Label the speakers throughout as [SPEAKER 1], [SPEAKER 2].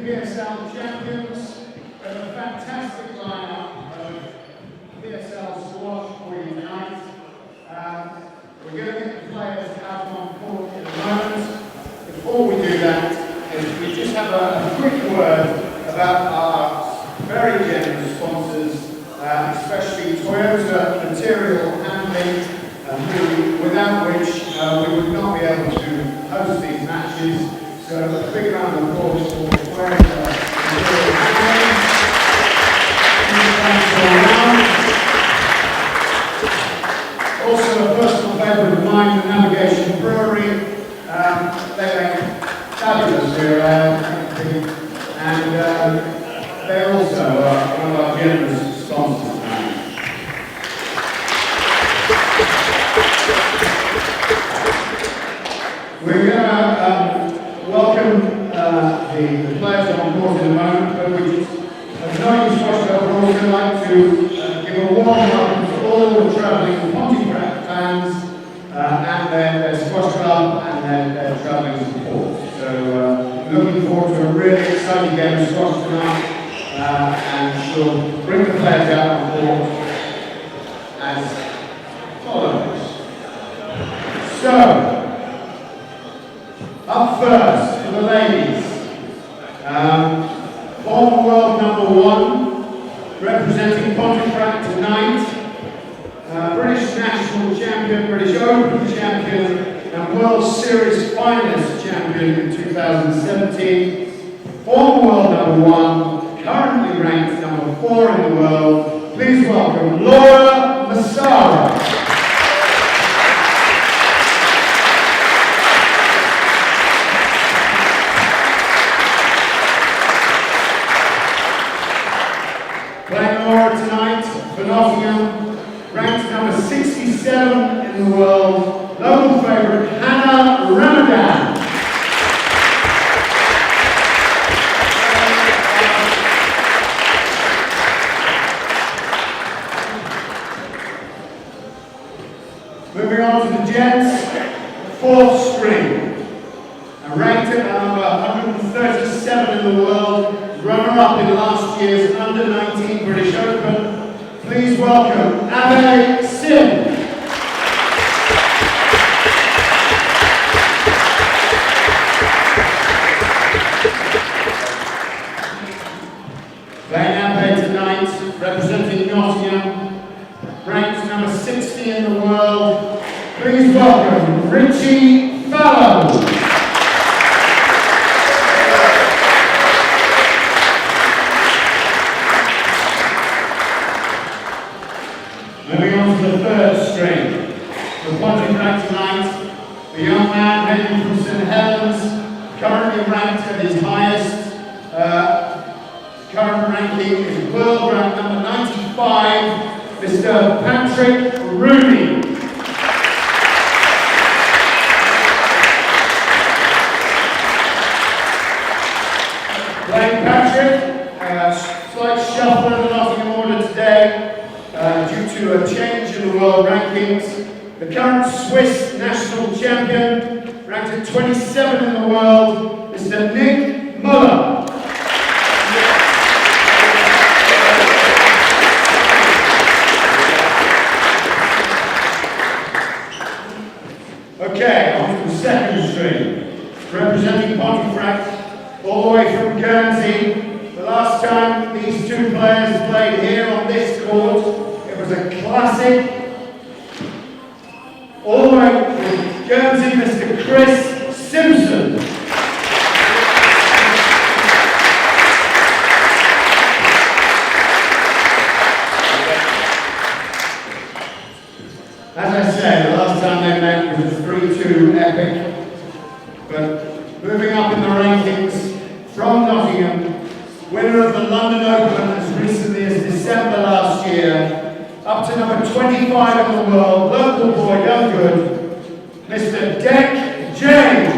[SPEAKER 1] PSL champions. We have a fantastic lineup of PSL squash for you tonight. We're going to get the players out on court in a moment. Before we do that, we just have a quick word about our very generous sponsors, especially Toyota Material Handling, without which we would not be able to host these matches. So a big round of applause for Toyota Material Handling. Also a personal favourite of mine, the Navigation Brewery. They make fabulous beer and they also are one of our generous sponsors now. We're going to welcome the players on board in a moment, but we just, as Nottingham Squash Club, we're also like to give a warm welcome to all the travelling Pontefract fans and their squash club and their travelling support. So looking forward to a really exciting game of squash tonight, and we'll bring the players out on board as follows. So, up first for the ladies, former world #1, representing Pontefract tonight, British National Champion, British Open Champion, and World Series Finalist Champion in 2017, former world #1, currently ranked #4 in the world. Please welcome Laura Massara. Playing Laura tonight for Nottingham, ranked #67 in the world, local favourite Hannah Ramadan. Moving on to the gents, 4th string, ranked at number 137 in the world, runner-up in last year's under-19 British Open. Please welcome Abe Sim. Playing Abe tonight, representing Nottingham, ranked number 60 in the world. Please welcome Richie Fallow. Moving on to the 3rd string, for Pontefract tonight, the young man heading from St Helens, currently ranked at his highest. Current ranking is world rank number 95, Mr. Patrick Rooney. Playing Patrick, slight shuffle in the Nottingham order today. Due to a change in the world rankings. The current Swiss national champion, ranked at 27 in the world, Mr. Nick Muller. Okay, on to the 2nd string, representing Pontefract, all the way from Guernsey. The last time these two players played here on this court, it was a classic. All the way from Guernsey, Mr. Chris Simpson. As I said, the last time they met was a 3-2 epic. But moving up in the rankings from Nottingham, winner of the London Open as recently as December last year, up to number 25 in the world, local boy, young good, Mr. Deck James.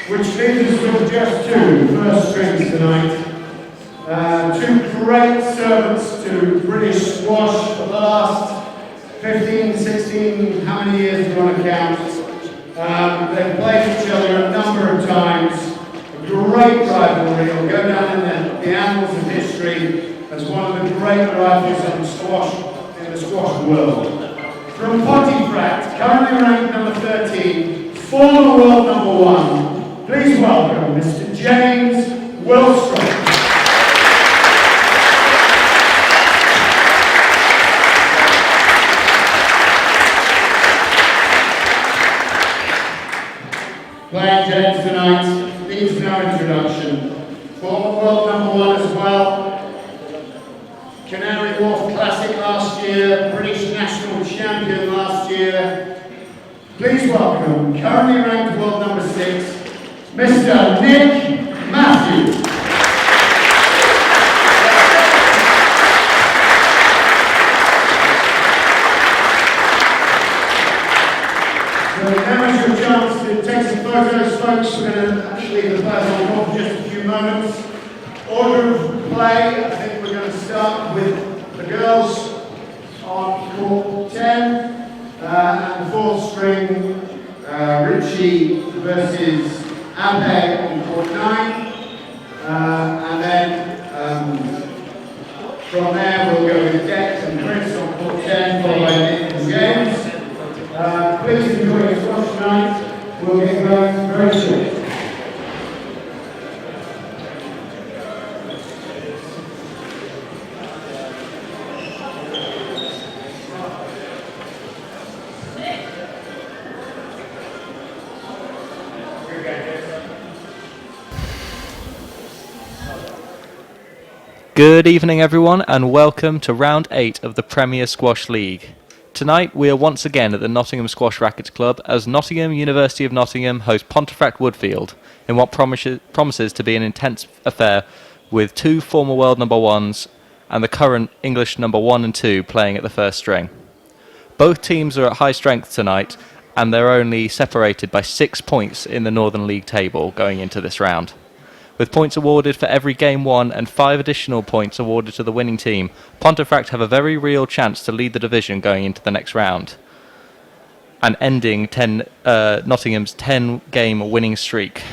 [SPEAKER 1] Which leaves us with just 2 first strings tonight. Two great servants to British squash for the last 15, 16, how many years do you want to count? They've played each other a number of times. A great rivalry. It'll go down in the annals of history as one of the great rivals in the squash world. From Pontefract, currently ranked number 13, former world number 1, please welcome Mr. James Wilstrom. Playing James tonight, needs no introduction. Former world number 1 as well. Canary Wharf Classic last year, British national champion last year. Please welcome, currently ranked world number 6, Mr. Nick Matthews. So now is your chance to take some photos, folks. We're going to actually leave the photos on hold for just a few moments. Order of play, I think we're going to start with the girls on court 10 and the fourth string, Richie versus Ape on court 9. And then from there we'll go with Dex and Chris on court 10, followed by Nick and James. Please enjoy your squash tonight. We'll get going very soon.
[SPEAKER 2] Good evening everyone and welcome to round 8 of the Premier Squash League. Tonight we are once again at the Nottingham Squash Rackets Club as Nottingham University of Nottingham host Pontefract Woodfield in what promises to be an intense affair with 2 former world number 1s and the current English number 1 and 2 playing at the first string. Both teams are at high strength tonight and they're only separated by 6 points in the Northern League table going into this round. With points awarded for every game won and 5 additional points awarded to the winning team, Pontefract have a very real chance to lead the division going into the next round and ending Nottingham's 10-game winning streak.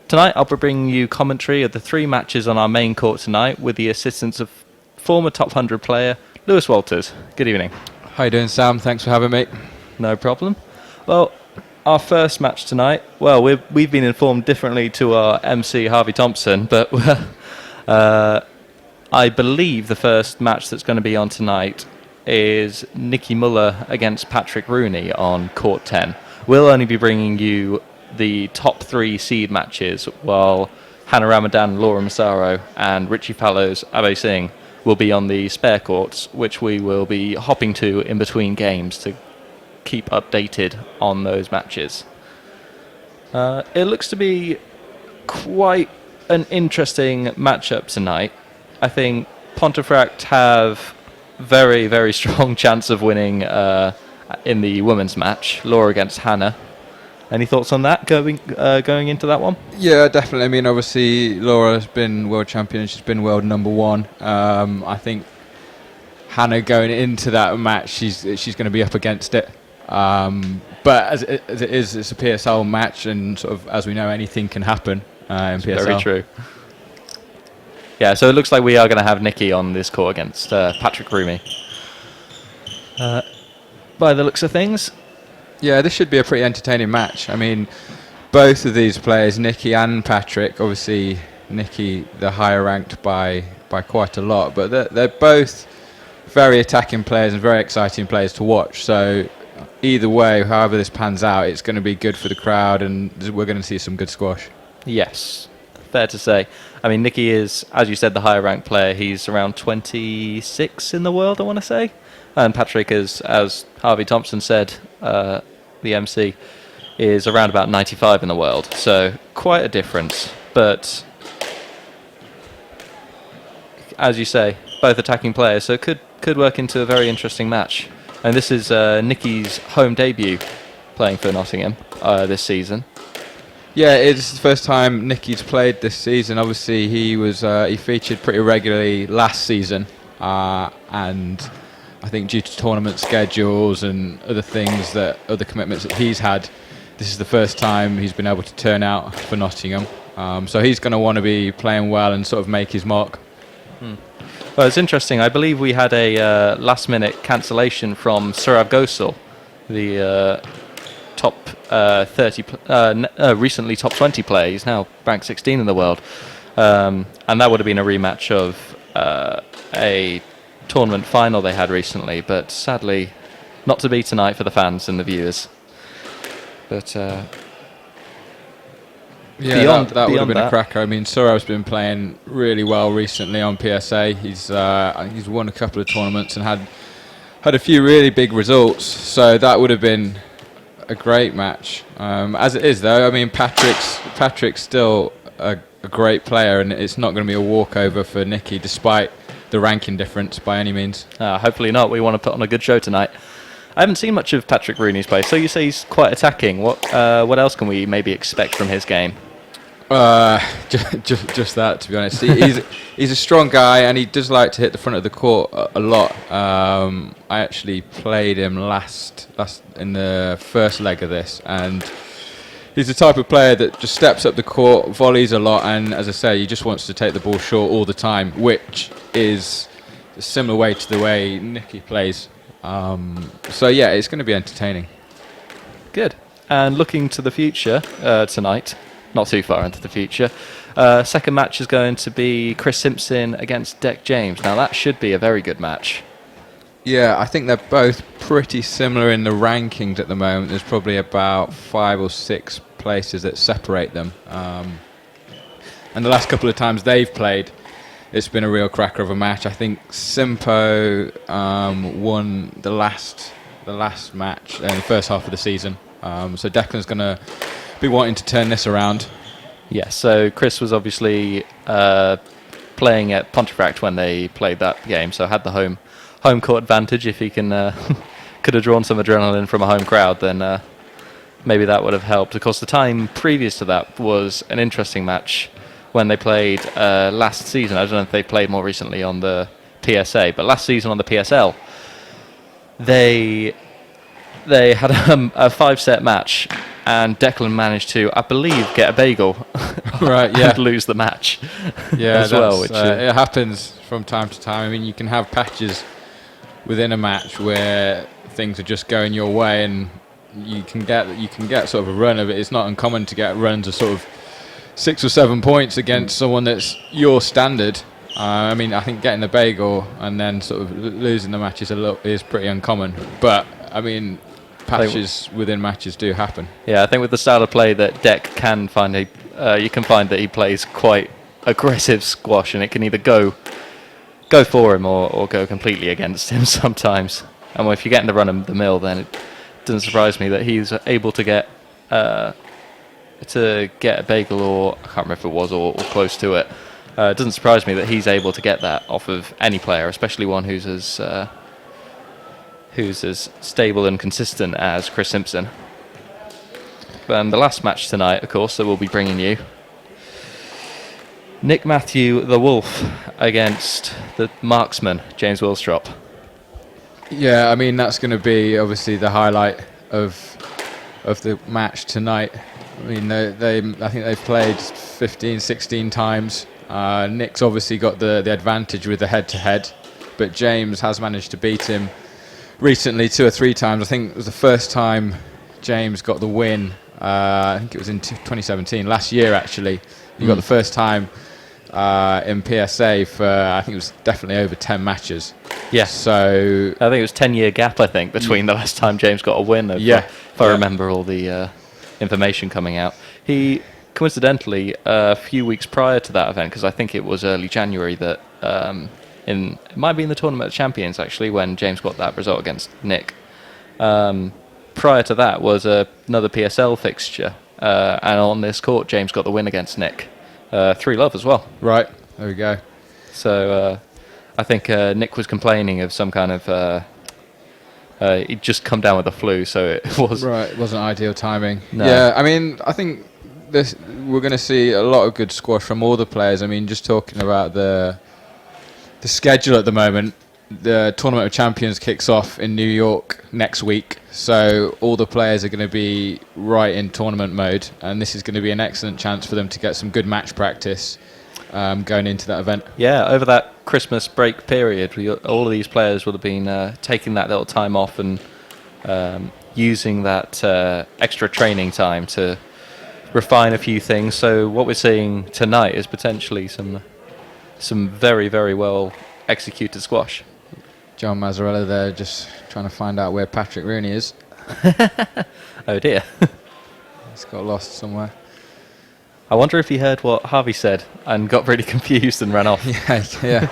[SPEAKER 2] Tonight I'll be bringing you commentary of the 3 matches on our main court tonight with the assistance of former top 100 player Lewis Walters. Good evening.
[SPEAKER 3] How you doing, Sam? Thanks for having me.
[SPEAKER 2] No problem. Well, our first match tonight, well, we've been informed differently to our MC, Harvey Thompson, but I believe the first match that's going to be on tonight is Nicky Muller against Patrick Rooney on court 10. We'll only be bringing you the top 3 seed matches, while Hannah Ramadan, Laura Massaro, and Richie Fallows, Abe Singh will be on the spare courts, which we will be hopping to in between games to keep updated on those matches. It looks to be quite an interesting matchup tonight. I think Pontefract have very, very strong chance of winning in the women's match, Laura against Hannah. Any thoughts on that going into that one?
[SPEAKER 3] Yeah, definitely. I mean, obviously, Laura's been world champion. She's been world number 1. I think Hannah going into that match, she's going to be up against it. But as it is, it's a PSL match, and sort of as we know, anything can happen in PSL.
[SPEAKER 2] Very true. Yeah, so it looks like we are going to have Nicky on this court against Patrick Rooney. By the looks of things.
[SPEAKER 3] Yeah, this should be a pretty entertaining match. I mean, both of these players, Nicky and Patrick, obviously Nicky the higher ranked by quite a lot, but they're both very attacking players and very exciting players to watch. So either way, however this pans out, it's going to be good for the crowd and we're going to see some good squash.
[SPEAKER 2] Yes, fair to say. I mean, Nicky is, as you said, the higher ranked player. He's around 26 in the world, I want to say. And Patrick is, as Harvey Thompson said, the MC, is around about 95 in the world. So quite a difference. But as you say, both attacking players. So it could work into a very interesting match. And this is Nicky's home debut playing for Nottingham this season.
[SPEAKER 3] Yeah, it's the first time Nicky's played this season. Obviously, he featured pretty regularly last season, and I think due to tournament schedules and other commitments that he's had, this is the first time he's been able to turn out for Nottingham. So he's going to want to be playing well and sort of make his mark.
[SPEAKER 2] Well, it's interesting. I believe we had a last-minute cancellation from Sourav Ghosal, the top 30, recently top 20 player. He's now ranked 16 in the world. And that would have been a rematch of a tournament final they had recently, but sadly not to be tonight for the fans and the viewers. But
[SPEAKER 3] yeah, that would have been a cracker. I mean, Sourav's been playing really well recently on PSA. I think he's won a couple of tournaments and had a few really big results. So that would have been a great match. As it is, though, I mean, Patrick's still a great player, and it's not going to be a walkover for Nicky, despite the ranking difference by any means.
[SPEAKER 2] Hopefully not. We want to put on a good show tonight. I haven't seen much of Patrick Rooney's play, so you say he's quite attacking. What else can we maybe expect from his game?
[SPEAKER 3] Just that, to be honest. He's a strong guy, and he does like to hit the front of the court a lot. I actually played him last in the first leg of this, and he's the type of player that just steps up the court, volleys a lot, and as I say, he just wants to take the ball short all the time, which is a similar way to the way Nicky plays. So yeah, it's going to be entertaining.
[SPEAKER 2] Good. And looking to the future tonight, not too far into the future, second match is going to be Chris Simpson against Dec James. Now that should be a very good match.
[SPEAKER 3] Yeah, I think they're both pretty similar in the rankings at the moment. There's probably about 5 or 6 places that separate them. And the last couple of times they've played, it's been a real cracker of a match. I think Simpo won the last match in the first half of the season. So Declan's going to be wanting to turn this around.
[SPEAKER 2] Yeah, so Chris was obviously playing at Pontefract when they played that game, so had the home court advantage. If he could have drawn some adrenaline from a home crowd, then maybe that would have helped. Of course, the time previous to that was an interesting match when they played last season. I don't know if they played more recently on the PSA, but last season on the PSL, they had a 5-set match, and Declan managed to, I believe, get a bagel,
[SPEAKER 3] right? Yeah,
[SPEAKER 2] and lose the match.
[SPEAKER 3] Yeah,
[SPEAKER 2] as well. Which
[SPEAKER 3] it happens from time to time. I mean, you can have patches within a match where things are just going your way, and you can get sort of a run of it. It's not uncommon to get runs of sort of 6 or 7 points against someone that's your standard. I mean, I think getting the bagel and then sort of losing the match is pretty uncommon. But I mean, patches within matches do happen.
[SPEAKER 2] Yeah, I think with the style of play that Dec can find, you can find that he plays quite aggressive squash, and it can either go for him or go completely against him sometimes. And if you're getting the run of the mill, then it doesn't surprise me that he's able to get a bagel, or I can't remember if it was, or close to it. It doesn't surprise me that he's able to get that off of any player, especially one who's as stable and consistent as Chris Simpson. And the last match tonight, of course, that we'll be bringing you, Nick Matthew the Wolf against the marksman James Willstrop.
[SPEAKER 3] Yeah, I mean, that's going to be obviously the highlight of the match tonight. I mean, I think they've played 15, 16 times. Nick's obviously got the advantage with the head-to-head, but James has managed to beat him recently 2 or 3 times. I think it was the first time James got the win. I think it was in 2017, last year actually. He got the first time in PSA for, I think it was definitely over 10 matches.
[SPEAKER 2] Yeah.
[SPEAKER 3] So
[SPEAKER 2] I think it was 10-year gap, I think, between the last time James got a win. If I remember all the information coming out. He, coincidentally, a few weeks prior to that event, because I think it was early January, that it might be in the Tournament of Champions, actually, when James got that result against Nick. Prior to that was another PSL fixture, and on this court, James got the win against Nick. 3-love as well.
[SPEAKER 3] Right, there we go.
[SPEAKER 2] So I think Nick was complaining of some kind of... he'd just come down with the flu, so it was...
[SPEAKER 3] Right, it wasn't ideal timing.
[SPEAKER 2] No.
[SPEAKER 3] Yeah, I mean, I think we're going to see a lot of good squash from all the players. I mean, just talking about the schedule at the moment, the Tournament of Champions kicks off in New York next week, so all the players are going to be right in tournament mode, and this is going to be an excellent chance for them to get some good match practice going into that event.
[SPEAKER 2] Yeah, over that Christmas break period, all of these players would have been taking that little time off and using that extra training time to refine a few things. So what we're seeing tonight is potentially some very, very well executed squash.
[SPEAKER 3] John Mazzarella there just trying to find out where Patrick Rooney is.
[SPEAKER 2] Oh dear.
[SPEAKER 3] He's got lost somewhere.
[SPEAKER 2] I wonder if he heard what Harvey said and got really confused and ran off.
[SPEAKER 3] Yeah.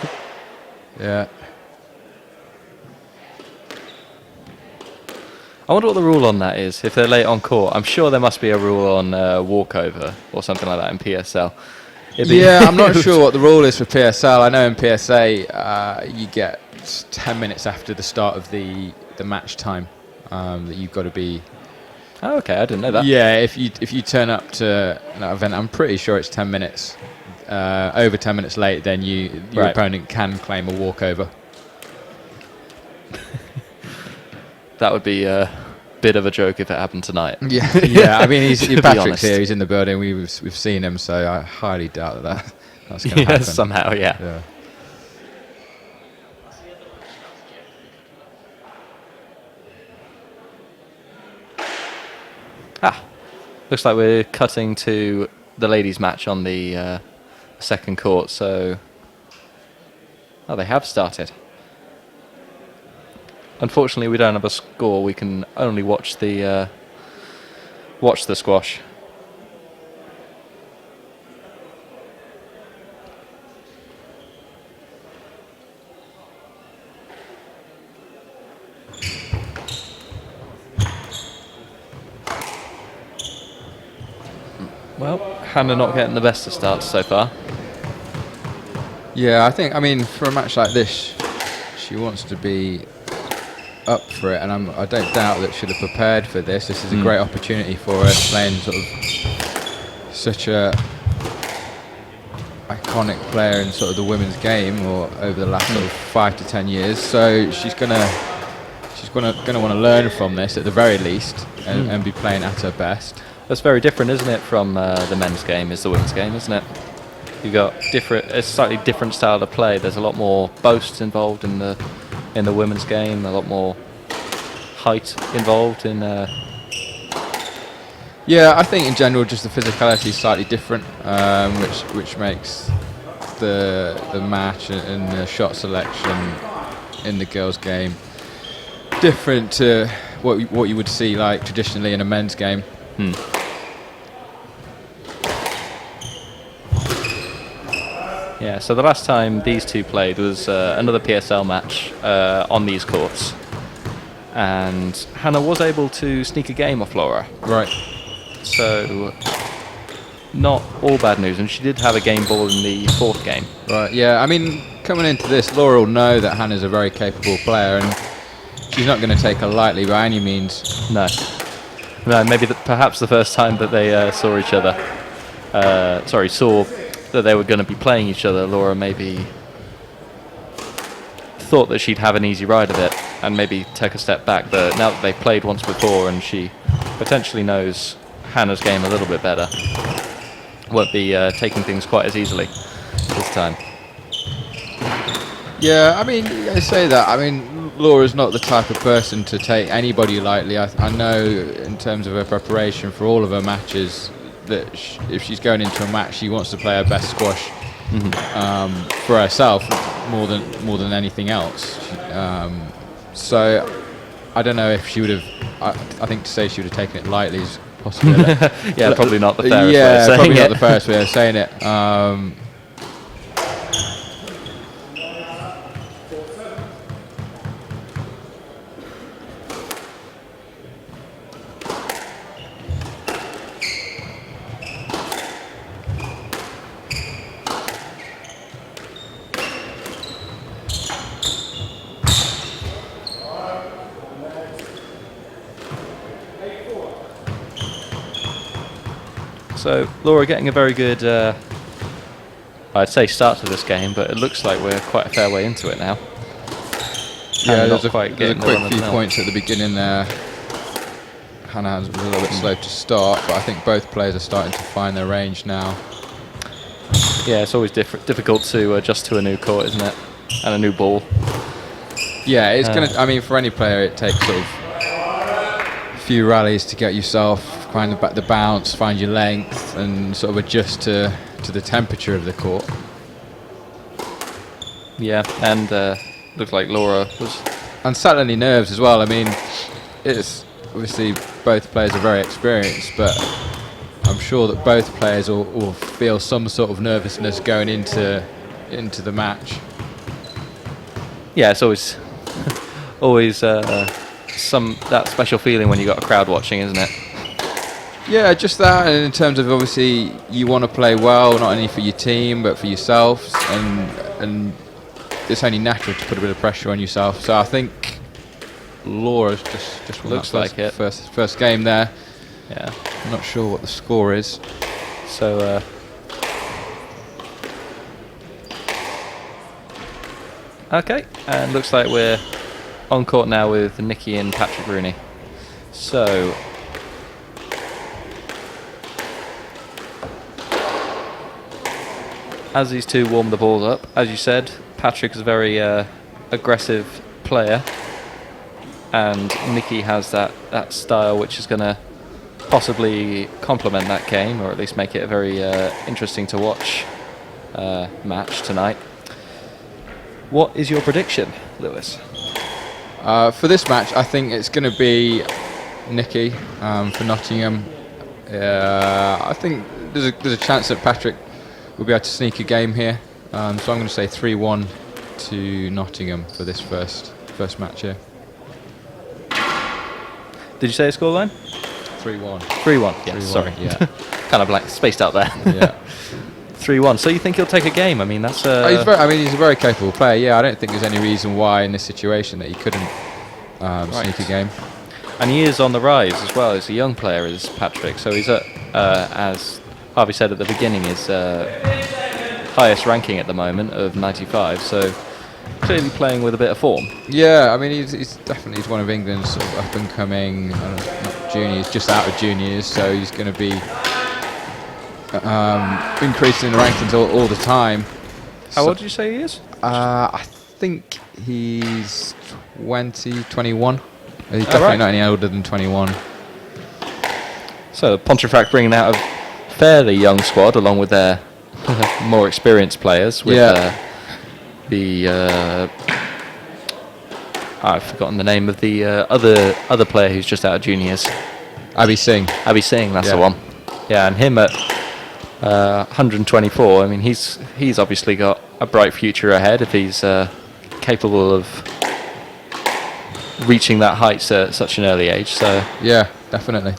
[SPEAKER 2] I wonder what the rule on that is, if they're late on court. I'm sure there must be a rule on walkover or something like that in PSL.
[SPEAKER 3] Yeah, I'm not sure what the rule is for PSL. I know in PSA you get 10 minutes after the start of the match time that you've got to be.
[SPEAKER 2] Oh, okay, I didn't know that.
[SPEAKER 3] Yeah, if you turn up to that event, I'm pretty sure it's 10 minutes. Over 10 minutes late, then your opponent can claim a walkover.
[SPEAKER 2] That would be a bit of a joke if it happened tonight.
[SPEAKER 3] Yeah. I mean, Patrick's
[SPEAKER 2] honest.
[SPEAKER 3] here. He's in the building. We've seen him, so I highly doubt that's going to happen.
[SPEAKER 2] Somehow, yeah. Looks like we're cutting to the ladies' match on the second court. So, they have started. Unfortunately, we don't have a score. We can only watch the squash. Well, Hannah not getting the best of starts so far.
[SPEAKER 3] Yeah, I mean, for a match like this, she wants to be up for it, and I don't doubt that she'll have prepared for this. This is a great opportunity for her, playing sort of such a iconic player in sort of the women's game, or over the last sort of 5 to 10 years. So she's gonna want to learn from this at the very least, and be playing at her best.
[SPEAKER 2] That's very different, isn't it, from the men's game is the women's game, isn't it? You've got a slightly different style of play. There's a lot more boasts involved in the women's game, a lot more height involved in.
[SPEAKER 3] Yeah, I think in general just the physicality is slightly different, which makes the match and the shot selection in the girls' game different to what you would see like traditionally in a men's game.
[SPEAKER 2] Yeah, so the last time these two played was another PSL match on these courts. And Hannah was able to sneak a game off Laura.
[SPEAKER 3] Right.
[SPEAKER 2] So, not all bad news. And she did have a game ball in the fourth game.
[SPEAKER 3] Right, yeah. I mean, coming into this, Laura will know that Hannah's a very capable player, and she's not going to take her lightly by any means.
[SPEAKER 2] No, maybe perhaps the first time that they saw each other, saw that they were going to be playing each other, Laura maybe thought that she'd have an easy ride of it and maybe take a step back. But now that they've played once before and she potentially knows Hannah's game a little bit better, won't be taking things quite as easily this time.
[SPEAKER 3] Yeah, I mean, I say that. I mean, Laura's not the type of person to take anybody lightly. I know in terms of her preparation for all of her matches that if she's going into a match, she wants to play her best squash for herself more than anything else. So I don't know if she would have. I think to say she would have taken it lightly is possibly.
[SPEAKER 2] Yeah, probably not the fairest way of
[SPEAKER 3] Yeah,
[SPEAKER 2] saying
[SPEAKER 3] probably
[SPEAKER 2] it.
[SPEAKER 3] not the fairest way of saying it.
[SPEAKER 2] So Laura getting a very good, I'd say, start to this game, but it looks like we're quite a fair way into it now.
[SPEAKER 3] Yeah,
[SPEAKER 2] not
[SPEAKER 3] there's a
[SPEAKER 2] quite
[SPEAKER 3] quick
[SPEAKER 2] getting the run of
[SPEAKER 3] few
[SPEAKER 2] the mill.
[SPEAKER 3] points at the beginning there. Hannah was a little bit slow to start, but I think both players are starting to find their range now.
[SPEAKER 2] Yeah, it's always difficult to adjust to a new court, isn't it? And a new ball.
[SPEAKER 3] Yeah, it's gonna. I mean, for any player, it takes sort of a few rallies to get yourself find the bounce, find your length, and sort of adjust to the temperature of the court.
[SPEAKER 2] Yeah, and looks like Laura was.
[SPEAKER 3] And certainly nerves as well. I mean, it's obviously both players are very experienced, but I'm sure that both players will feel some sort of nervousness going into the match.
[SPEAKER 2] Yeah, it's always always that special feeling when you got a crowd watching, isn't it?
[SPEAKER 3] Yeah, just that. And in terms of obviously you want to play well, not only for your team but for yourself, and it's only natural to put a bit of pressure on yourself. So I think Laura's just won
[SPEAKER 2] Looks
[SPEAKER 3] that
[SPEAKER 2] like it.
[SPEAKER 3] first game there.
[SPEAKER 2] Yeah.
[SPEAKER 3] I'm not sure what the score is.
[SPEAKER 2] So. Okay, and looks like we're on court now with Nikki and Patrick Rooney. So. As these two warm the balls up, as you said, Patrick is a very aggressive player, and Nikki has that style which is going to possibly complement that game, or at least make it a very interesting to watch match tonight. What is your prediction, Lewis?
[SPEAKER 3] For this match, I think it's going to be Nikki for Nottingham. I think there's a chance that Patrick will be able to sneak a game here. So I'm going to say 3-1 to Nottingham for this first match here.
[SPEAKER 2] Did you say a scoreline?
[SPEAKER 3] 3-1.
[SPEAKER 2] 3-1. Yeah,
[SPEAKER 3] 3-1,
[SPEAKER 2] sorry.
[SPEAKER 3] yeah.
[SPEAKER 2] Kind of like spaced out there.
[SPEAKER 3] Yeah.
[SPEAKER 2] 3-1. So you think he'll take a game? I mean, that's.
[SPEAKER 3] He's a very capable player. Yeah, I don't think there's any reason why in this situation that he couldn't sneak a game.
[SPEAKER 2] And he is on the rise as well. He's a young player, is Patrick. So he's at, as Harvey said at the beginning, his highest ranking at the moment of 95. So clearly playing with a bit of form.
[SPEAKER 3] Yeah, I mean, he's definitely one of England's sort of up and coming, not juniors, just out of juniors. So he's going to be increasing the rankings all the time.
[SPEAKER 2] How old did you say he is?
[SPEAKER 3] I think he's 21. He's definitely not any older than 21.
[SPEAKER 2] So Pontefract bringing out a fairly young squad along with their more experienced players. With I've forgotten the name of the other player who's just out of juniors.
[SPEAKER 3] Abhi Singh,
[SPEAKER 2] that's the one. Yeah, and him at 124. I mean, he's obviously got a bright future ahead if he's capable of reaching that heights at such an early age. So
[SPEAKER 3] yeah, definitely.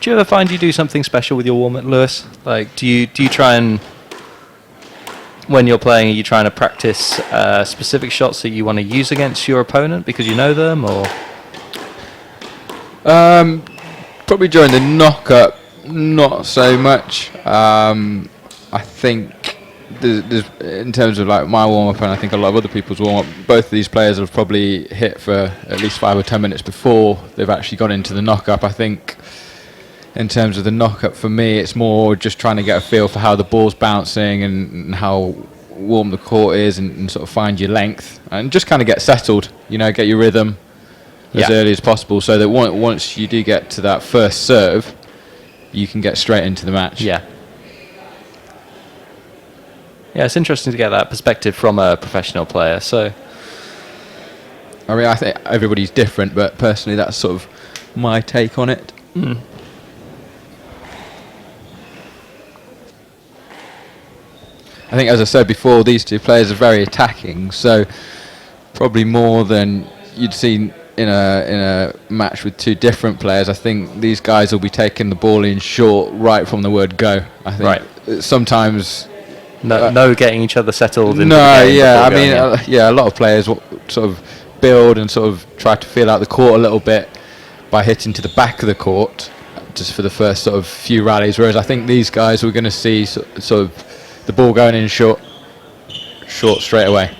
[SPEAKER 2] do you ever find you do something special with your warm-up, Lewis? Like, do you try and, when you're playing, are you trying to practice specific shots that you want to use against your opponent because you know them, or?
[SPEAKER 3] Probably during the knock-up, not so much. I think there's, in terms of like my warm-up and I think a lot of other people's warm-up, both of these players have probably hit for at least 5 or 10 minutes before they've actually gone into the knock-up. I think in terms of the knock-up, for me, it's more just trying to get a feel for how the ball's bouncing and how warm the court is, and sort of find your length and just kind of get settled, get your rhythm as early as possible, so that once you do get to that first serve, you can get straight into the match.
[SPEAKER 2] Yeah, it's interesting to get that perspective from a professional player. So
[SPEAKER 3] I mean, I think everybody's different, but personally, that's sort of my take on it. I think, as I said before, these two players are very attacking, so probably more than you'd seen in a match with two different players. I think these guys will be taking the ball in short right from the word go. I think sometimes
[SPEAKER 2] no getting each other settled into
[SPEAKER 3] no,
[SPEAKER 2] the game.
[SPEAKER 3] yeah, I
[SPEAKER 2] before
[SPEAKER 3] mean,
[SPEAKER 2] going in.
[SPEAKER 3] a lot of players sort of build and sort of try to feel out the court a little bit by hitting to the back of the court just for the first sort of few rallies, whereas I think these guys we're going to see sort of the ball going in short straight away.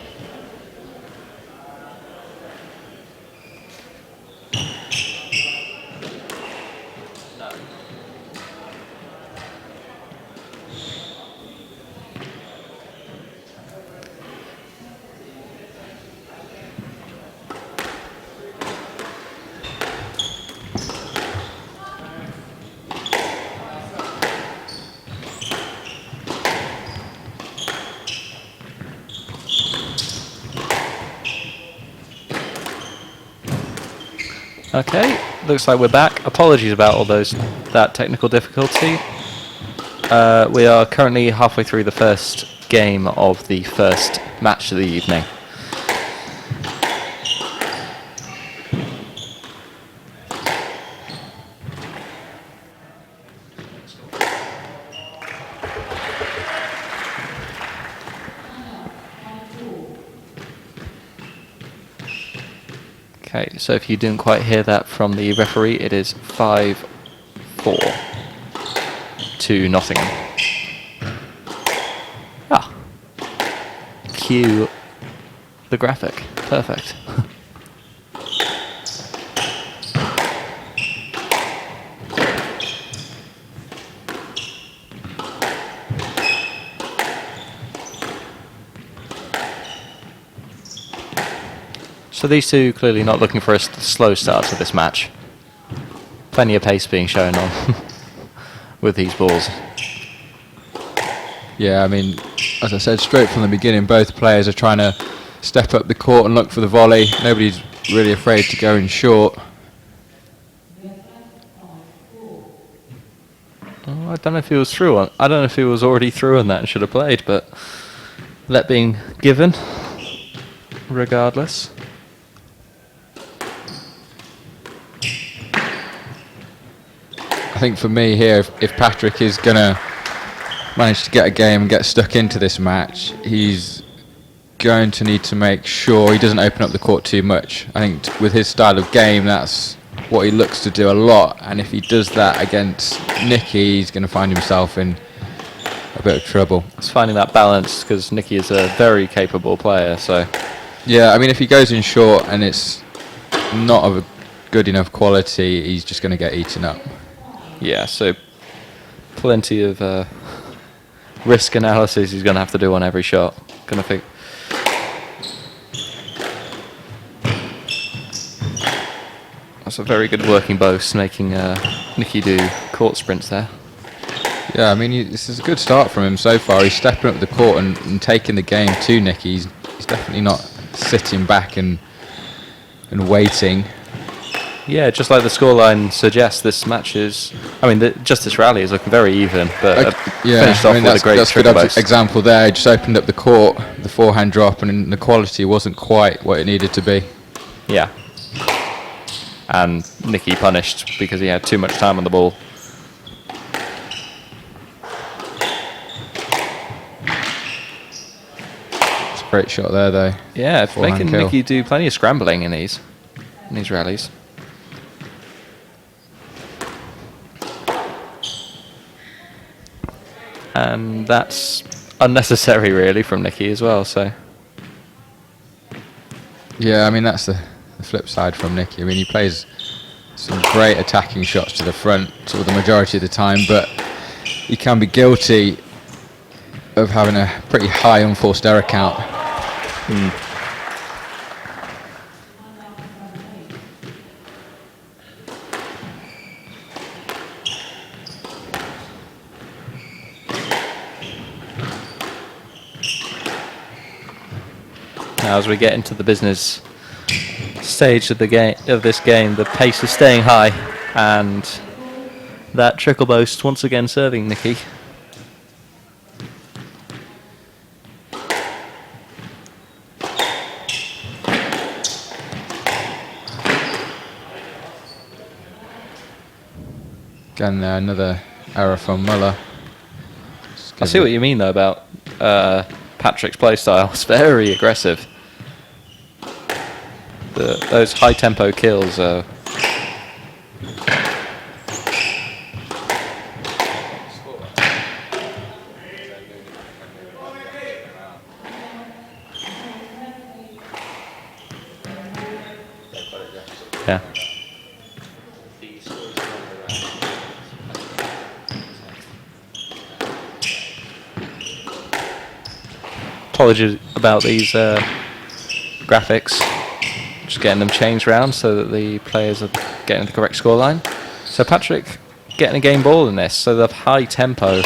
[SPEAKER 2] Okay, looks like we're back. Apologies about all that technical difficulty. We are currently halfway through the first game of the first match of the evening. Okay, so if you didn't quite hear that from the referee, it is 5-4 to Nottingham. Ah. Cue the graphic. Perfect. So these two clearly not looking for a slow start to this match. Plenty of pace being shown on with these balls.
[SPEAKER 3] Yeah, I mean, as I said, straight from the beginning, both players are trying to step up the court and look for the volley. Nobody's really afraid to go in short.
[SPEAKER 2] Oh, I don't know if he was through on. I don't know if he was already through on that and should have played, but that being given, regardless.
[SPEAKER 3] I think for me here, if Patrick is going to manage to get a game and get stuck into this match, he's going to need to make sure he doesn't open up the court too much. I think with his style of game, that's what he looks to do a lot, and if he does that against Nicky, he's going to find himself in a bit of trouble.
[SPEAKER 2] It's finding that balance, because Nicky is a very capable player, so...
[SPEAKER 3] Yeah, I mean, if he goes in short and it's not of a good enough quality, he's just going to get eaten up.
[SPEAKER 2] Yeah, so plenty of risk analysis he's going to have to do on every shot. Going to think. That's a very good working boast, making Nicky do court sprints there.
[SPEAKER 3] Yeah, I mean, this is a good start from him so far. He's stepping up the court and taking the game to Nicky. He's definitely not sitting back and waiting.
[SPEAKER 2] Yeah, just like the scoreline suggests, this match is... I mean, just this rally is looking very even, but finished off with a great
[SPEAKER 3] that's
[SPEAKER 2] trigger
[SPEAKER 3] good
[SPEAKER 2] boast.
[SPEAKER 3] example there. He just opened up the court, the forehand drop, and the quality wasn't quite what it needed to be.
[SPEAKER 2] Yeah. And Nicky punished because he had too much time on the ball.
[SPEAKER 3] It's a great shot there, though.
[SPEAKER 2] Yeah, it's
[SPEAKER 3] Forehand
[SPEAKER 2] making
[SPEAKER 3] kill.
[SPEAKER 2] Nicky do plenty of scrambling in these rallies. And that's unnecessary, really, from Nicky as well. So
[SPEAKER 3] Yeah, I mean, that's the flip side from Nicky. I mean, he plays some great attacking shots to the front sort of the majority of the time, but he can be guilty of having a pretty high unforced error count.
[SPEAKER 2] now, as we get into the business stage of this game, the pace is staying high, and that trickle boast once again serving Nikki.
[SPEAKER 3] Again, another error from Muller.
[SPEAKER 2] I see what you mean though about Patrick's playstyle. It's very aggressive. Those high tempo kills are yeah. Apologies about these graphics. Just getting them changed around so that the players are getting the correct scoreline. So Patrick getting a game ball in this, so the high tempo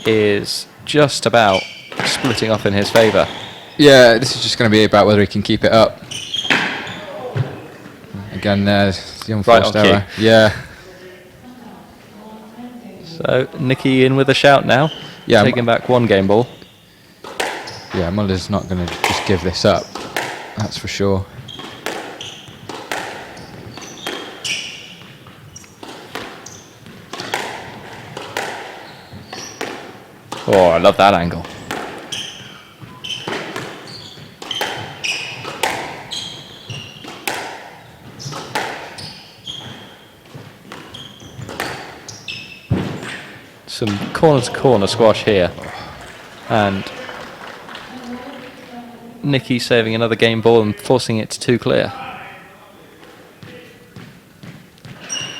[SPEAKER 2] is just about splitting off in his favour.
[SPEAKER 3] Yeah, this is just going to be about whether he can keep it up. Again, there's the unforced
[SPEAKER 2] Right on
[SPEAKER 3] error. Yeah.
[SPEAKER 2] So Nicky in with a shout now.
[SPEAKER 3] Yeah,
[SPEAKER 2] taking back one game ball.
[SPEAKER 3] Yeah, Muller's not going to just give this up. That's for sure.
[SPEAKER 2] Oh, I love that angle. Some corner-to-corner squash here. And Nicky saving another game ball and forcing it to two clear.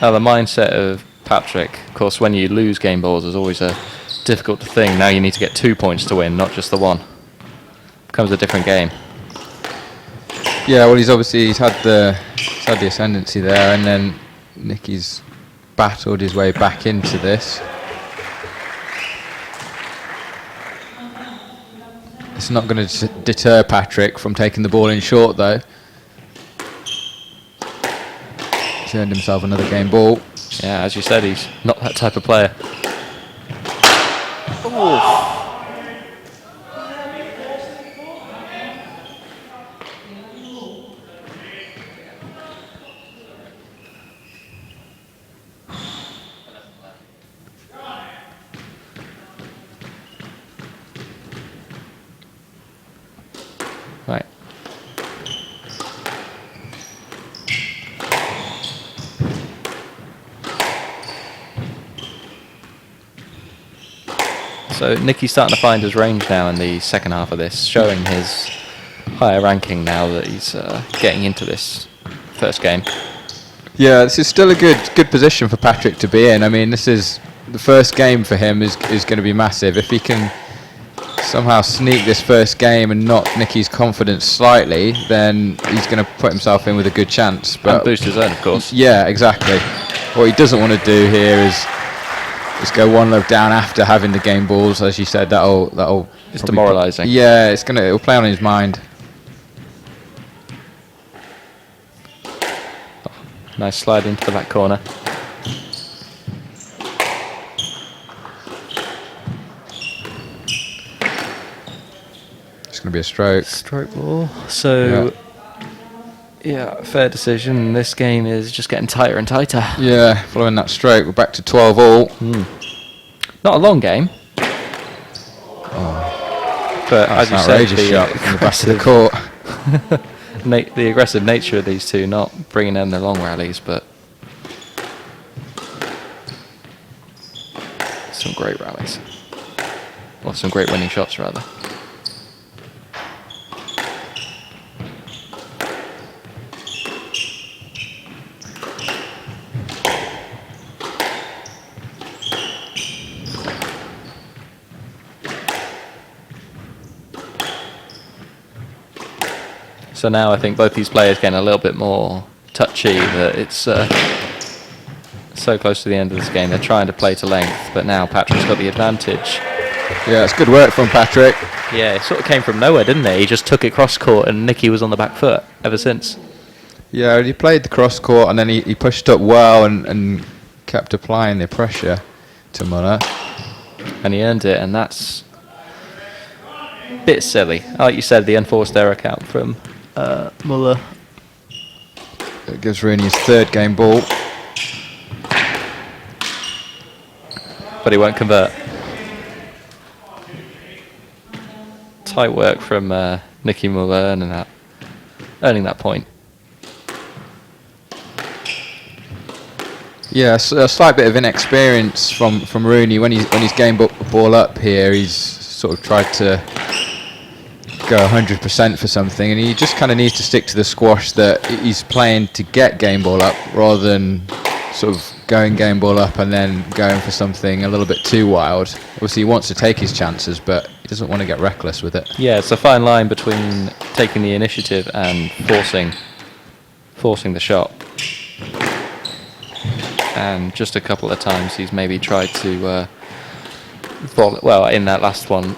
[SPEAKER 2] Now the mindset of Patrick, of course, when you lose game balls is always a difficult thing. Now you need to get 2 points to win, not just the one. Becomes a different game.
[SPEAKER 3] Yeah, well, he's had the ascendancy there, and then Nicky's battled his way back into this. It's not going to deter Patrick from taking the ball in short, though. He's earned himself another game ball.
[SPEAKER 2] Yeah, as you said, he's not that type of player. Oh. Right. So Nicky's starting to find his range now in the second half of this, showing his higher ranking now that he's getting into this first game.
[SPEAKER 3] Yeah, this is still a good position for Patrick to be in. I mean, this is the first game for him is going to be massive. If he can somehow sneak this first game and knock Nicky's confidence slightly, then he's going to put himself in with a good chance. But
[SPEAKER 2] and boost his own, of course.
[SPEAKER 3] Yeah, exactly. What he doesn't want to do here is go one love down after having the game balls. As you said, that'll
[SPEAKER 2] It's demoralising.
[SPEAKER 3] Yeah, it'll play on his mind.
[SPEAKER 2] Nice slide into the back corner.
[SPEAKER 3] It's going to be a stroke.
[SPEAKER 2] Stroke ball. So, yeah, fair decision. This game is just getting tighter and tighter.
[SPEAKER 3] Yeah, following that stroke, we're back to 12 all.
[SPEAKER 2] Not a long game. But as you said,
[SPEAKER 3] Outrageous shot from the back of the court.
[SPEAKER 2] the aggressive nature of these two, not bringing in the long rallies, but some great rallies. Or some great winning shots, rather. So now I think both these players getting a little bit more touchy, that it's so close to the end of this game. They're trying to play to length, but now Patrick's got the advantage.
[SPEAKER 3] Yeah, it's good work from Patrick.
[SPEAKER 2] Yeah, it sort of came from nowhere, didn't it? He just took it cross court, and Nicky was on the back foot ever since.
[SPEAKER 3] Yeah, he played the cross court, and then he pushed up well and kept applying the pressure to Muller.
[SPEAKER 2] And he earned it, and that's a bit silly. Like you said, the unforced error count from Muller.
[SPEAKER 3] It gives Rooney his third game ball.
[SPEAKER 2] But he won't convert. Tight work from Nicky Muller earning that point.
[SPEAKER 3] Yeah, so a slight bit of inexperience from Rooney when he's game ball up here. He's sort of tried to go 100% for something, and he just kind of needs to stick to the squash that he's playing to get game ball up, rather than sort of going game ball up and then going for something a little bit too wild. Obviously, he wants to take his chances, but he doesn't want to get reckless with it.
[SPEAKER 2] Yeah, it's a fine line between taking the initiative and forcing the shot. And just a couple of times he's maybe tried to in that last one,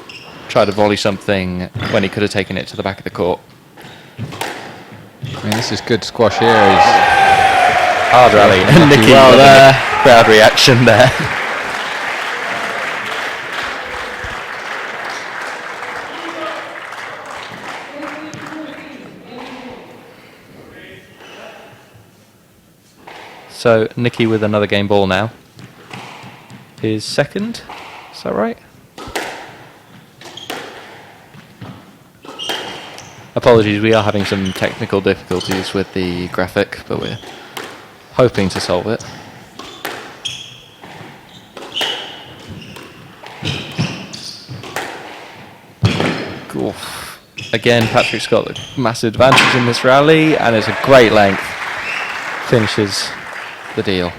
[SPEAKER 2] try to volley something when he could have taken it to the back of the court.
[SPEAKER 3] I mean, this is good squash here.
[SPEAKER 2] Hard rally. And Nicky,
[SPEAKER 3] well there.
[SPEAKER 2] Crowd reaction there. So Nicky with another game ball now. His second, is that right? Apologies, we are having some technical difficulties with the graphic, but we're hoping to solve it. Oof. Again, Patrick's got a massive advantage in this rally, and it's a great length. Finishes the deal.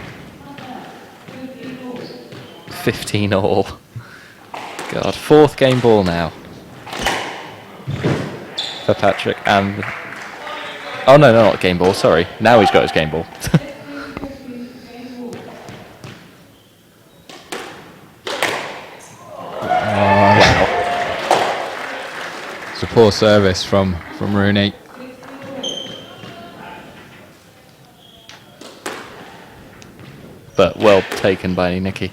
[SPEAKER 2] 15 all. God, fourth game ball now for Patrick, and oh no, not game ball. Sorry, now he's got his game ball. Wow.
[SPEAKER 3] It's a poor service from Rooney.
[SPEAKER 2] But well taken by Nicky.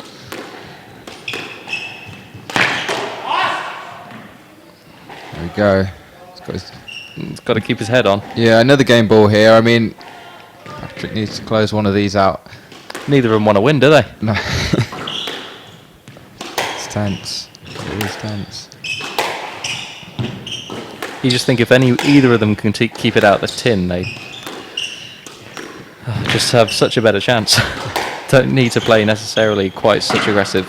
[SPEAKER 3] There we go.
[SPEAKER 2] He's got to keep his head on.
[SPEAKER 3] Yeah, another game ball here. I mean, Patrick needs to close one of these out.
[SPEAKER 2] Neither of them want to win, do they?
[SPEAKER 3] No. It's tense. It is tense.
[SPEAKER 2] You just think if either of them can keep it out the tin, they just have such a better chance. Don't need to play necessarily quite such aggressive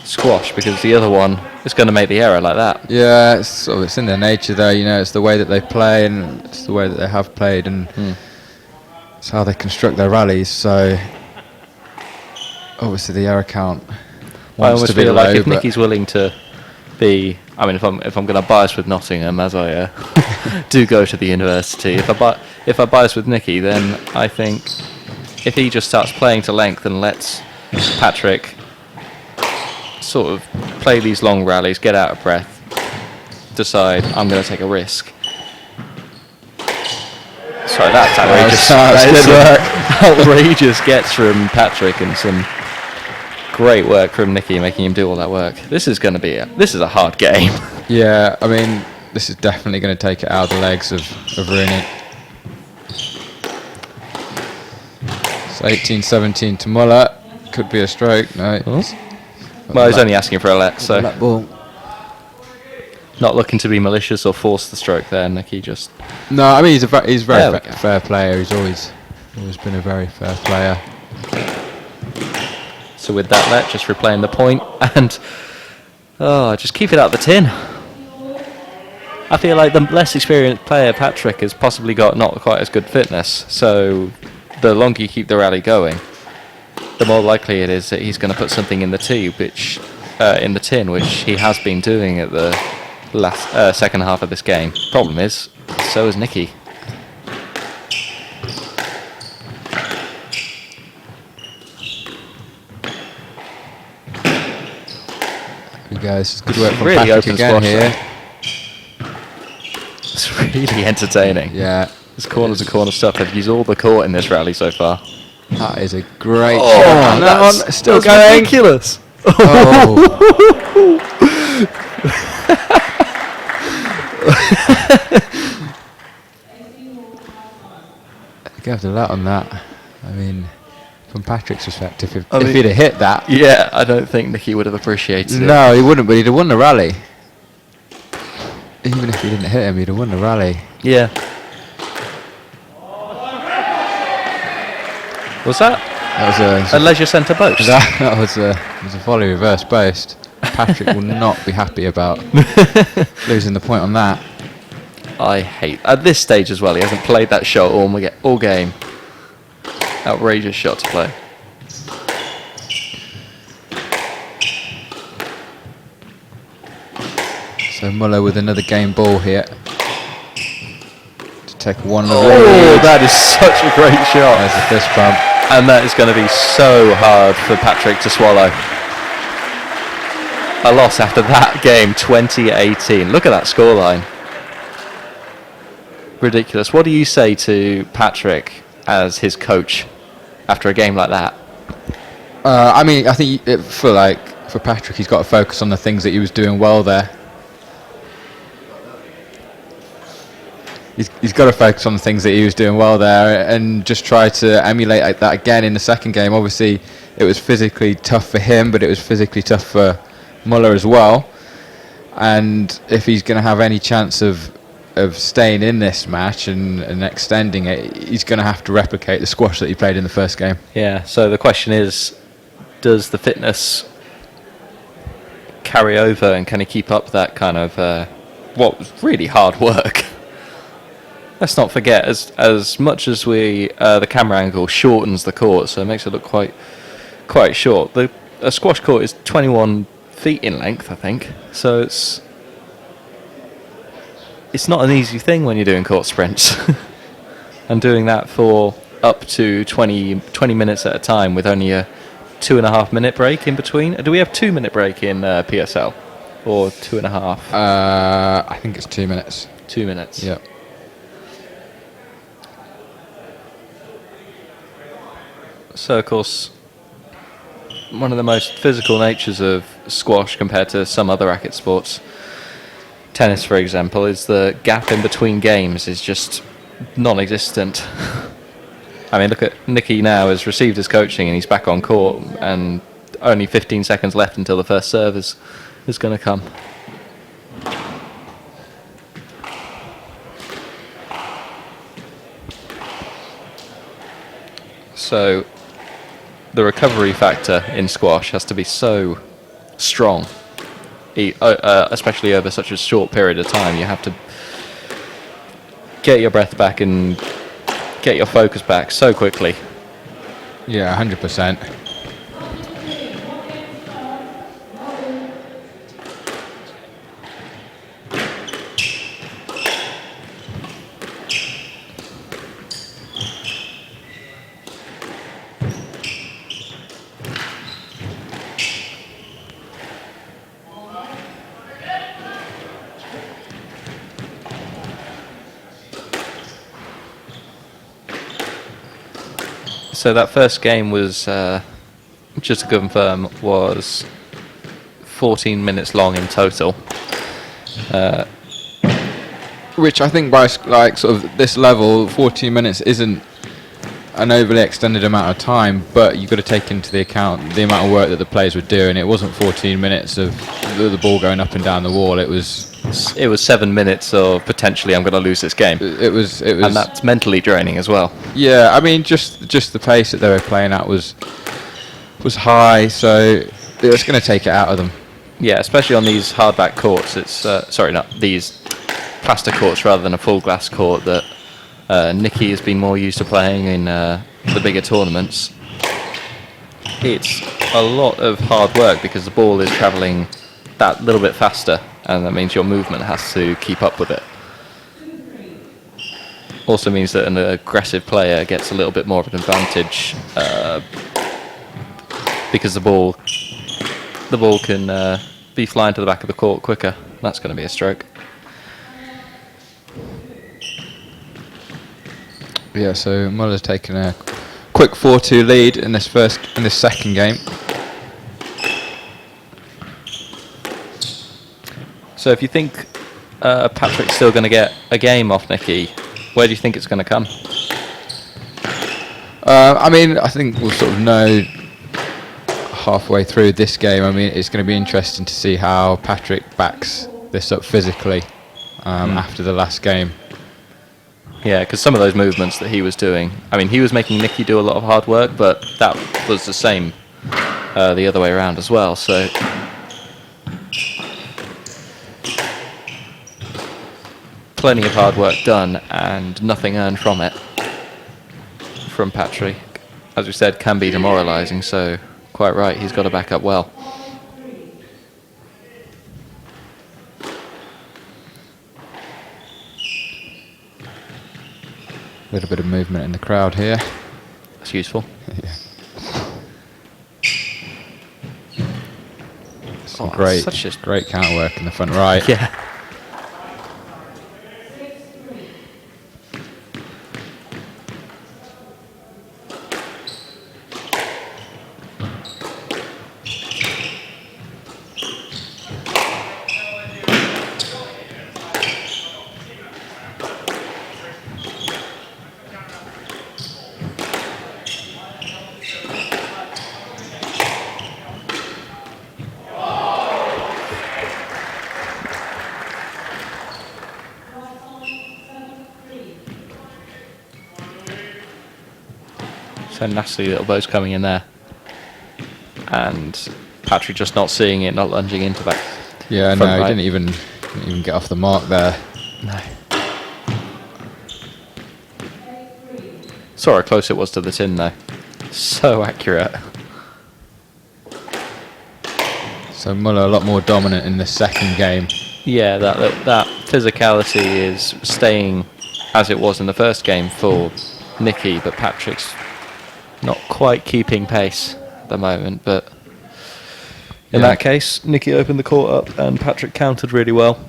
[SPEAKER 2] squash, because the other one is going to make the error like that.
[SPEAKER 3] Yeah, it's in their nature though, you know, it's the way that they play and it's the way that they have played, and it's how they construct their rallies, so obviously the error count
[SPEAKER 2] I
[SPEAKER 3] wants
[SPEAKER 2] almost
[SPEAKER 3] to be
[SPEAKER 2] feel
[SPEAKER 3] low,
[SPEAKER 2] like if
[SPEAKER 3] but
[SPEAKER 2] Nicky's willing to be, I mean, if I'm going to bias with Nottingham, as I do go to the university, if I bias with Nicky, then I think if he just starts playing to length and lets Patrick sort of play these long rallies, get out of breath, decide I'm going to take a risk. Sorry, that's outrageous.
[SPEAKER 3] That's good work.
[SPEAKER 2] Outrageous gets from Patrick, and some great work from Nicky, making him do all that work. This is a hard game.
[SPEAKER 3] Yeah, I mean, this is definitely going to take it out of the legs of Rooney. It's 18-17 to Muller. Could be a stroke. No.
[SPEAKER 2] Well, he's only asking for a let, so
[SPEAKER 3] Black ball.
[SPEAKER 2] not looking to be malicious or force the stroke there. Nicky just
[SPEAKER 3] No, I mean he's very
[SPEAKER 2] There we go.
[SPEAKER 3] fair player. He's always been a very fair player.
[SPEAKER 2] so with that let, just replaying the point and just keep it out the tin. I feel like the less experienced player, Patrick, has possibly got not quite as good fitness. So the longer you keep the rally going, the more likely it is that he's going to put something in the tube, in the tin, which he has been doing at the last second half of this game. Problem is, so is Nicky.
[SPEAKER 3] We go. This is good work from
[SPEAKER 2] Really
[SPEAKER 3] Patrick
[SPEAKER 2] open
[SPEAKER 3] again
[SPEAKER 2] squash
[SPEAKER 3] here.
[SPEAKER 2] there. It's really entertaining.
[SPEAKER 3] Yeah.
[SPEAKER 2] This corner to corner stuff. They've used all the court in this rally so far.
[SPEAKER 3] That is a great
[SPEAKER 2] Oh,
[SPEAKER 3] shot. And that one still going.
[SPEAKER 2] Ridiculous.
[SPEAKER 3] Oh. Give the lot on that. I mean, from Patrick's perspective, if he'd have hit that,
[SPEAKER 2] Yeah, I don't think Nicky would have appreciated it.
[SPEAKER 3] no, he wouldn't. But he'd have won the rally. Even if he didn't hit him, he'd have won the rally.
[SPEAKER 2] Yeah. Was that
[SPEAKER 3] That was
[SPEAKER 2] a leisure centre post?
[SPEAKER 3] that was a volley reverse post. Patrick will not be happy about losing the point on that.
[SPEAKER 2] I hate at this stage as well. He hasn't played that shot all game. Outrageous shot to play.
[SPEAKER 3] So Muller with another game ball here to take one.
[SPEAKER 2] Oh, that is such a great shot.
[SPEAKER 3] There's a fist bump.
[SPEAKER 2] And that is going to be so hard for Patrick to swallow. A loss after that game, 2018. Look at that scoreline. Ridiculous. What do you say to Patrick as his coach after a game like that?
[SPEAKER 3] I mean, I think for Patrick, he's got to focus on the things that he was doing well there. He's got to focus on the things that he was doing well there and just try to emulate that again in the second game. Obviously, it was physically tough for him, but it was physically tough for Muller as well. And if he's going to have any chance of staying in this match and extending it, he's going to have to replicate the squash that he played in the first game.
[SPEAKER 2] Yeah, so the question is, does the fitness carry over and can he keep up that kind of what was really hard work? Let's not forget, as much as the camera angle shortens the court, so it makes it look quite short. A squash court is 21 feet in length, I think. So it's not an easy thing when you're doing court sprints, and doing that for up to 20 minutes at a time with only a 2.5 minute break in between. Do we have 2 minute break in PSL or 2.5?
[SPEAKER 3] I think it's 2 minutes.
[SPEAKER 2] 2 minutes.
[SPEAKER 3] Yep.
[SPEAKER 2] So, of course, one of the most physical natures of squash compared to some other racket sports, tennis, for example, is the gap in between games is just non-existent. I mean, look at Nicky now has received his coaching and he's back on court, and only 15 seconds left until the first serve is going to come. So the recovery factor in squash has to be so strong, especially over such a short period of time. You have to get your breath back and get your focus back so quickly.
[SPEAKER 3] Yeah, 100%.
[SPEAKER 2] So that first game was, just to confirm, was 14 minutes long in total.
[SPEAKER 3] Which I think by sort of this level, 14 minutes isn't an overly extended amount of time, but you've got to take into the account the amount of work that the players were doing. It wasn't 14 minutes of the ball going up and down the wall. It was
[SPEAKER 2] 7 minutes of potentially I'm going to lose this game.
[SPEAKER 3] It was,
[SPEAKER 2] and that's mentally draining as well.
[SPEAKER 3] Yeah, I mean, just the pace that they were playing at was high, so it was going to take it out of them.
[SPEAKER 2] Yeah, especially on these hardback courts. It's not these plastic courts rather than a full glass court that Nicky has been more used to playing in the bigger tournaments. It's a lot of hard work because the ball is travelling that little bit faster, and that means your movement has to keep up with it. Also means that an aggressive player gets a little bit more of an advantage because the ball can be flying to the back of the court quicker. That's going to be a stroke.
[SPEAKER 3] Yeah, so Muller's taken a quick 4-2 lead in this second game.
[SPEAKER 2] So if you think Patrick's still going to get a game off Nicky, where do you think it's going to come?
[SPEAKER 3] I mean, I think we'll sort of know halfway through this game. I mean, it's going to be interesting to see how Patrick backs this up physically after the last game.
[SPEAKER 2] Yeah, because some of those movements that he was doing, I mean, he was making Nicky do a lot of hard work, but that was the same the other way around as well. So plenty of hard work done and nothing earned from it. From Patrick, as we said, can be demoralising, so quite right, he's got to back up well.
[SPEAKER 3] A little bit of movement in the crowd here.
[SPEAKER 2] That's useful.
[SPEAKER 3] Yeah. Some great counter work in the front right.
[SPEAKER 2] Yeah. So nasty little bows coming in there. And Patrick just not seeing it, not lunging into that.
[SPEAKER 3] Yeah, no, he didn't even get off the mark there.
[SPEAKER 2] No. Saw how close it was to the tin though. So accurate.
[SPEAKER 3] So Muller a lot more dominant in the second game.
[SPEAKER 2] Yeah, that physicality is staying as it was in the first game for Nicky, but Patrick's not quite keeping pace at the moment. But in that case, Nicky opened the court up and Patrick countered really well.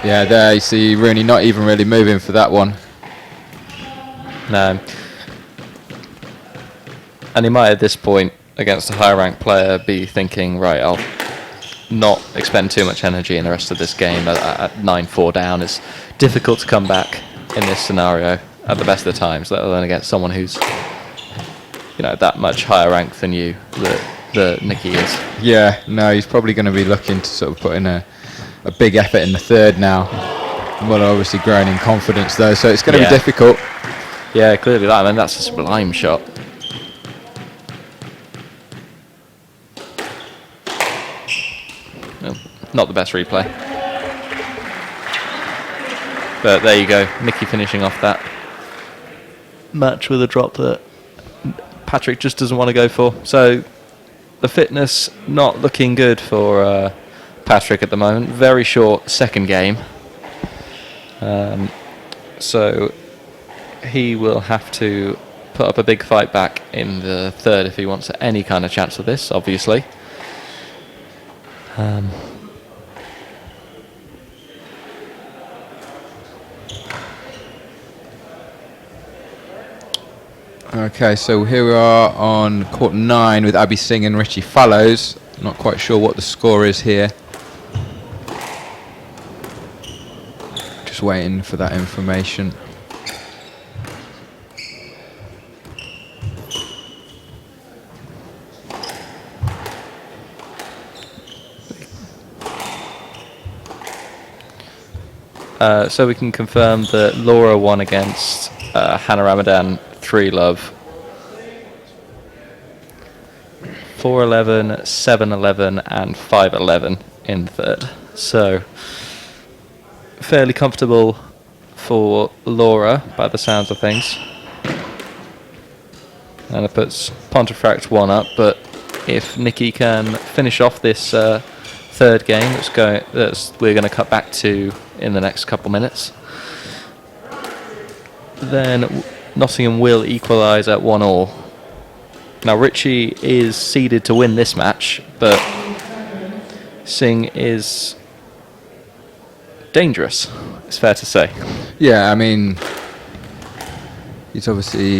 [SPEAKER 3] Yeah, there you see Rooney not even really moving for that one.
[SPEAKER 2] No. And he might at this point, against a higher ranked player, be thinking, right, I'll not expend too much energy in the rest of this game at 9-4 down. It's difficult to come back in this scenario at the best of the times, let alone against someone who's, you know, that much higher ranked than you, that Nicky is.
[SPEAKER 3] Yeah, no, he's probably going to be looking to sort of put in a big effort in the third now. Muller obviously growing in confidence though, so it's going to be difficult.
[SPEAKER 2] Yeah, clearly that. I mean, that's a sublime shot. Well, not the best replay. But there you go, Nicky finishing off that match with a drop that Patrick just doesn't want to go for. So the fitness not looking good for Patrick at the moment. Very short second game. So he will have to put up a big fight back in the third if he wants any kind of chance of this, obviously.
[SPEAKER 3] Okay, so here we are on court 9 with Abby Singh and Richie Fallows. Not quite sure what the score is here. Just waiting for that information.
[SPEAKER 2] So we can confirm that Laura won against Hannah Ramadan 3-love. 4-11, 7-11 and 5-11 in the third. So fairly comfortable for Laura by the sounds of things. And it puts Pontefract 1 up, but if Nicky can finish off this third game we're going to cut back to in the next couple minutes. Then Nottingham will equalise at 1-1. Now Richie is seeded to win this match, but Singh is dangerous, it's fair to say.
[SPEAKER 3] Yeah, I mean, he's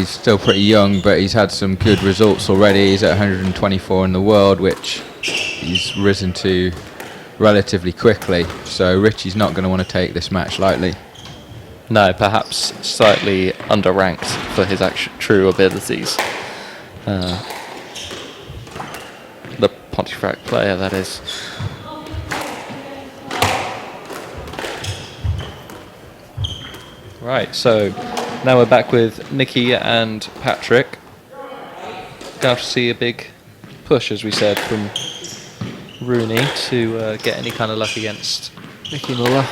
[SPEAKER 3] still pretty young, but he's had some good results already. He's at 124 in the world, which he's risen to relatively quickly. So Richie's not going to want to take this match lightly.
[SPEAKER 2] No, perhaps slightly underranked for his true abilities. The Pontefract player, that is. Right, so now we're back with Nicky and Patrick. Going to see a big push, as we said, from Rooney to get any kind of luck against Nicky Muller.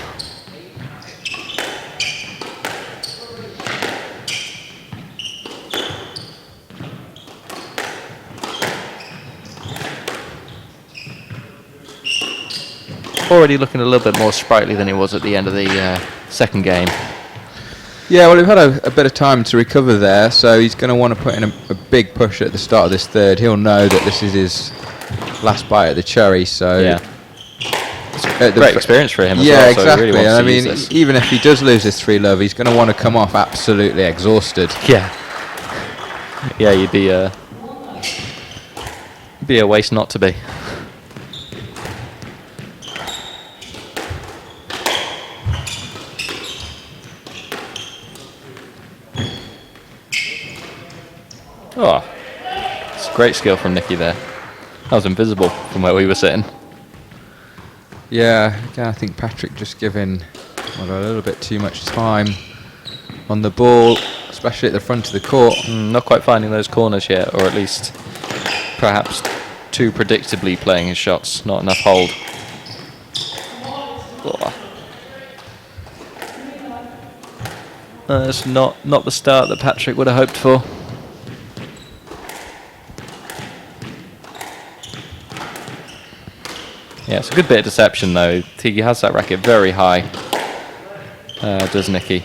[SPEAKER 2] Already looking a little bit more sprightly than he was at the end of the second game.
[SPEAKER 3] Yeah, well, we've had a bit of time to recover there, so he's going to want to put in a big push at the start of this third. He'll know that this is his last bite at the cherry, so...
[SPEAKER 2] Yeah. It's a great experience for him as
[SPEAKER 3] yeah,
[SPEAKER 2] well.
[SPEAKER 3] Exactly.
[SPEAKER 2] So he really wants
[SPEAKER 3] I
[SPEAKER 2] to
[SPEAKER 3] mean,
[SPEAKER 2] use this.
[SPEAKER 3] even if he does lose this 3-love, he's going to want to come off absolutely exhausted.
[SPEAKER 2] Yeah. Yeah, you'd be a waste not to be. Oh, it's great skill from Nicky there. That was invisible from where we were sitting.
[SPEAKER 3] Yeah, again, I think Patrick just giving a little bit too much time on the ball, especially at the front of the court.
[SPEAKER 2] Not quite finding those corners yet, or at least perhaps too predictably playing his shots. Not enough hold. Oh. That's not the start that Patrick would have hoped for. Yeah, it's a good bit of deception though. He has that racket very high, does Nicky,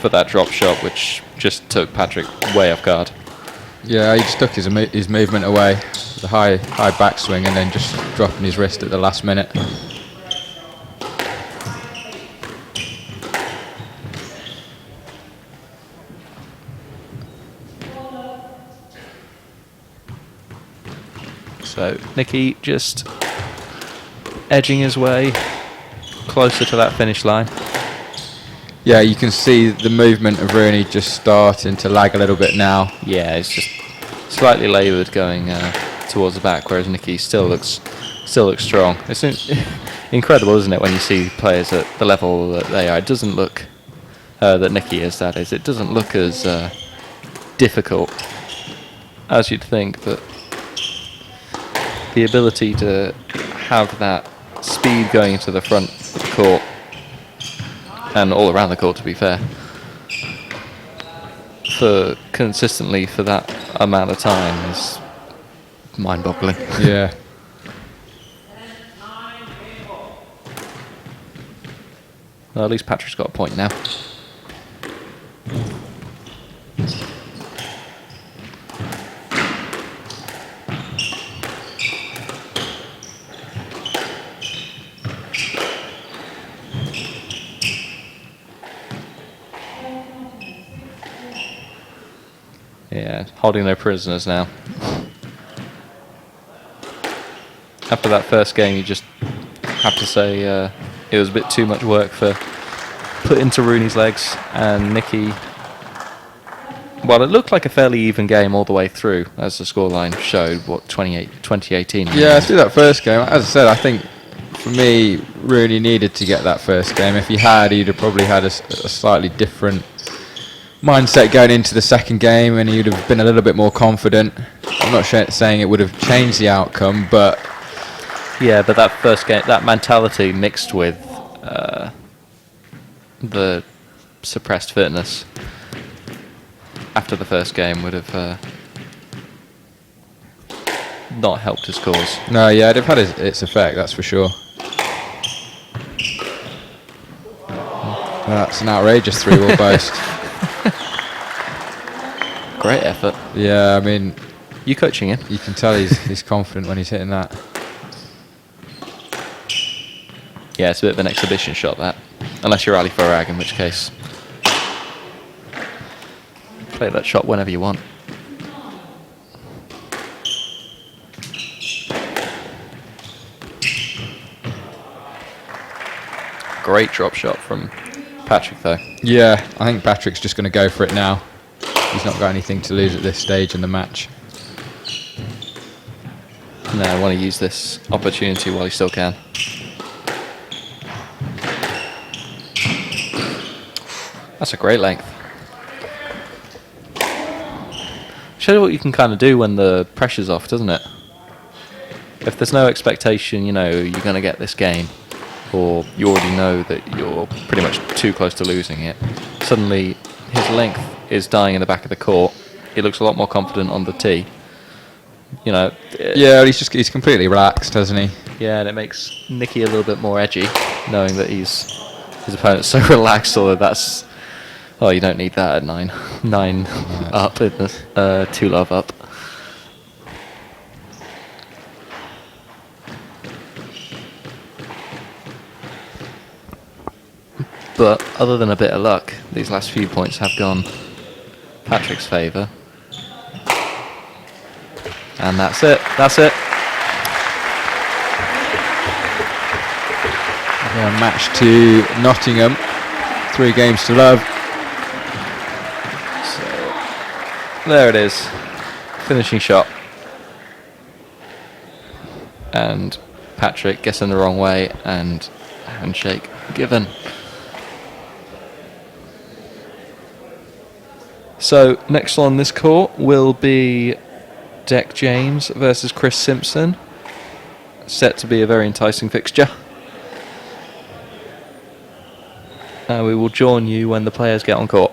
[SPEAKER 2] for that drop shot, which just took Patrick way off guard.
[SPEAKER 3] Yeah, he just took his movement away, the high backswing, and then just dropping his wrist at the last minute.
[SPEAKER 2] So Nicky just edging his way closer to that finish line.
[SPEAKER 3] Yeah, you can see the movement of Rooney just starting to lag a little bit now.
[SPEAKER 2] Yeah, it's just slightly laboured going towards the back, whereas Nicky still looks strong. It's incredible, isn't it, when you see players at the level that they are? It doesn't look that Nicky is. That is, it doesn't look as difficult as you'd think, but the ability to have that speed going into the front of the court and all around the court, to be fair, for consistently for that amount of time is mind-boggling.
[SPEAKER 3] Yeah.
[SPEAKER 2] Well, at least Patrick's got a point now. Yeah, holding no prisoners now. After that first game, you just have to say it was a bit too much work for put into Rooney's legs, and Nicky. Well, it looked like a fairly even game all the way through, as the scoreline showed. What 2018?
[SPEAKER 3] Yeah, through that first game, as I said, I think for me, Rooney needed to get that first game. If he had, he'd have probably had a slightly different mindset going into the second game, and he'd have been a little bit more confident. I'm not saying it would have changed the outcome, but
[SPEAKER 2] yeah, but that first game, that mentality mixed with the suppressed fitness after the first game would have not helped his cause.
[SPEAKER 3] No, yeah, they've had its effect, that's for sure. That's an outrageous 3-wall boast.
[SPEAKER 2] Great effort.
[SPEAKER 3] Yeah, I mean,
[SPEAKER 2] You coaching him?
[SPEAKER 3] you can tell he's confident when he's hitting that.
[SPEAKER 2] Yeah, it's a bit of an exhibition shot, that. Unless you're Ali Farag, in which case... play that shot whenever you want. Great drop shot from Patrick, though.
[SPEAKER 3] Yeah, I think Patrick's just going to go for it now. He's not got anything to lose at this stage in the match.
[SPEAKER 2] No, I want to use this opportunity while he still can. That's a great length. Shows you what you can kind of do when the pressure's off, doesn't it? If there's no expectation, you know, you're going to get this game, or you already know that you're pretty much too close to losing it, suddenly his length is dying in the back of the court. He looks a lot more confident on the tee. You know.
[SPEAKER 3] Yeah, he's completely relaxed, hasn't he?
[SPEAKER 2] Yeah, and it makes Nicky a little bit more edgy, knowing that his opponent's so relaxed. Although that's, oh, you don't need that at 9 up, 2-love up. But other than a bit of luck, these last few points have gone Patrick's favour. And that's it. That's it.
[SPEAKER 3] Yeah, match to Nottingham. 3 games to love.
[SPEAKER 2] So there it is. Finishing shot. And Patrick gets in the wrong way and handshake given. So next on this court will be Deck James versus Chris Simpson. Set to be a very enticing fixture. We will join you when the players get on court.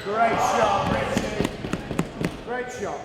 [SPEAKER 1] Great shot, Richie. Great shot.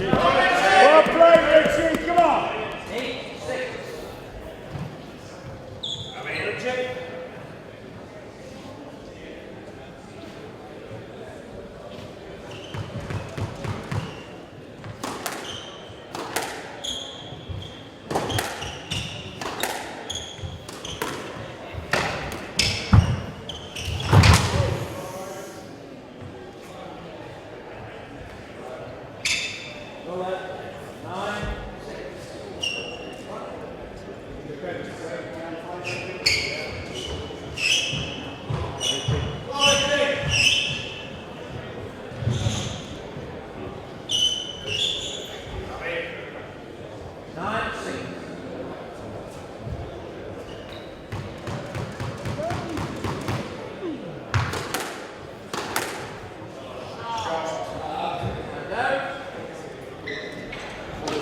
[SPEAKER 1] Well played, Richie. Come on.
[SPEAKER 4] 8-6.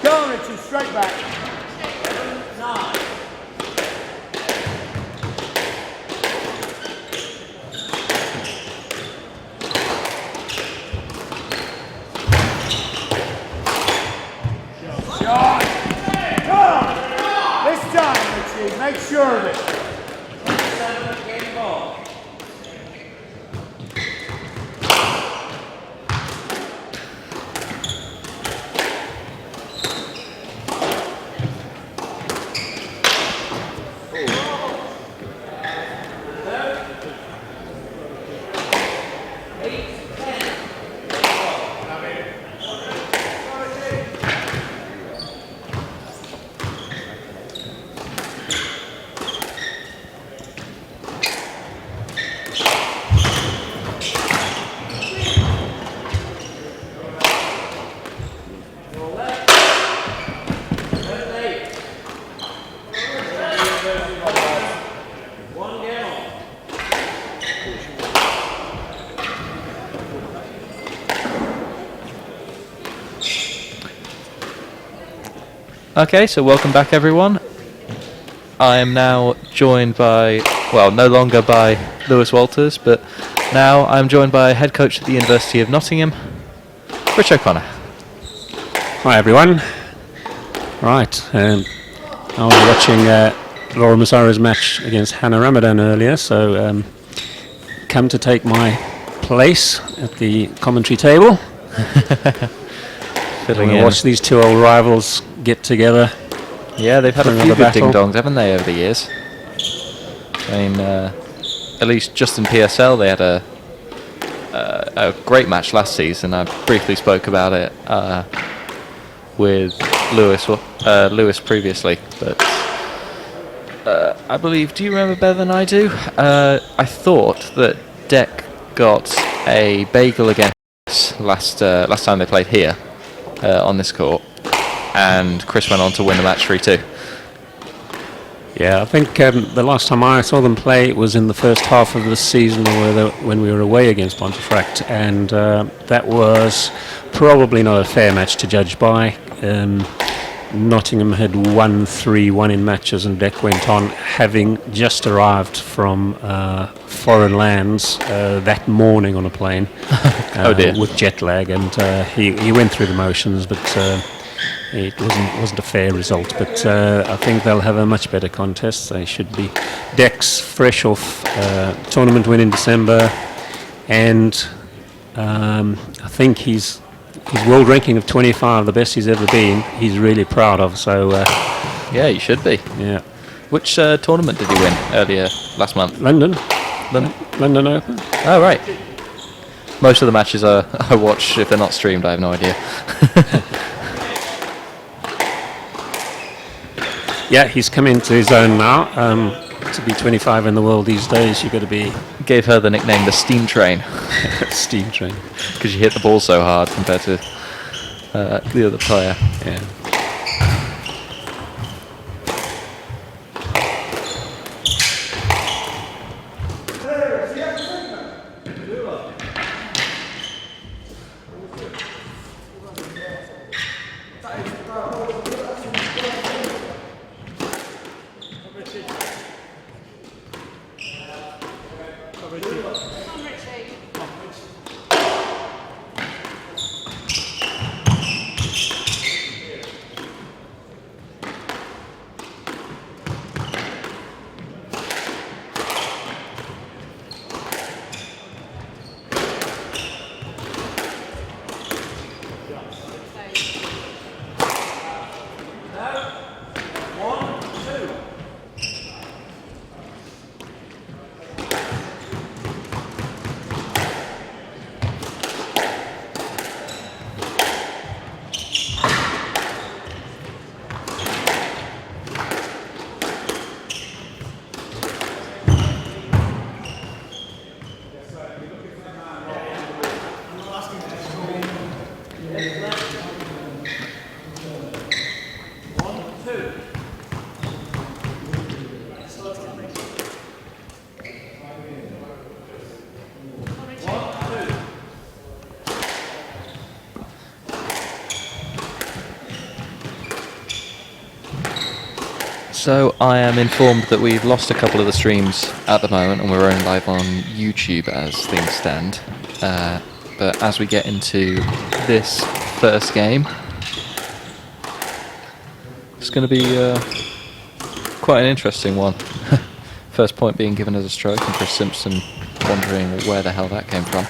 [SPEAKER 1] Go on, Richie. Straight back.
[SPEAKER 4] 9.
[SPEAKER 1] Shot. Come on. This time, Richie. Make sure of it.
[SPEAKER 4] 7 game ball.
[SPEAKER 2] Okay, so welcome back everyone. I am now joined by, well, no longer by Lewis Walters, but now I'm joined by head coach at the University of Nottingham, Rich O'Connor.
[SPEAKER 5] Hi everyone. Right, I was watching Laura Massaro's match against Hannah Ramadan earlier, so come to take my place at the commentary table.
[SPEAKER 2] Filling
[SPEAKER 5] We'll
[SPEAKER 2] in.
[SPEAKER 5] watch these two old rivals get together.
[SPEAKER 2] Yeah, they've had
[SPEAKER 5] for
[SPEAKER 2] a few
[SPEAKER 5] another
[SPEAKER 2] good ding
[SPEAKER 5] battle.
[SPEAKER 2] dongs, haven't they, over the years? I mean, at least just in PSL, they had a great match last season. I briefly spoke about it with Lewis previously, but I believe. Do you remember better than I do? I thought that Deck got a bagel against us last time they played here on this court, and Chris went on to win the match 3-2.
[SPEAKER 5] Yeah, I think the last time I saw them play was in the first half of the season when we were away against Pontefract, and that was probably not a fair match to judge by. Nottingham had won 3-1 in matches, and Deck went on, having just arrived from foreign lands that morning on a plane
[SPEAKER 2] Oh dear.
[SPEAKER 5] with jet lag, and he went through the motions, but it wasn't a fair result. But I think they'll have a much better contest. They should be. Deck's fresh off tournament win in December, and I think his world ranking of 25, the best he's ever been, he's really proud of. So
[SPEAKER 2] Yeah, you should be.
[SPEAKER 5] yeah,
[SPEAKER 2] Which tournament did he win earlier last month?
[SPEAKER 5] London
[SPEAKER 2] London?
[SPEAKER 5] Open.
[SPEAKER 2] Oh, right. Most of the matches I watch, if they're not streamed, I have no idea.
[SPEAKER 5] Yeah, he's come into his own now. To be 25 in the world these days, you've got to be
[SPEAKER 2] Gave her the nickname the Steam Train
[SPEAKER 5] steam train.
[SPEAKER 2] because you hit the ball so hard compared to the other player.
[SPEAKER 5] Yeah.
[SPEAKER 2] So I am informed that we've lost a couple of the streams at the moment, and we're only live on YouTube as things stand. But as we get into this first game, it's going to be quite an interesting one. First point being given as a stroke, and Chris Simpson wondering where the hell that came from.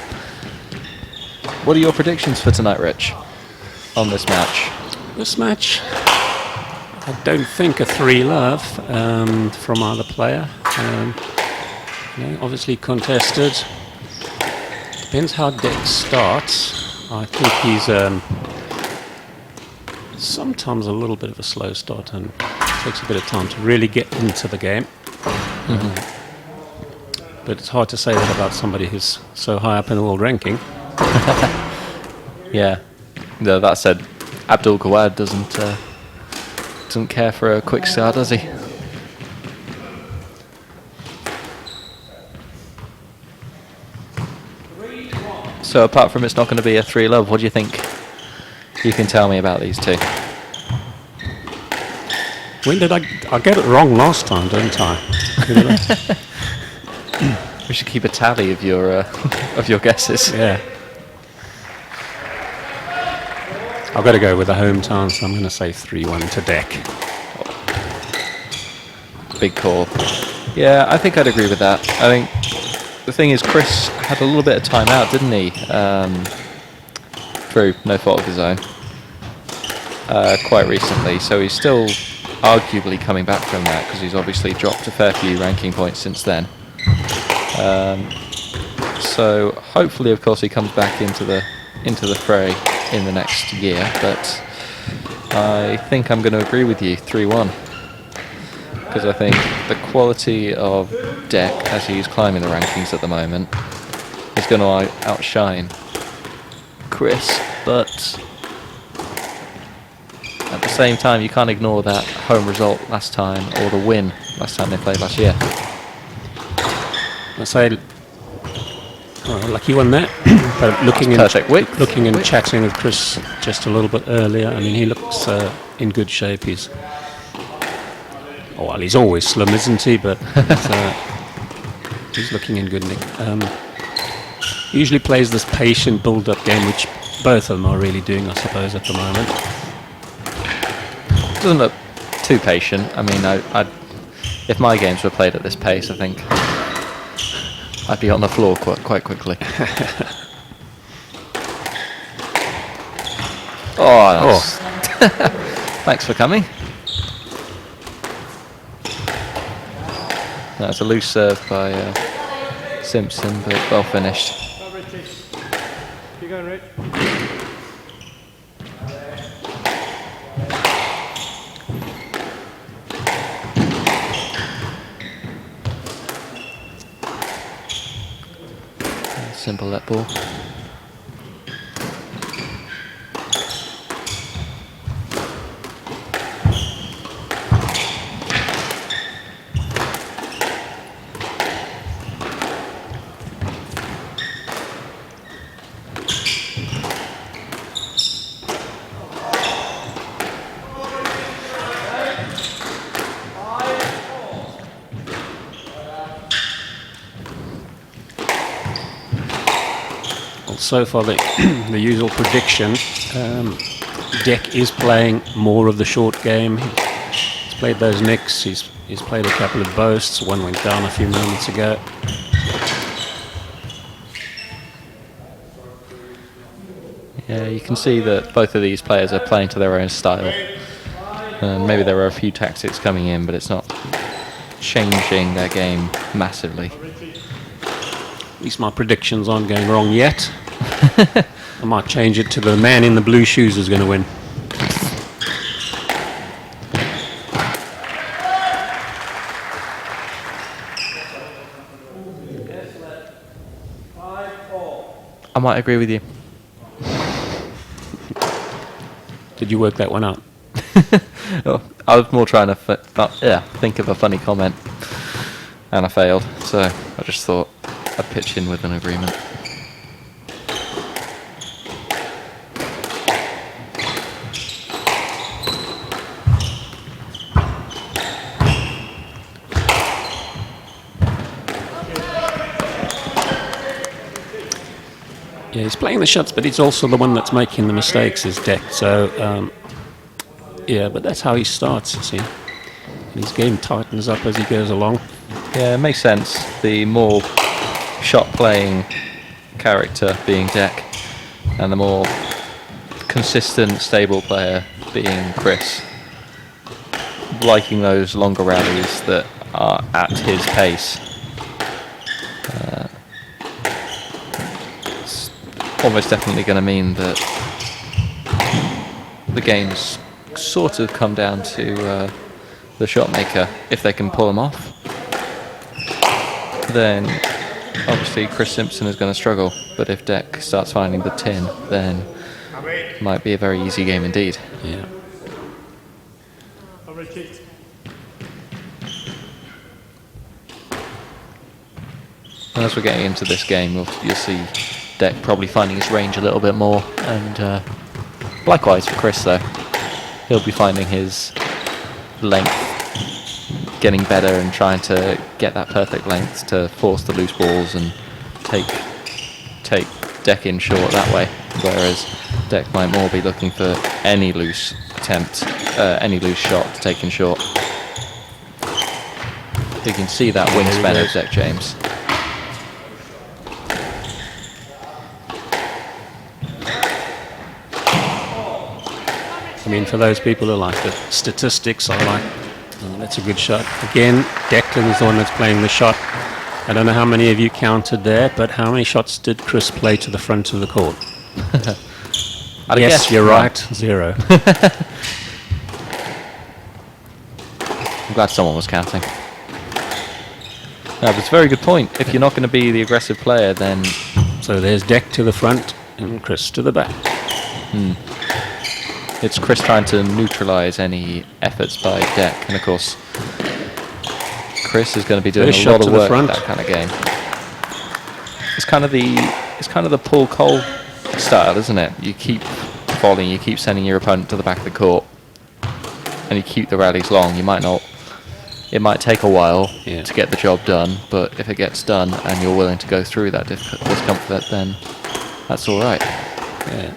[SPEAKER 2] What are your predictions for tonight, Rich, on this match?
[SPEAKER 5] This match, I don't think a 3-love from either player. Obviously contested. Depends how Deck starts. I think he's sometimes a little bit of a slow start and takes a bit of time to really get into the game. But it's hard to say that about somebody who's so high up in the world ranking.
[SPEAKER 2] Yeah. No, that said, Abdul Gawad doesn't care for a quick start, does he? So apart from it's not going to be a 3-love, what do you think you can tell me about these two?
[SPEAKER 5] When did I get it wrong last time, didn't I?
[SPEAKER 2] We should keep a tally of your guesses.
[SPEAKER 5] Yeah. I've got to go with the hometown, so I'm going to say 3-1 to Deck.
[SPEAKER 2] Big call. Yeah, I think I'd agree with that. I think the thing is, Chris had a little bit of time out, didn't he? Through no fault of his own. Quite recently, so he's still arguably coming back from that because he's obviously dropped a fair few ranking points since then. So hopefully, of course, he comes back into the fray in the next year. But I think I'm going to agree with you, 3-1, because I think the quality of Deck as he's climbing the rankings at the moment is going to outshine Chris, but at the same time, you can't ignore that home result last time, or the win last time they played last year.
[SPEAKER 5] I say, lucky one there. But looking and chatting with Chris just a little bit earlier, I mean, he looks in good shape. He's always slim, isn't he? But he's looking in good nick. He usually plays this patient build-up game, which both of them are really doing, I suppose, at the moment.
[SPEAKER 2] Doesn't look too patient. I mean, if my games were played at this pace, I think I'd be on the floor quite quickly. Thanks for coming. That's a loose serve by Simpson, but well finished.
[SPEAKER 6] You going, Rich?
[SPEAKER 2] Simple let ball.
[SPEAKER 5] So far, the usual prediction, Deck is playing more of the short game. He's played those nicks, he's played a couple of boasts, one went down a few moments ago.
[SPEAKER 2] Yeah, you can see that both of these players are playing to their own style. Maybe there are a few tactics coming in, but it's not changing their game massively.
[SPEAKER 5] At least my predictions aren't going wrong yet. I might change it to the man in the blue shoes is going to win.
[SPEAKER 2] I might agree with you.
[SPEAKER 5] Did you work that one out?
[SPEAKER 2] I was more trying to think of a funny comment, and I failed. So I just thought I'd pitch in with an agreement.
[SPEAKER 5] Yeah, he's playing the shots, but he's also the one that's making the mistakes, his Deck. So, yeah, but that's how he starts, you see. And his game tightens up as he goes along.
[SPEAKER 2] Yeah, it makes sense. The more shot-playing character being Deck, and the more consistent, stable player being Chris. Liking those longer rallies that are at his pace. It's almost definitely going to mean that the games sort of come down to the shot maker. If they can pull them off, then obviously Chris Simpson is going to struggle. But if Deck starts finding the tin, then it might be a very easy game indeed.
[SPEAKER 5] Yeah.
[SPEAKER 2] And as we're getting into this game, you'll see Deck probably finding his range a little bit more, and likewise for Chris though, he'll be finding his length getting better and trying to get that perfect length to force the loose balls and take Deck in short that way, whereas Deck might more be looking for any loose attempt, any loose shot to take in short. You can see that wingspan of Deck James.
[SPEAKER 5] I mean, for those people who like the statistics, I like, that's a good shot. Again, Declan is the one that's playing the shot. I don't know how many of you counted there, but how many shots did Chris play to the front of the court? Yes, you're right, 0.
[SPEAKER 2] I'm glad someone was counting. No, but it's a very good point. If you're not going to be the aggressive player, then...
[SPEAKER 5] So there's Deck to the front and Chris to the back.
[SPEAKER 2] It's Chris trying to neutralise any efforts by Deck, and of course, Chris is going to be doing a lot of work in that kind of game. It's kind of the Paul Cole style, isn't it? You keep volleying, you keep sending your opponent to the back of the court, and you keep the rallies long. You might not. It might take a while to get the job done, but if it gets done and you're willing to go through that discomfort, then that's all right.
[SPEAKER 5] Yeah.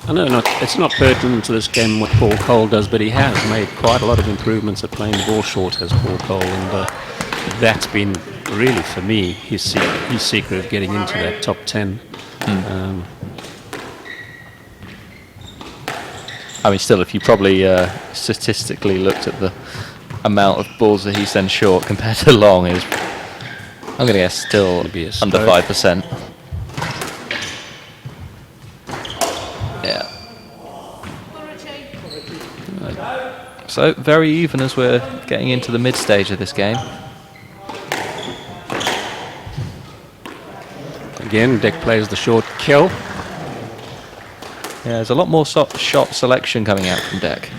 [SPEAKER 5] I know it's not pertinent to this game what Paul Cole does, but he has made quite a lot of improvements at playing the ball short as Paul Cole, and that's been really, for me, his secret of getting into that top 10.
[SPEAKER 2] I mean, still, if you probably statistically looked at the amount of balls that he sends short compared to long, I'm going to guess still under 5%. Yeah. So very even as we're getting into the mid stage of this game.
[SPEAKER 5] Again, Deck plays the short kill.
[SPEAKER 2] Yeah, there's a lot more shot selection coming out from Deck.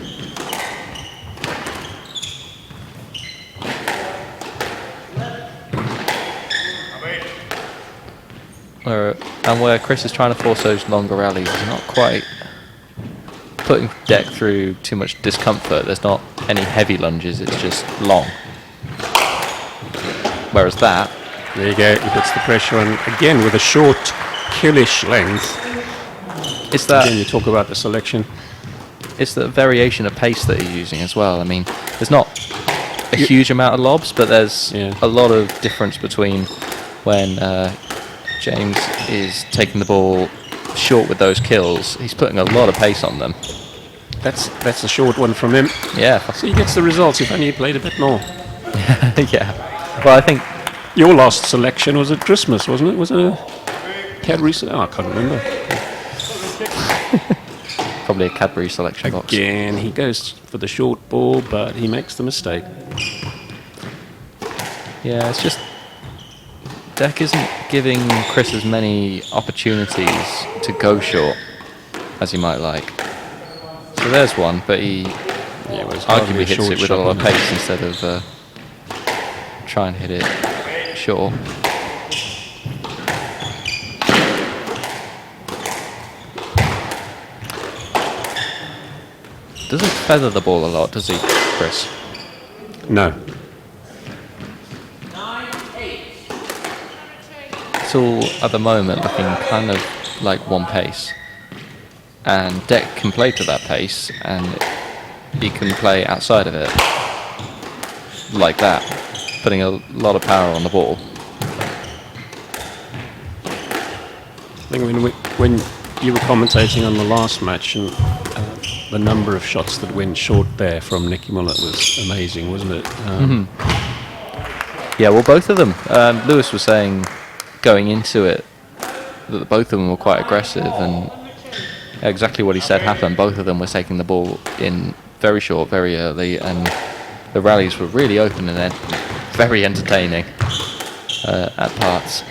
[SPEAKER 2] And where Chris is trying to force those longer rallies, he's not quite putting Deck through too much discomfort. There's not any heavy lunges, it's just long. Whereas that...
[SPEAKER 5] There you go, he puts the pressure on, again with a short, killish length.
[SPEAKER 2] It's that...
[SPEAKER 5] Again, you talk about the selection.
[SPEAKER 2] It's the variation of pace that you're using as well. I mean, there's not a huge amount of lobs, but there's a lot of difference between when James is taking the ball short with those kills. He's putting a lot of pace on them.
[SPEAKER 5] That's a short one from him.
[SPEAKER 2] Yeah.
[SPEAKER 5] So he gets the results if only he played a bit more.
[SPEAKER 2] Yeah. Well, I think
[SPEAKER 5] your last selection was at Christmas, wasn't it? Was it a Cadbury? I can't remember.
[SPEAKER 2] Probably a Cadbury selection box.
[SPEAKER 5] Again, he goes for the short ball, but he makes the mistake.
[SPEAKER 2] Yeah, it's just Deck isn't giving Chris as many opportunities to go short as he might like. So there's one, but he arguably hits it with a lot of pace instead of trying to hit it short. Doesn't feather the ball a lot, does he, Chris?
[SPEAKER 5] No.
[SPEAKER 2] It's all, at the moment, looking kind of like one pace. And Deck can play to that pace, and he can play outside of it. Like that, putting a lot of power on the ball.
[SPEAKER 5] I think when you were commentating on the last match, and the number of shots that went short there from Nicky Mullett was amazing, wasn't it?
[SPEAKER 2] Yeah, well, both of them. Lewis was saying, going into it, that both of them were quite aggressive, and exactly what he said happened. Both of them were taking the ball in very short, very early, and the rallies were really open and very entertaining at parts.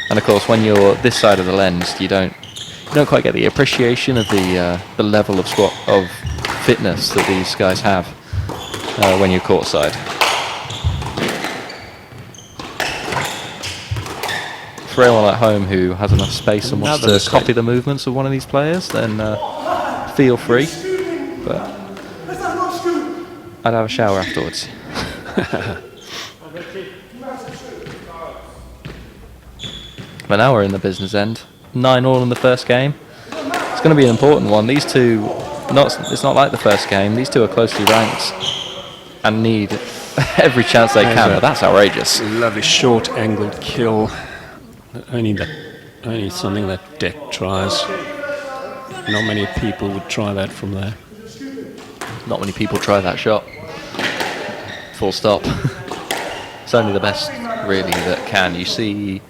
[SPEAKER 2] And of course, when you're this side of the lens, you don't quite get the appreciation of the level of fitness that these guys have when you're courtside. For anyone at home who has enough space and wants to copy the movements of one of these players, then feel free. But I'd have a shower afterwards. But now we're in the business end. 9-all in the first game. It's going to be an important one. These two, it's not like the first game. These two are closely ranked and need every chance they can. But that's outrageous.
[SPEAKER 5] Lovely short angled kill. Only something that Deck tries. Not many people would try that from there.
[SPEAKER 2] Not many people try that shot. Full stop. It's only the best, really, that can. You see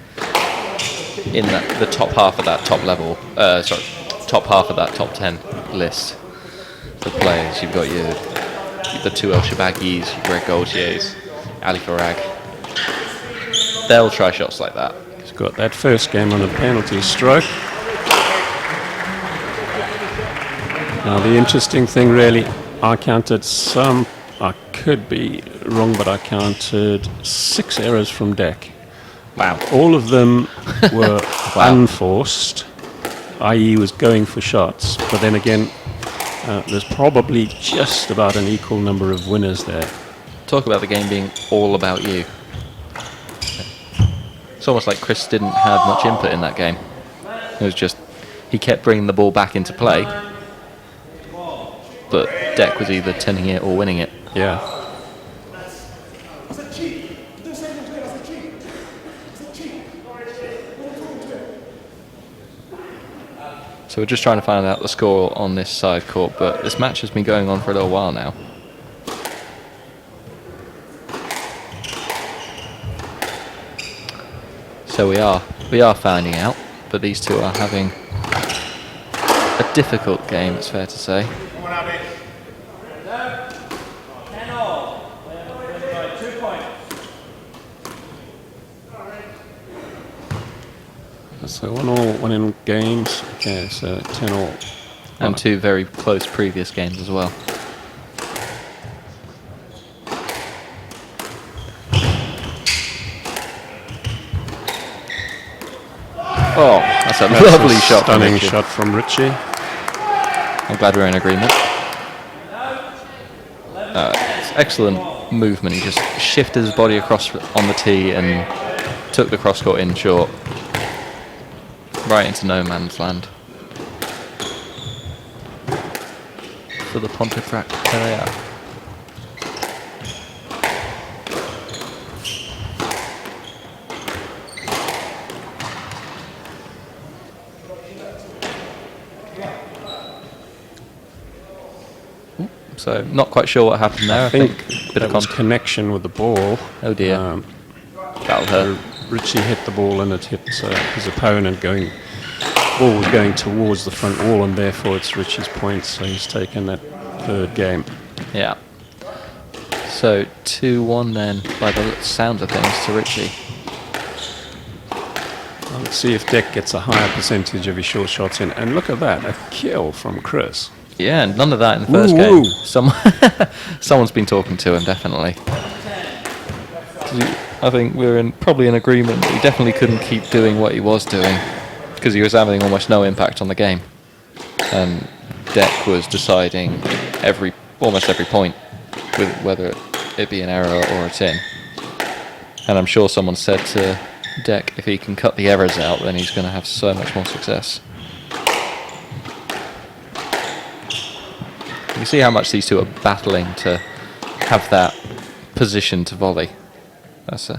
[SPEAKER 2] in the top half of that top level, top half of that top 10 list of players, you've got the two El Shabagis, your Greg Gaultiers, Ali Farag. They'll try shots like that.
[SPEAKER 5] He's got that first game on a penalty stroke. Now the interesting thing really, I counted I could be wrong, but I counted 6 errors from Deck.
[SPEAKER 2] Wow.
[SPEAKER 5] All of them were unforced, i.e. was going for shots, but then again, there's probably just about an equal number of winners there.
[SPEAKER 2] Talk about the game being all about you. It's almost like Chris didn't have much input in that game. It was just, he kept bringing the ball back into play, but Deck was either turning it or winning it.
[SPEAKER 5] Yeah.
[SPEAKER 2] So we're just trying to find out the score on this side court, but this match has been going on for a little while now. So we are finding out, but these two are having a difficult game, it's fair to say.
[SPEAKER 4] 10-all. By 2 points.
[SPEAKER 5] So 1-all, 1 in games. Okay, so 10-all.
[SPEAKER 2] And 2 very close previous games as well. Oh, that's a lovely shot.
[SPEAKER 5] Stunning shot from Richie.
[SPEAKER 2] I'm glad we're in agreement. It's excellent movement. He just shifted his body across on the tee and took the cross court in short. Right into no man's land. For the Pontefract player. So not quite sure what happened there. I think bit
[SPEAKER 5] that
[SPEAKER 2] of
[SPEAKER 5] was connection with the ball.
[SPEAKER 2] Oh dear. That'll hurt.
[SPEAKER 5] Richie hit the ball and it hit his opponent going. Ball was going towards the front wall and therefore it's Richie's point. So he's taken that third game.
[SPEAKER 2] Yeah. So 2-1 then, by the sound of things, to Richie.
[SPEAKER 5] Well, let's see if Deck gets a higher percentage of his short shots in. And look at that, a kill from Chris.
[SPEAKER 2] Yeah, and none of that in the first
[SPEAKER 5] Woo,
[SPEAKER 2] game. Someone's been talking to him, definitely. I think we're probably in agreement that he definitely couldn't keep doing what he was doing because he was having almost no impact on the game. And Deck was deciding almost every point with whether it be an error or a tin. And I'm sure someone said to Deck, if he can cut the errors out, then he's going to have so much more success. You can see how much these two are battling to have that position to volley. That's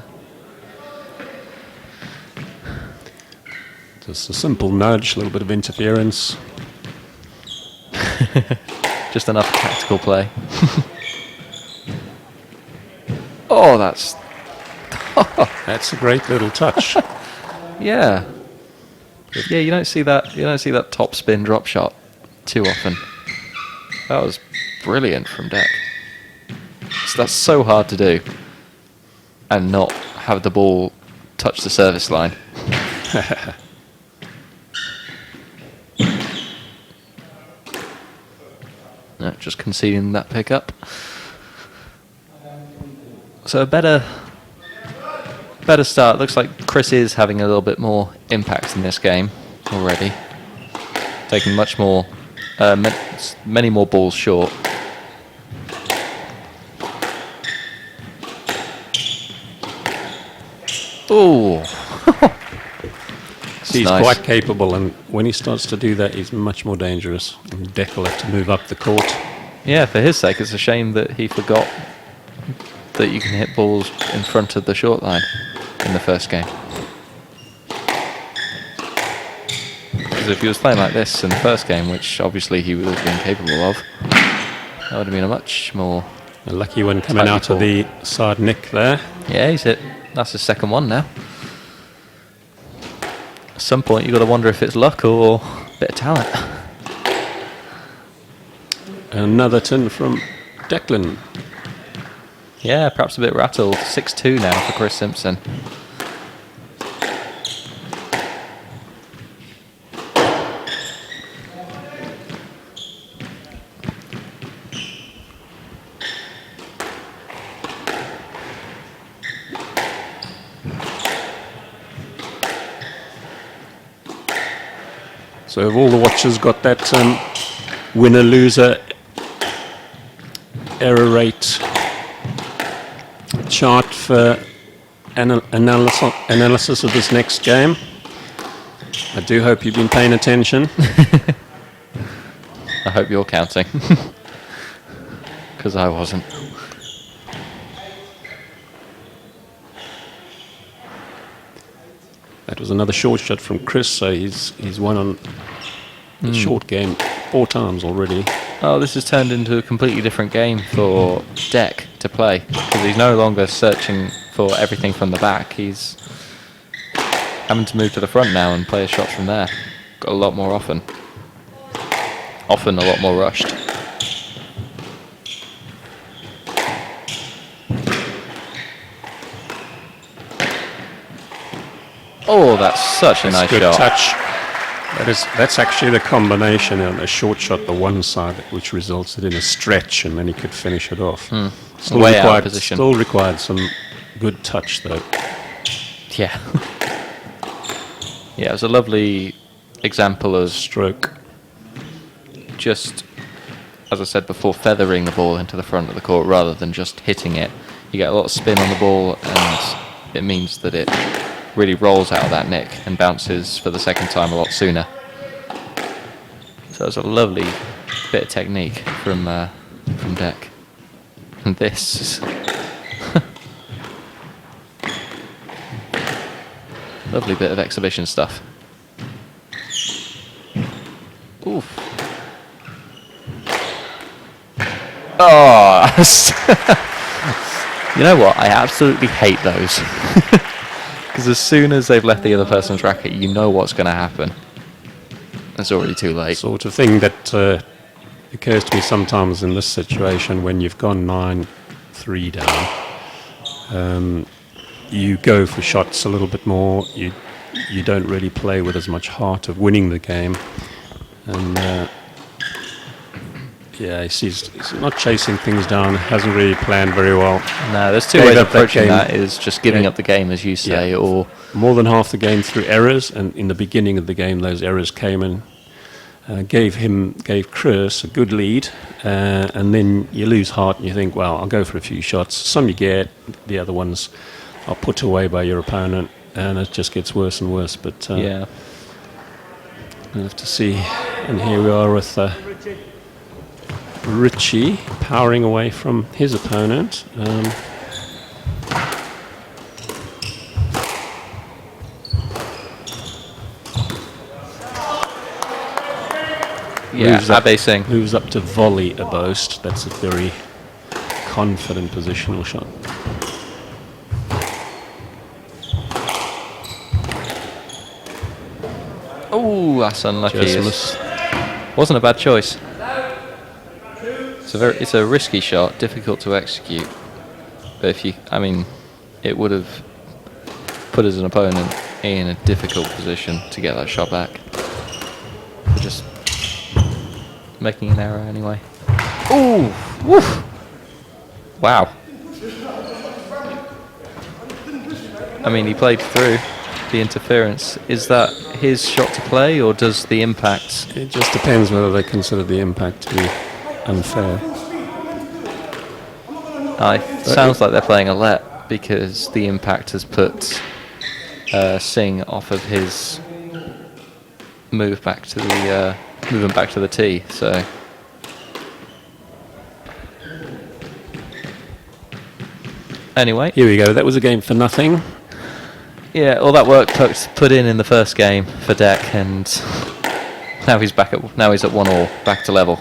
[SPEAKER 5] Just a simple nudge, a little bit of interference.
[SPEAKER 2] just enough tactical play. Oh, that's
[SPEAKER 5] That's a great little touch.
[SPEAKER 2] yeah. Yeah, you don't see that. You don't see that top spin drop shot too often. That was brilliant from Deck. So that's so hard to do, and not have the ball touch the service line. No, just conceding that pickup. So a better start. Looks like Chris is having a little bit more impact in this game already, taking much more, many more balls short. Oh,
[SPEAKER 5] he's
[SPEAKER 2] nice.
[SPEAKER 5] quite capable, and when he starts to do that, he's much more dangerous. And Deck will have to move up the court.
[SPEAKER 2] Yeah, for his sake, it's a shame that he forgot that you can hit balls in front of the short line in the first game. Because if he was playing like this in the first game, which obviously he would have been capable of, that would have been a much more...
[SPEAKER 5] A lucky one coming out of the side nick there.
[SPEAKER 2] Yeah, he's hit. That's his second one now. At some point, you've got to wonder if it's luck or a bit of talent.
[SPEAKER 5] Another turn from Declan.
[SPEAKER 2] Yeah, perhaps a bit rattled. 6-2 now for Chris Simpson.
[SPEAKER 5] So have all the watchers got that winner-loser error rate chart for analysis of this next game? I do hope you've been paying attention.
[SPEAKER 2] I hope you're counting. Because I wasn't.
[SPEAKER 5] That was another short shot from Chris, so he's won on the short game 4 times already.
[SPEAKER 2] Oh, this has turned into a completely different game for Deck to play. Because he's no longer searching for everything from the back. He's having to move to the front now and play his shots from there. Got a lot more often. Often a lot more rushed. Oh, that's such a nice
[SPEAKER 5] Good
[SPEAKER 2] shot.
[SPEAKER 5] touch. That's actually the combination on a short shot, the one side, which resulted in a stretch, and then he could finish it off.
[SPEAKER 2] Way out of position.
[SPEAKER 5] Still required some good touch, though.
[SPEAKER 2] Yeah. Yeah, it was a lovely example of
[SPEAKER 5] Stroke.
[SPEAKER 2] just, as I said before, feathering the ball into the front of the court rather than just hitting it. You get a lot of spin on the ball, and it means that it really rolls out of that nick and bounces for the second time a lot sooner. So it's a lovely bit of technique from Deck. And this lovely bit of exhibition stuff. Oof. Oh, you know what? I absolutely hate those. Because as soon as they've left the other person's racket, you know what's going to happen. It's already too late.
[SPEAKER 5] Sort of thing that occurs to me sometimes in this situation when you've gone 9-3 down. You go for shots a little bit more. You don't really play with as much heart of winning the game. And yeah, he's not chasing things down. Hasn't really planned very well.
[SPEAKER 2] No, there's two
[SPEAKER 5] Gave
[SPEAKER 2] ways
[SPEAKER 5] up
[SPEAKER 2] of
[SPEAKER 5] that
[SPEAKER 2] approaching
[SPEAKER 5] game.
[SPEAKER 2] that. Is just giving
[SPEAKER 5] Yeah.
[SPEAKER 2] up the game, as you say,
[SPEAKER 5] Yeah.
[SPEAKER 2] or
[SPEAKER 5] More than half the game through errors, and in the beginning of the game, those errors came and gave Chris a good lead, and then you lose heart and you think, well, I'll go for a few shots. Some you get, the other ones are put away by your opponent, and it just gets worse and worse. But
[SPEAKER 2] yeah.
[SPEAKER 5] we'll have to see. And here we are with Richie powering away from his opponent.
[SPEAKER 2] Yeah,
[SPEAKER 5] Moves up.
[SPEAKER 2] Abe Singh.
[SPEAKER 5] Moves up to volley a boast. That's a very confident positional shot.
[SPEAKER 2] Oh, that's unlucky.
[SPEAKER 5] Just
[SPEAKER 2] It
[SPEAKER 5] miss.
[SPEAKER 2] wasn't a bad choice. It's a risky shot, difficult to execute. But it would have put his opponent in a difficult position to get that shot back. But just making an error anyway. Ooh, woof. Wow. I mean, he played through the interference. Is that his shot to play, or does the impact?
[SPEAKER 5] It just depends whether they consider the impact to be unfair.
[SPEAKER 2] Sounds like they're playing a let because the impact has put Singh off of his move back to the moving back to the tee. So anyway,
[SPEAKER 5] Here we go. That was a game for nothing.
[SPEAKER 2] yeah, all that work put in the first game for Deck, and now he's back at 1-1, back to level.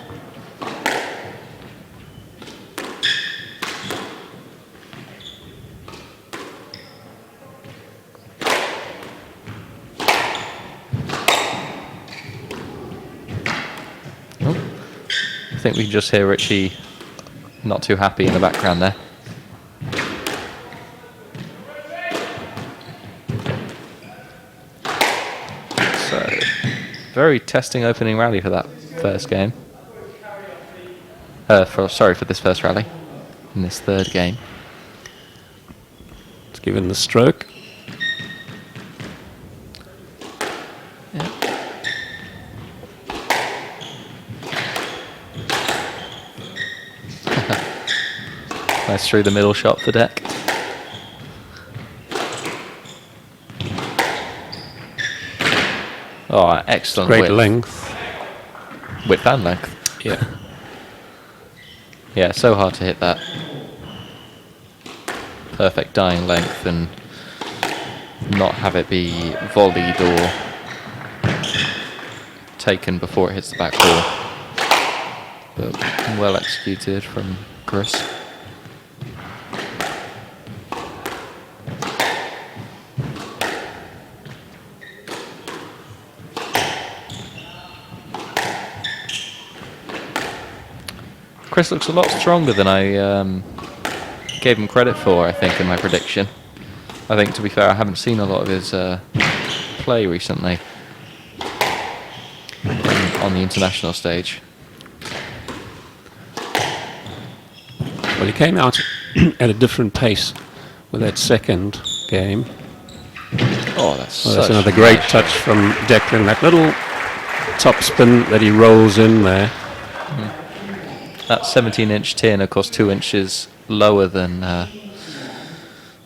[SPEAKER 2] I think we can just hear Richie not too happy in the background there. So, very testing opening rally for that first game. For this first rally in this third game.
[SPEAKER 5] Let's give him the stroke.
[SPEAKER 2] Nice through the middle shot for Deck. Oh, excellent
[SPEAKER 5] Great
[SPEAKER 2] width.
[SPEAKER 5] length.
[SPEAKER 2] Width and length.
[SPEAKER 5] Yeah.
[SPEAKER 2] Yeah, so hard to hit that. Perfect dying length and not have it be volleyed or taken before it hits the back wall. But well executed from Chris. Chris looks a lot stronger than I gave him credit for, I think, in my prediction. I think, to be fair, I haven't seen a lot of his play recently on the international stage.
[SPEAKER 5] Well, he came out at a different pace with that second game.
[SPEAKER 2] Oh, that's
[SPEAKER 5] Well, that's another great touch from Declan. That little top spin that he rolls in there.
[SPEAKER 2] That 17-inch tin, of course, 2 inches lower than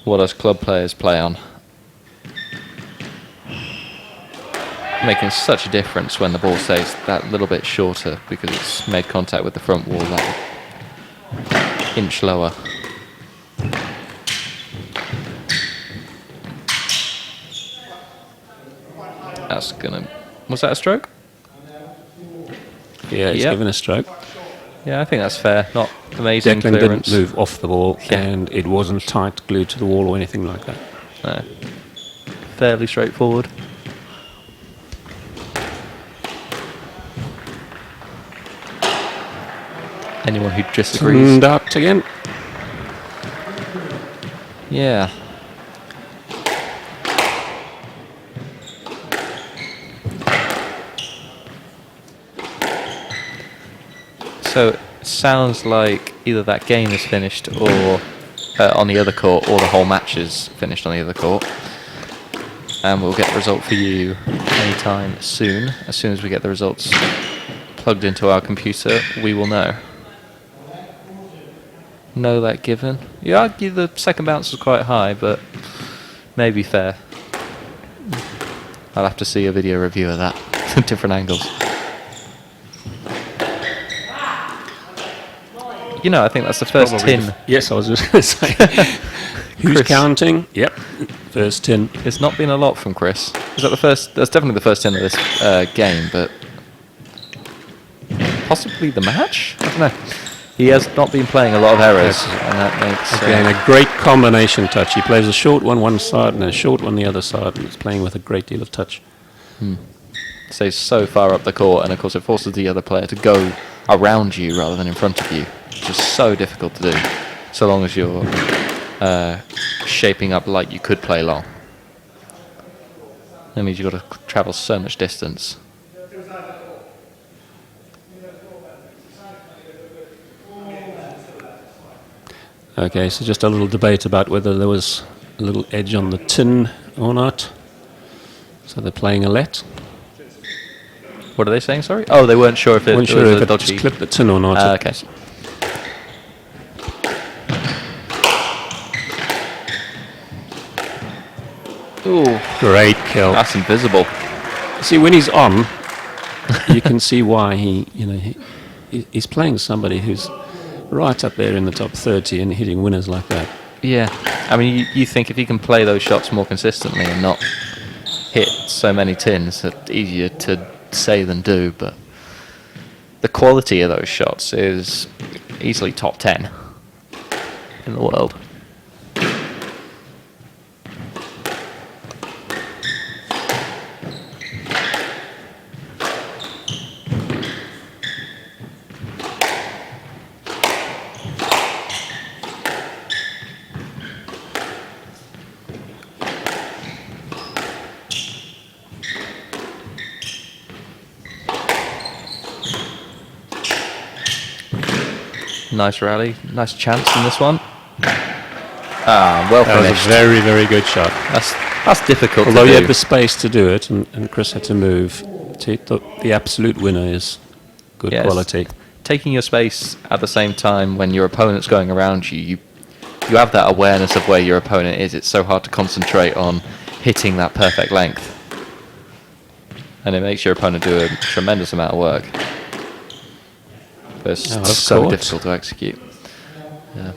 [SPEAKER 2] what us club players play on. Making such a difference when the ball stays that little bit shorter because it's made contact with the front wall that inch lower. That's gonna... Was that a stroke?
[SPEAKER 5] Yeah, he's
[SPEAKER 2] Yep.
[SPEAKER 5] given a stroke.
[SPEAKER 2] Yeah, I think that's fair. Not amazing
[SPEAKER 5] Declan
[SPEAKER 2] clearance.
[SPEAKER 5] didn't move off the ball,
[SPEAKER 2] Yeah.
[SPEAKER 5] and it wasn't tight, glued to the wall or anything like that.
[SPEAKER 2] No. Fairly straightforward. Anyone who disagrees?
[SPEAKER 5] And out again.
[SPEAKER 2] Yeah. So it sounds like either that game is finished or on the other court, or the whole match is finished on the other court. And we'll get the result for you anytime soon. As soon as we get the results plugged into our computer, we will know. Know that given. Yeah, I'd give the second bounce was quite high, but maybe fair. I'll have to see a video review of that. Different angles. You know, I think that's the first tin.
[SPEAKER 5] Yes, I was just going to say. Who's
[SPEAKER 2] Chris.
[SPEAKER 5] counting? Yep. First tin.
[SPEAKER 2] It's not been a lot from Chris. Is that the first? That's definitely the first tin of this game, but possibly the match? I don't know. He has not been playing a lot of errors, and that makes...
[SPEAKER 5] Again, a great combination touch. He plays a short one side and a short one the other side, and it's playing with a great deal of touch.
[SPEAKER 2] stays so far up the court, and of course it forces the other player to go around you rather than in front of you, which is so difficult to do, so long as you're shaping up like you could play long. That means you've got to travel so much distance.
[SPEAKER 5] Okay, so just a little debate about whether there was a little edge on the tin or not. So they're playing a let.
[SPEAKER 2] What are they saying, sorry? Oh, they weren't sure if it,
[SPEAKER 5] Weren't
[SPEAKER 2] it
[SPEAKER 5] sure
[SPEAKER 2] was
[SPEAKER 5] if
[SPEAKER 2] a
[SPEAKER 5] it
[SPEAKER 2] dodgy...
[SPEAKER 5] clipped the tin or not.
[SPEAKER 2] Okay. Ooh,
[SPEAKER 5] Great kill.
[SPEAKER 2] that's invisible.
[SPEAKER 5] See, when he's on, you can see why he's playing somebody who's right up there in the top 30 and hitting winners like that.
[SPEAKER 2] Yeah, I mean, you think if he can play those shots more consistently and not hit so many tins, it's easier to say than do, but the quality of those shots is easily top 10 in the world. Nice rally, nice chance in this one. Well
[SPEAKER 5] That was
[SPEAKER 2] finished.
[SPEAKER 5] a very, very good shot.
[SPEAKER 2] That's difficult
[SPEAKER 5] Although
[SPEAKER 2] to
[SPEAKER 5] he
[SPEAKER 2] do.
[SPEAKER 5] had the space to do it, and Chris had to move to hit the absolute winner is good
[SPEAKER 2] Yes.
[SPEAKER 5] quality.
[SPEAKER 2] Taking your space at the same time when your opponent's going around you, you have that awareness of where your opponent is. It's so hard to concentrate on hitting that perfect length. And it makes your opponent do a tremendous amount of work. But it's
[SPEAKER 5] Oh, of
[SPEAKER 2] so
[SPEAKER 5] course.
[SPEAKER 2] difficult to execute. Yeah.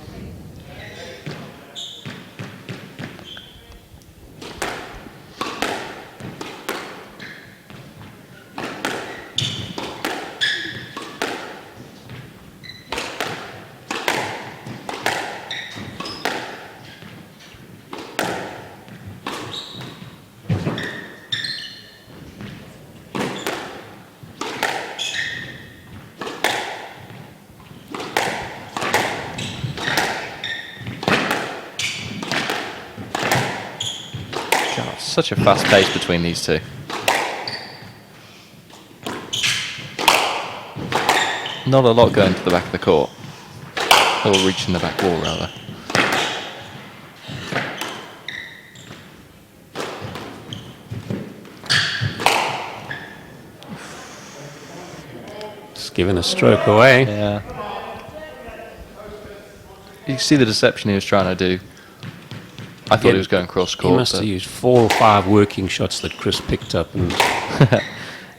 [SPEAKER 2] God, such a fast pace between these two. Not a lot going to the back of the court. Or reaching the back wall, rather.
[SPEAKER 5] Just giving a stroke away.
[SPEAKER 2] Yeah. You see the deception he was trying to do. I thought he was going cross court.
[SPEAKER 5] He must have used 4 or 5 working shots that Chris picked up. And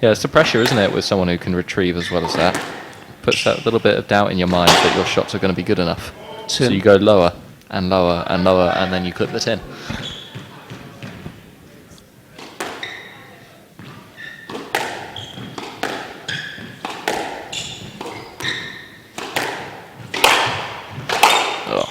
[SPEAKER 2] Yeah, it's the pressure, isn't it, with someone who can retrieve as well as that. Puts that little bit of doubt in your mind that your shots are going to be good enough. So
[SPEAKER 5] Tin.
[SPEAKER 2] you go lower and lower and lower, and then you clip the tin. Oh.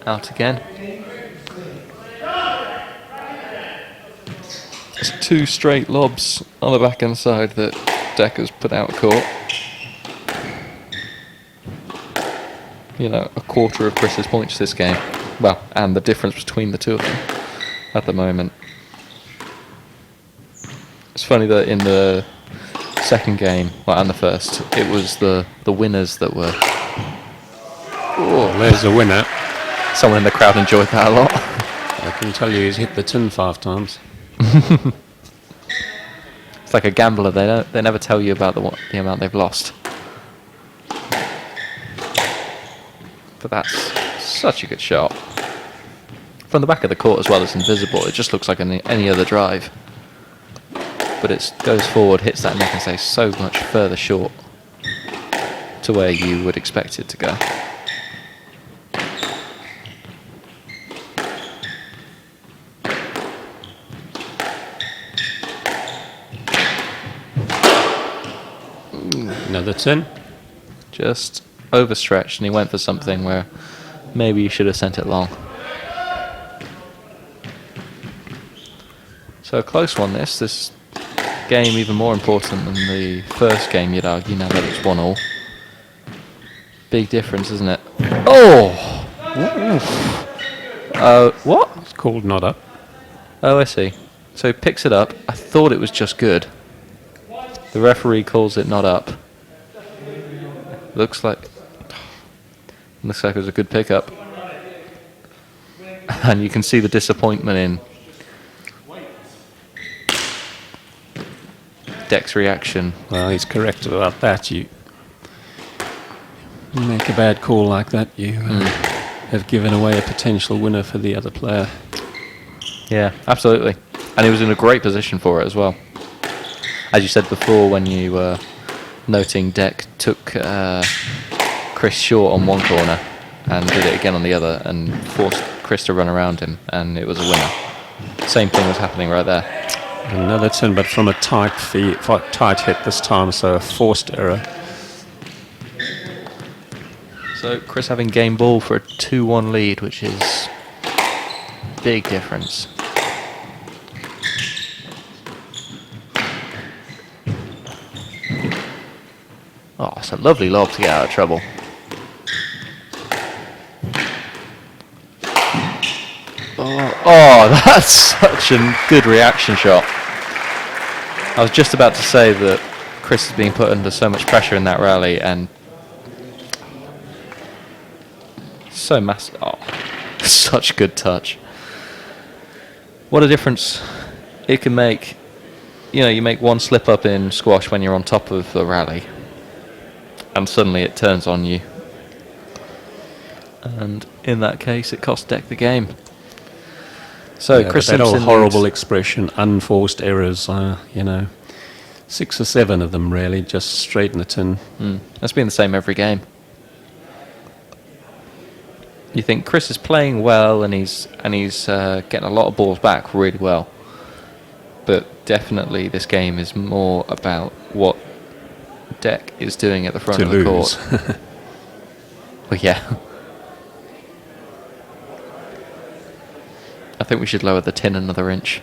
[SPEAKER 2] Out again. It's 2 straight lobs on the backhand side that Decker's put out court. You know, a quarter of Chris's points this game. Well, and the difference between the two of them at the moment. It's funny that in the second game, well, and the first, it was the winners that were...
[SPEAKER 5] oh, there's a winner.
[SPEAKER 2] Someone in the crowd enjoyed that a lot.
[SPEAKER 5] I can tell you he's hit the tin 5 times.
[SPEAKER 2] It's like a gambler. They never tell you about the amount they've lost. But that's such a good shot. From the back of the court as well, it's invisible. It just looks like any other drive. But it goes forward, hits that neck and stays so much further short to where you would expect it to go.
[SPEAKER 5] Another tin.
[SPEAKER 2] Just overstretched, and he went for something where maybe you should have sent it long. So a close one this game even more important than the first game, you'd argue, now that it's 1-1. Big difference, isn't it? Oh! What?
[SPEAKER 5] It's called not up.
[SPEAKER 2] Oh, I see. So he picks it up. I thought it was just good. The referee calls it not up. Looks like it was a good pickup. And you can see the disappointment in Deck's reaction.
[SPEAKER 5] Well, he's correct about that. You make a bad call like that, you have given away a potential winner for the other player.
[SPEAKER 2] Yeah, absolutely. And he was in a great position for it as well. As you said before, when you were noting Deck took Chris short on one corner and did it again on the other and forced Chris to run around him, and it was a winner. Same thing was happening right there.
[SPEAKER 5] Another tin, but from a tight hit this time, so a forced error.
[SPEAKER 2] So Chris having game ball for a 2-1 lead, which is big difference. Oh, it's a lovely lob to get out of trouble. Oh, that's such a good reaction shot. I was just about to say that Chris is being put under so much pressure in that rally, and so massive. Oh, such good touch. What a difference it can make. You know, you make one slip up in squash when you're on top of the rally, and suddenly it turns on you. And in that case, it cost Deck the game. So
[SPEAKER 5] Yeah,
[SPEAKER 2] Chris
[SPEAKER 5] that
[SPEAKER 2] Simpson
[SPEAKER 5] old horrible
[SPEAKER 2] leads.
[SPEAKER 5] expression, unforced errors, 6 or 7 of them really, just straight in the tin.
[SPEAKER 2] That's been the same every game. You think Chris is playing well, and he's getting a lot of balls back really well. But definitely this game is more about what Deck is doing at the front
[SPEAKER 5] To
[SPEAKER 2] of the
[SPEAKER 5] lose.
[SPEAKER 2] court. Well, yeah. I think we should lower the tin another inch.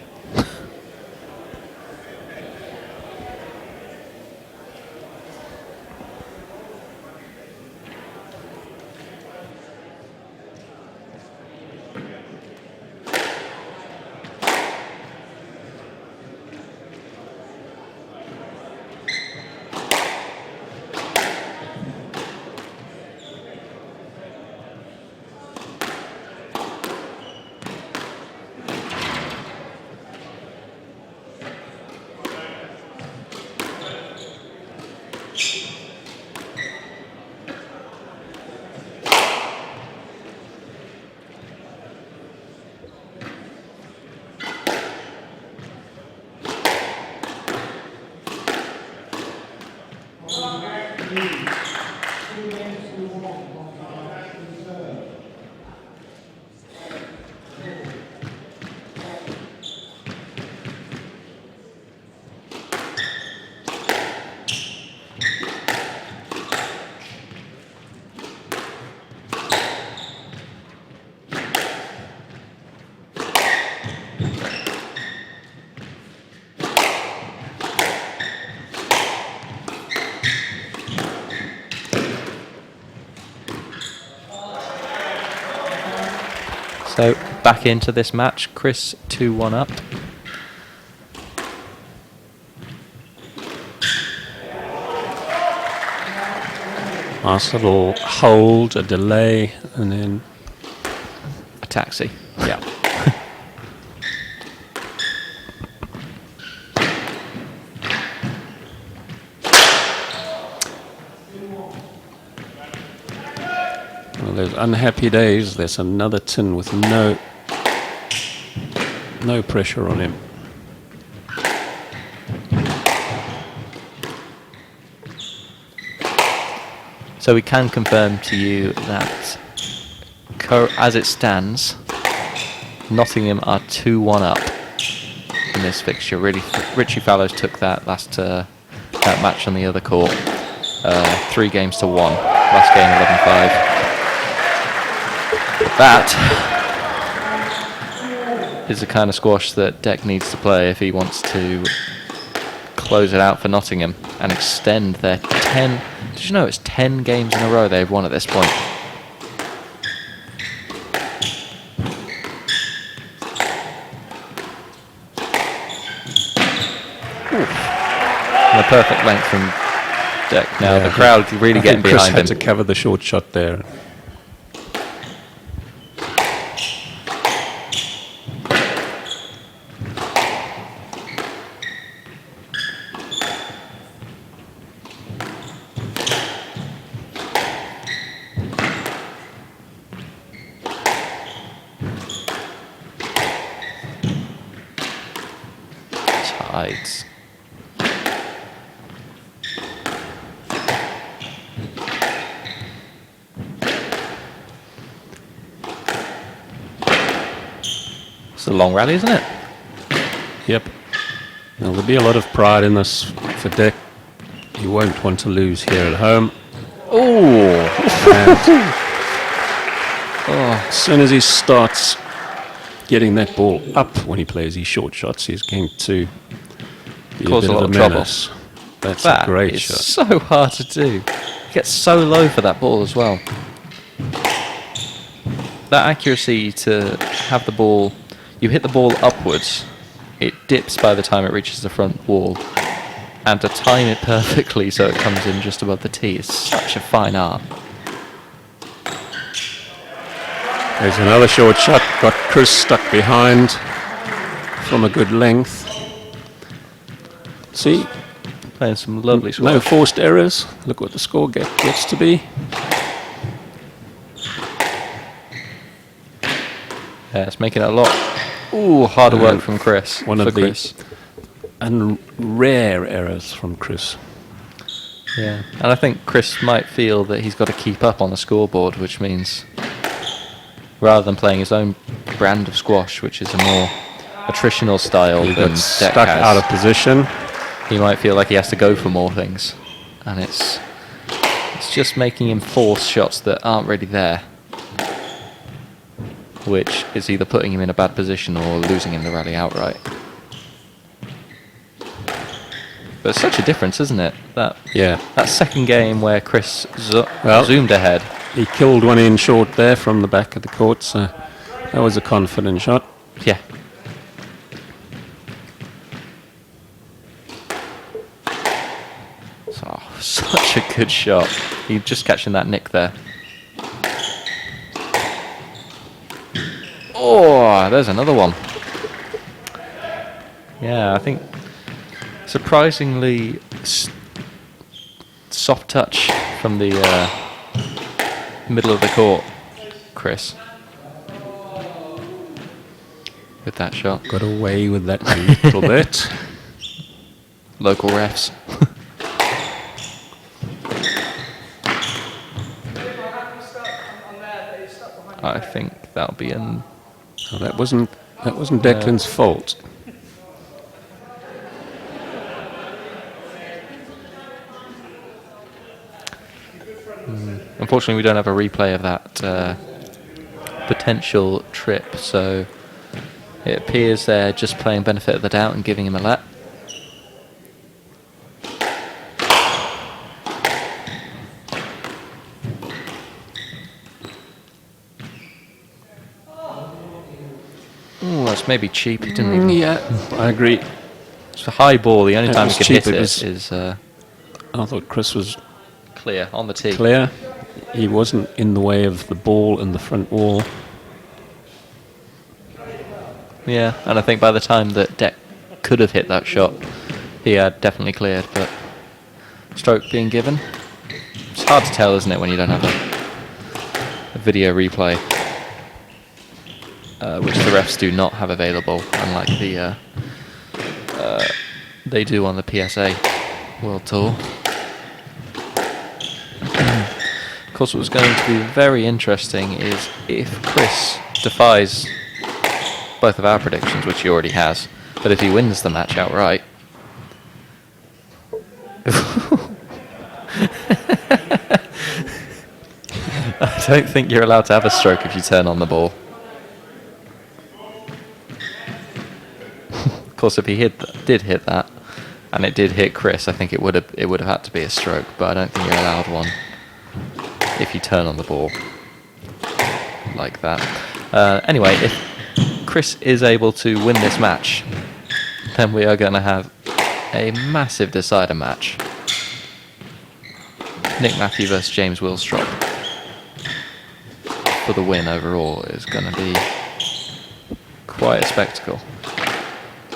[SPEAKER 2] So back into this match, Chris 2-1 up.
[SPEAKER 5] Nice little hold, a delay, and then
[SPEAKER 2] A taxi.
[SPEAKER 5] yeah. Well, those unhappy days. There's another tin with no pressure on him.
[SPEAKER 2] So we can confirm to you that, as it stands, Nottingham are 2-1 up in this fixture. Really, Richie Fallows took that last that match on the other court, 3 games to 1. Last game 11-5. That is the kind of squash that Deck needs to play if he wants to close it out for Nottingham and extend their 10. Did you know it's 10 games in a row they've won at this point? And a perfect length from Deck. Now
[SPEAKER 5] Yeah,
[SPEAKER 2] the crowd really
[SPEAKER 5] I
[SPEAKER 2] getting
[SPEAKER 5] think Chris
[SPEAKER 2] behind
[SPEAKER 5] had
[SPEAKER 2] him.
[SPEAKER 5] to cover the short shot there.
[SPEAKER 2] sides. It's a long rally, isn't it?
[SPEAKER 5] Yep. Now, there'll be a lot of pride in this for Dick. He won't want to lose here at home. As soon as he starts getting that ball up when he plays these short shots, he's going to be
[SPEAKER 2] Cause
[SPEAKER 5] a bit
[SPEAKER 2] a lot
[SPEAKER 5] of a
[SPEAKER 2] of trouble.
[SPEAKER 5] menace. That's
[SPEAKER 2] That
[SPEAKER 5] a great
[SPEAKER 2] is
[SPEAKER 5] shot.
[SPEAKER 2] so hard to do. He gets so low for that ball as well. That accuracy to have the ball, you hit the ball upwards, it dips by the time it reaches the front wall, and to time it perfectly so it comes in just above the tee is such a fine art.
[SPEAKER 5] There's another short shot. Got Chris stuck behind from a good length. See,
[SPEAKER 2] Playing some lovely squash.
[SPEAKER 5] no forced errors. Look what the score gets to be.
[SPEAKER 2] Yeah, it's making it a lot. Ooh, harder work from Chris.
[SPEAKER 5] One
[SPEAKER 2] for
[SPEAKER 5] of the
[SPEAKER 2] Chris.
[SPEAKER 5] and rare errors from Chris.
[SPEAKER 2] Yeah, and I think Chris might feel that he's got to keep up on the scoreboard, which means rather than playing his own brand of squash, which is a more attritional style
[SPEAKER 5] He
[SPEAKER 2] than
[SPEAKER 5] got
[SPEAKER 2] Deck
[SPEAKER 5] stuck
[SPEAKER 2] has,
[SPEAKER 5] out of position.
[SPEAKER 2] he might feel like he has to go for more things, and it's just making him force shots that aren't really there, which is either putting him in a bad position or losing him the rally outright. But it's such a difference, isn't it? That second game where Chris zoomed ahead.
[SPEAKER 5] He killed one in short there from the back of the court, so that was a confident shot.
[SPEAKER 2] Yeah. So, such a good shot. He's just catching that nick there. Oh, there's another one. Yeah, I think surprisingly soft touch from the middle of the court, Chris, with that shot.
[SPEAKER 5] Got away with that a little bit.
[SPEAKER 2] Local refs. I think that'll be an.
[SPEAKER 5] Oh, that wasn't Declan's fault.
[SPEAKER 2] Unfortunately, we don't have a replay of that potential trip, so it appears they're just playing benefit of the doubt and giving him a let. Ooh, that's maybe cheap. He didn't even.
[SPEAKER 5] Yeah, I agree.
[SPEAKER 2] It's a high ball. The only
[SPEAKER 5] It
[SPEAKER 2] time
[SPEAKER 5] was
[SPEAKER 2] he could hit
[SPEAKER 5] cheap, it
[SPEAKER 2] it
[SPEAKER 5] was-
[SPEAKER 2] is
[SPEAKER 5] I thought Chris was
[SPEAKER 2] clear on the tee.
[SPEAKER 5] clear. He wasn't in the way of the ball and the front wall.
[SPEAKER 2] Yeah, and I think by the time that Deck could have hit that shot, he had definitely cleared, but stroke being given. It's hard to tell, isn't it, when you don't have a video replay, which the refs do not have available, unlike the they do on the PSA World Tour. Of course, what was going to be very interesting is if Chris defies both of our predictions, which he already has, but if he wins the match outright. I don't think you're allowed to have a stroke if you turn on the ball. Of course, if he did hit that, and it did hit Chris, I think it would have had to be a stroke, but I don't think you're allowed one if you turn on the ball like that. Anyway, if Chris is able to win this match, then we are going to have a massive decider match. Nick Matthew versus James Willstrop for the win overall is going to be quite a spectacle.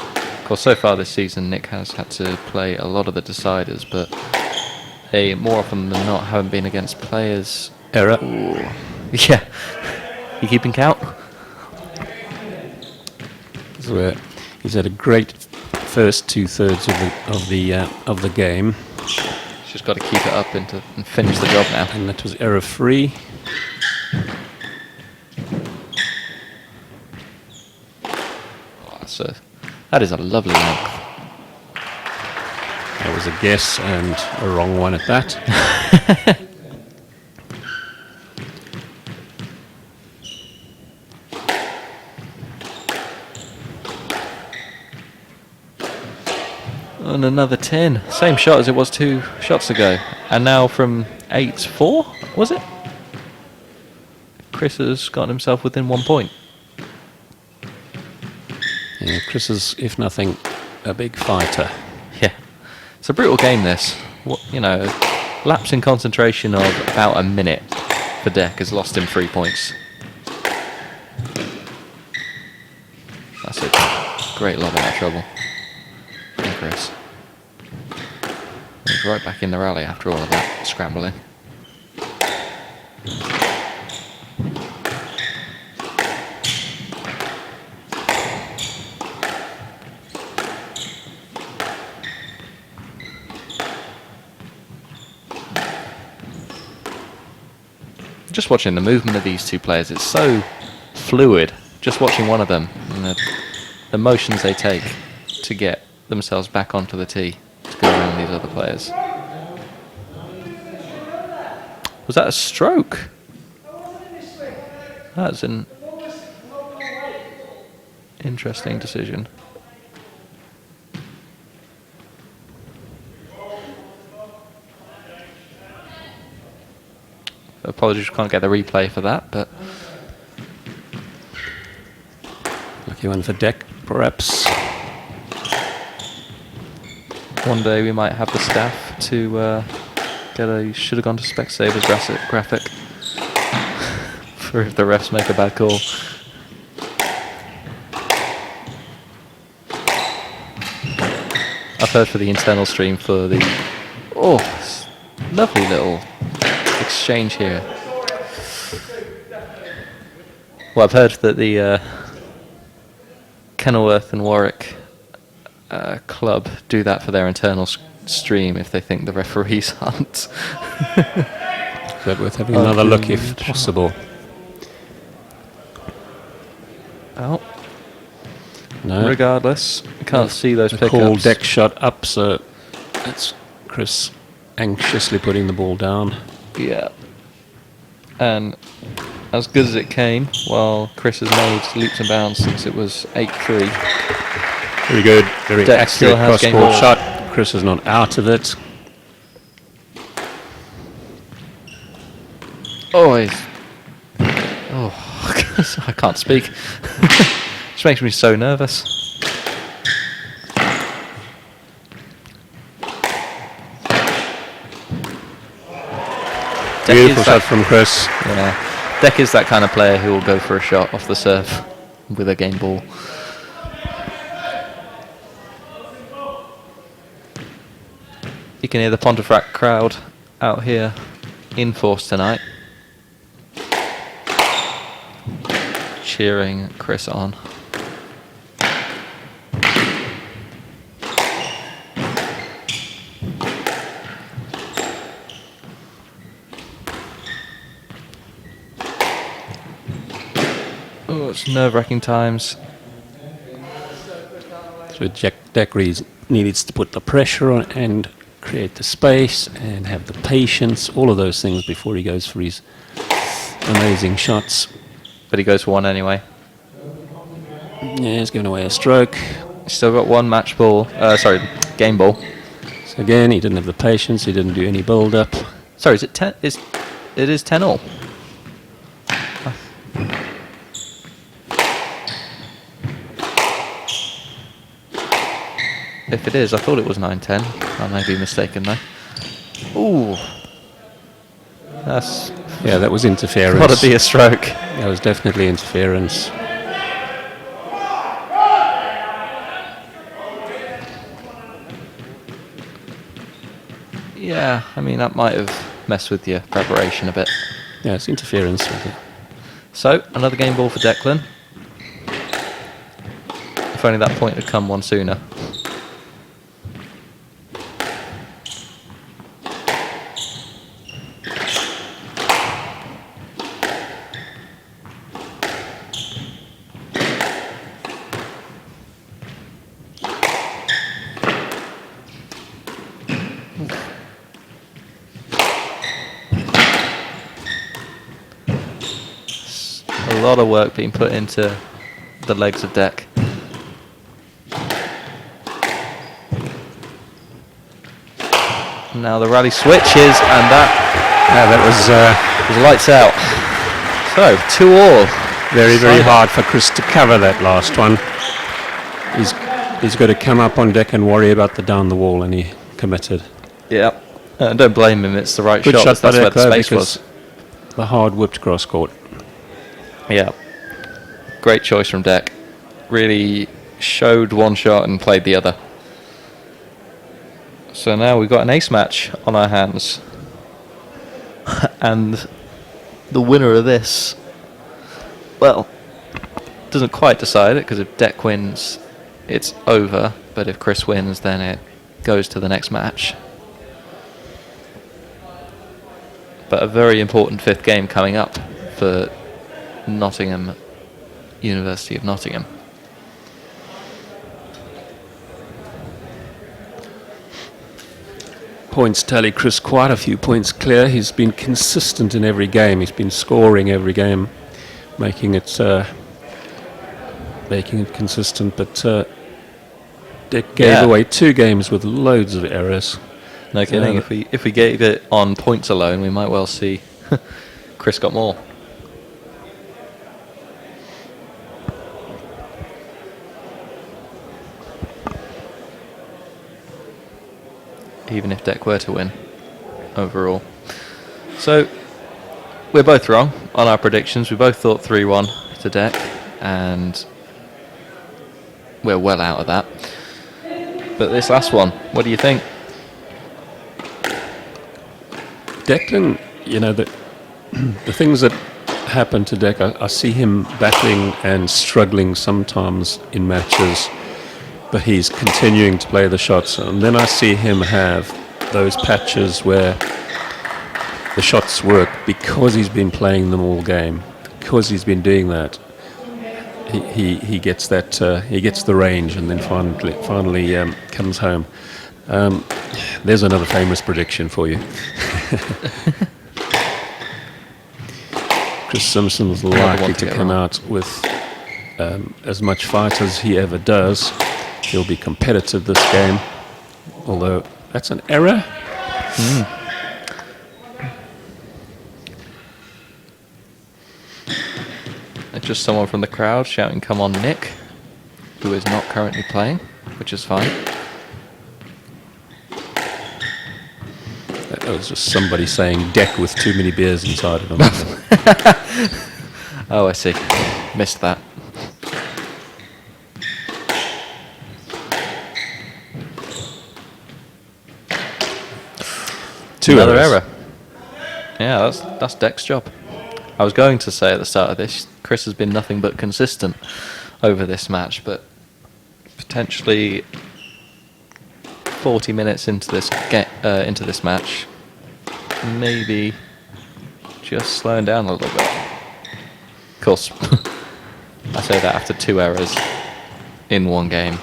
[SPEAKER 2] Of course, so far this season, Nick has had to play a lot of the deciders, but they more often than not haven't been against players.
[SPEAKER 5] Error.
[SPEAKER 2] Ooh. Yeah. You keeping count?
[SPEAKER 5] So, he's had a great first 2/3 of the game,
[SPEAKER 2] Just got to keep it up and finish the job now.
[SPEAKER 5] and that was error-free.
[SPEAKER 2] So that is a lovely length.
[SPEAKER 5] That was a guess and a wrong one at that.
[SPEAKER 2] And another 10. Same shot as it was 2 shots ago. And now from 8-4, was it? Chris has gotten himself within 1 point.
[SPEAKER 5] Yeah, Chris is, if nothing, a big fighter.
[SPEAKER 2] Yeah. It's a brutal game, this. You know, lapse in concentration of about a minute for Deck has lost him 3 points. That's a great lob in that trouble. And Chris. He's right back in the rally after all of that scrambling. Just watching the movement of these two players, it's so fluid. Just watching one of them and the motions they take to get themselves back onto the tee to go around these other players. Was that a stroke? That's an interesting decision. Apologies, can't get the replay for that, but
[SPEAKER 5] Lucky one for Deck, perhaps.
[SPEAKER 2] one day we might have the staff to get a should have gone to Specsavers graphic for if the refs make a bad call. I've heard for the internal stream for the lovely little exchange here. Well, I've heard that the Kenilworth and Warwick club do that for their internal stream if they think the referees aren't.
[SPEAKER 5] But worth having another look if possible.
[SPEAKER 2] Oh,
[SPEAKER 5] No.
[SPEAKER 2] regardless, I can't see those
[SPEAKER 5] The
[SPEAKER 2] pickups.
[SPEAKER 5] call Deck shot up, so that's Chris anxiously putting the ball down.
[SPEAKER 2] Yeah. And as good as it came, while Chris has made leaps and bounds since it was 8-3.
[SPEAKER 5] Very good, very
[SPEAKER 2] Deck still
[SPEAKER 5] accurate
[SPEAKER 2] has game
[SPEAKER 5] cross-court
[SPEAKER 2] ball.
[SPEAKER 5] shot. Chris is not out of it.
[SPEAKER 2] I can't speak. Just makes me so nervous. Deck
[SPEAKER 5] Beautiful
[SPEAKER 2] is
[SPEAKER 5] shot
[SPEAKER 2] that-
[SPEAKER 5] from Chris.
[SPEAKER 2] Yeah. Deck is that kind of player who will go for a shot off the serve with a game ball. You can hear the Pontefract crowd out here in force tonight, cheering Chris on. Oh, it's nerve-wracking times.
[SPEAKER 5] So Deck needs to put the pressure on and create the space and have the patience, all of those things before he goes for his amazing shots.
[SPEAKER 2] But he goes for one anyway.
[SPEAKER 5] Yeah, he's giving away a stroke.
[SPEAKER 2] He's still got one match ball. Game ball.
[SPEAKER 5] So again, he didn't have the patience. He didn't do any build-up.
[SPEAKER 2] Sorry, is it 10? It is 10-all. If it is, I thought it was 9-10. I may be mistaken though. Ooh. That's
[SPEAKER 5] Yeah, that was interference.
[SPEAKER 2] got to be a stroke.
[SPEAKER 5] That was definitely interference.
[SPEAKER 2] Yeah, I mean, that might have messed with your preparation a bit.
[SPEAKER 5] Yeah, it's interference with it.
[SPEAKER 2] So, another game ball for Declan. If only that point had come one sooner. A lot of work being put into the legs of Deck. Now the rally switches, and
[SPEAKER 5] that
[SPEAKER 2] was lights out. So 2-all.
[SPEAKER 5] very, very hard for Chris to cover that last one. He's got to come up on deck and worry about the down the wall, and he committed.
[SPEAKER 2] Yeah. Don't blame him, it's the right
[SPEAKER 5] Good
[SPEAKER 2] shot.
[SPEAKER 5] shot by
[SPEAKER 2] That's where
[SPEAKER 5] Deck,
[SPEAKER 2] the
[SPEAKER 5] though,
[SPEAKER 2] space
[SPEAKER 5] because
[SPEAKER 2] was.
[SPEAKER 5] the hard whipped cross court.
[SPEAKER 2] Yeah. Great choice from Deck. Really showed one shot and played the other. So now we've got an ace match on our hands. And the winner of this, well, doesn't quite decide it, because if Deck wins, it's over. But if Chris wins, then it goes to the next match. But a very important fifth game coming up for Nottingham, University of Nottingham.
[SPEAKER 5] Points tally Chris quite a few points clear. He's been consistent in every game. He's been scoring every game, making it consistent. But Dick gave away 2 games with loads of errors.
[SPEAKER 2] No kidding. If we gave it on points alone, we might well see Chris got more. Even if Deck were to win overall. So we're both wrong on our predictions. We both thought 3-1 to Deck, and we're well out of that. But this last one, what do you think?
[SPEAKER 5] Declan, the things that happen to Deck, I see him battling and struggling sometimes in matches, but he's continuing to play the shots. And then I see him have those patches where the shots work because he's been playing them all game, because he's been doing that. He gets that, he gets the range, and then finally comes home. There's another famous prediction for you. Chris Simpson's likely to come out with as much fight as he ever does. He'll be competitive this game, although that's an error.
[SPEAKER 2] It's just someone from the crowd shouting, "Come on, Nick," who is not currently playing, which is fine.
[SPEAKER 5] That was just somebody saying Deck with too many beers inside of him.
[SPEAKER 2] Oh, I see. Missed that. Another error. Yeah, that's Deck's job. I was going to say at the start of this, Chris has been nothing but consistent over this match, but potentially 40 minutes into this match, maybe just slowing down a little bit. Of course, I say that after 2 errors in one game.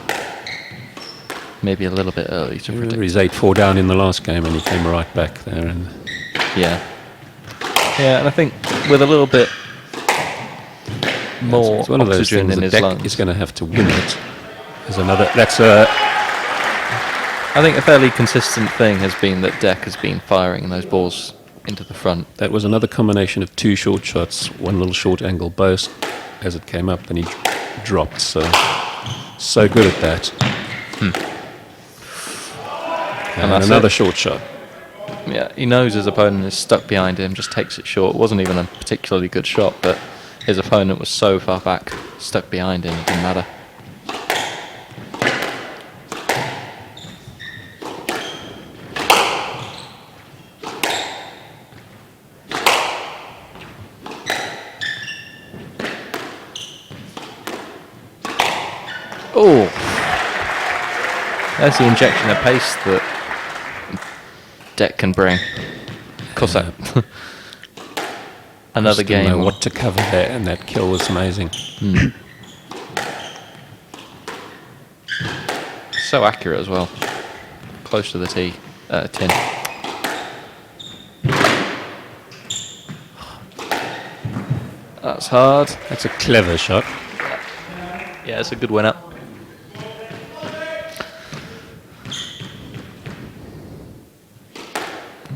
[SPEAKER 2] Maybe a little bit early to predict.
[SPEAKER 5] He's 8-4 down in the last game, and he came right back there. And
[SPEAKER 2] yeah, and I think with a little bit more
[SPEAKER 5] it's one of those
[SPEAKER 2] oxygen
[SPEAKER 5] things
[SPEAKER 2] in
[SPEAKER 5] that
[SPEAKER 2] his
[SPEAKER 5] Deck
[SPEAKER 2] lungs,
[SPEAKER 5] is going to have to win it. There's another.
[SPEAKER 2] I think a fairly consistent thing has been that Deck has been firing those balls into the front.
[SPEAKER 5] That was another combination of 2 short shots, one little short angle burst as it came up, and he dropped. So good at that. And another short shot.
[SPEAKER 2] Yeah, he knows his opponent is stuck behind him, just takes it short. It wasn't even a particularly good shot, but his opponent was so far back, stuck behind him, it didn't matter. Oh, there's the injection of pace that Deck can bring. Of course, that another
[SPEAKER 5] Just didn't
[SPEAKER 2] game.
[SPEAKER 5] know what to cover there, and that kill was amazing.
[SPEAKER 2] So accurate as well, close to the tin. That's hard.
[SPEAKER 5] That's a clever shot.
[SPEAKER 2] Yeah, it's a good winner.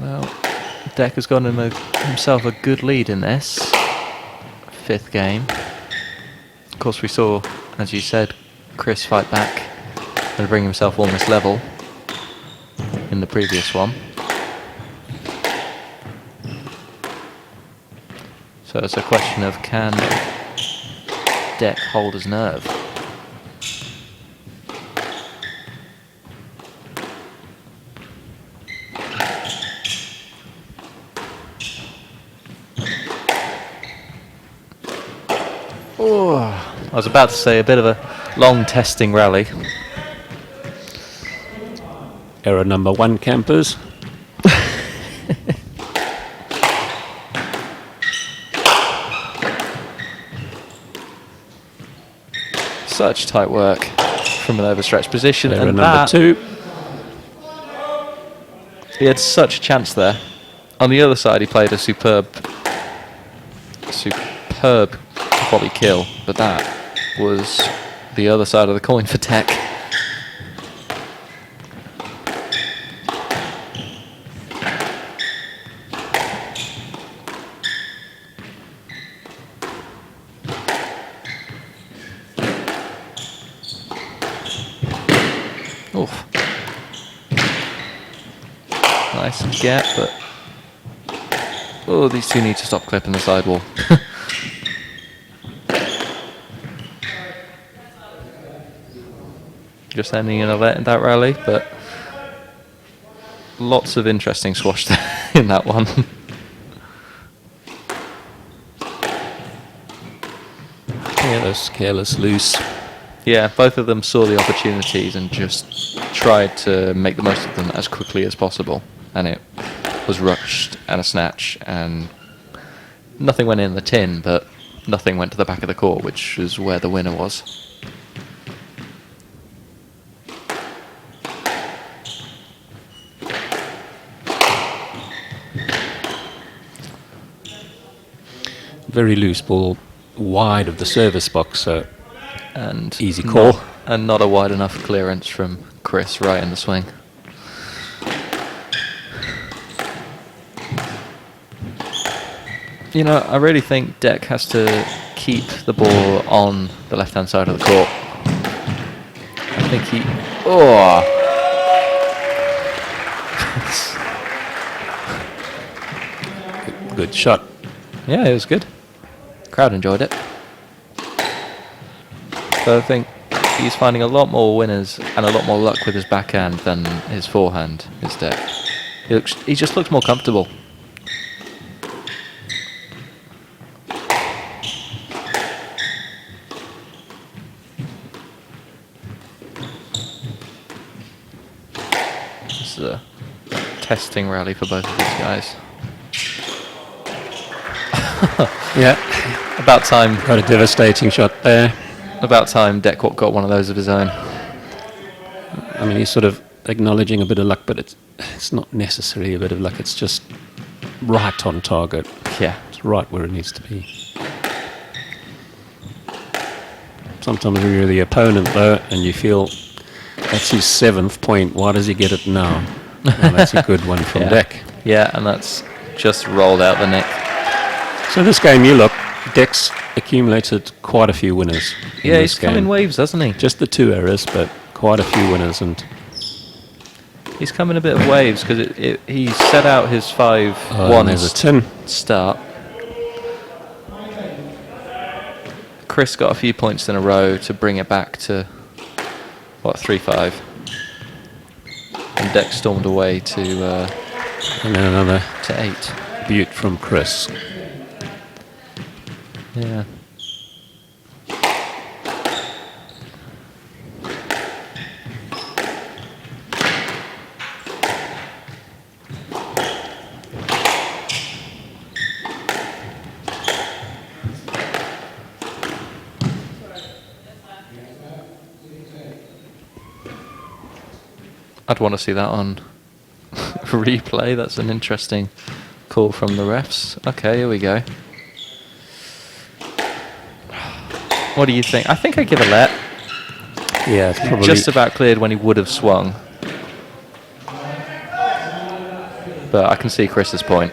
[SPEAKER 2] Well, Deck has got himself a good lead in this 5th game. Of course, we saw, as you said, Chris fight back and bring himself almost level in the previous one. So it's a question of can Deck hold his nerve. Oh, I was about to say a bit of a long testing rally.
[SPEAKER 5] Error number 1, campers.
[SPEAKER 2] Such tight work from an overstretched position.
[SPEAKER 5] Error
[SPEAKER 2] And
[SPEAKER 5] number
[SPEAKER 2] that,
[SPEAKER 5] 2.
[SPEAKER 2] he had such a chance there. On the other side, he played a superb volley kill, but that was the other side of the coin for Tech. Oof. Nice get, but oh, these two need to stop clipping the sidewall. Just ending in that rally, but lots of interesting squash there in that one.
[SPEAKER 5] Careless, loose.
[SPEAKER 2] Yeah, both of them saw the opportunities and just tried to make the most of them as quickly as possible. And it was rushed and a snatch, and nothing went in the tin, but nothing went to the back of the court, which is where the winner was.
[SPEAKER 5] Very loose ball, wide of the service box, so
[SPEAKER 2] And
[SPEAKER 5] easy call.
[SPEAKER 2] And not a wide enough clearance from Chris right in the swing. You know, I really think Deck has to keep the ball on the left-hand side of the court. I think he... Oh!
[SPEAKER 5] Good shot.
[SPEAKER 2] Yeah, it was good. Crowd enjoyed it. So I think he's finding a lot more winners and a lot more luck with his backhand than his forehand, his Deck. He just looks more comfortable. This is a testing rally for both of these guys.
[SPEAKER 5] Yeah,
[SPEAKER 2] About time.
[SPEAKER 5] got a devastating shot there.
[SPEAKER 2] About time Deck got one of those of his own.
[SPEAKER 5] I mean, he's sort of acknowledging a bit of luck, but it's not necessarily a bit of luck. It's just right on target.
[SPEAKER 2] Yeah.
[SPEAKER 5] It's right where it needs to be. Sometimes when you're the opponent, though, and you feel that's his 7th point, why does he get it now? Well, that's a good one from
[SPEAKER 2] Yeah.
[SPEAKER 5] Deck.
[SPEAKER 2] Yeah, and that's just rolled out the neck.
[SPEAKER 5] So this game, you look, Deck's accumulated quite a few winners.
[SPEAKER 2] Yeah,
[SPEAKER 5] in
[SPEAKER 2] he's
[SPEAKER 5] this
[SPEAKER 2] come in
[SPEAKER 5] game.
[SPEAKER 2] waves, hasn't he?
[SPEAKER 5] Just the 2 errors, but quite a few winners. And
[SPEAKER 2] He's come in a bit of waves because he set out his 5-1
[SPEAKER 5] and there's a tin.
[SPEAKER 2] start. Chris got a few points in a row to bring it back to, 3-5. And Deck stormed away to
[SPEAKER 5] And then another
[SPEAKER 2] 8.
[SPEAKER 5] butte from Chris.
[SPEAKER 2] Yeah. I'd want to see that on replay. That's an interesting call from the refs. Okay, here we go. What do you think? I think I give a let.
[SPEAKER 5] Yeah, it's probably
[SPEAKER 2] Just about cleared when he would have swung. But I can see Chris's point.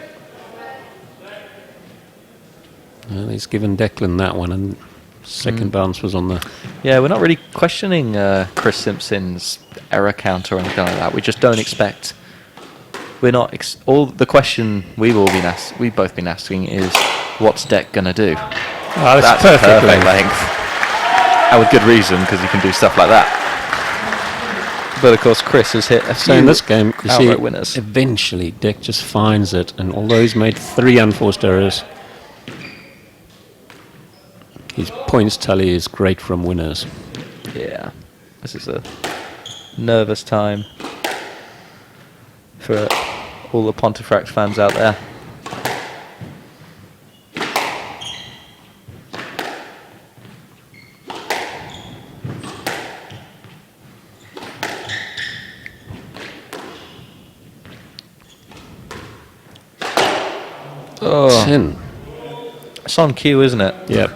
[SPEAKER 5] Well, he's given Declan that one, and second bounce was on the.
[SPEAKER 2] Yeah, we're not really questioning Chris Simpson's error count or anything like that. We just don't expect. We're not. All the question we've both been asking is, what's Deck gonna do?
[SPEAKER 5] Oh,
[SPEAKER 2] That's perfect length, and with good reason because he can do stuff like that. But of course, Chris has hit a
[SPEAKER 5] So
[SPEAKER 2] few
[SPEAKER 5] in this game, you see,
[SPEAKER 2] outright winners.
[SPEAKER 5] eventually Deck just finds it, and although he's made 3 unforced errors, his points tally is great from winners.
[SPEAKER 2] Yeah, this is a nervous time for all the Pontefract fans out there. Oh,
[SPEAKER 5] 10.
[SPEAKER 2] it's on cue, isn't it?
[SPEAKER 5] Yep.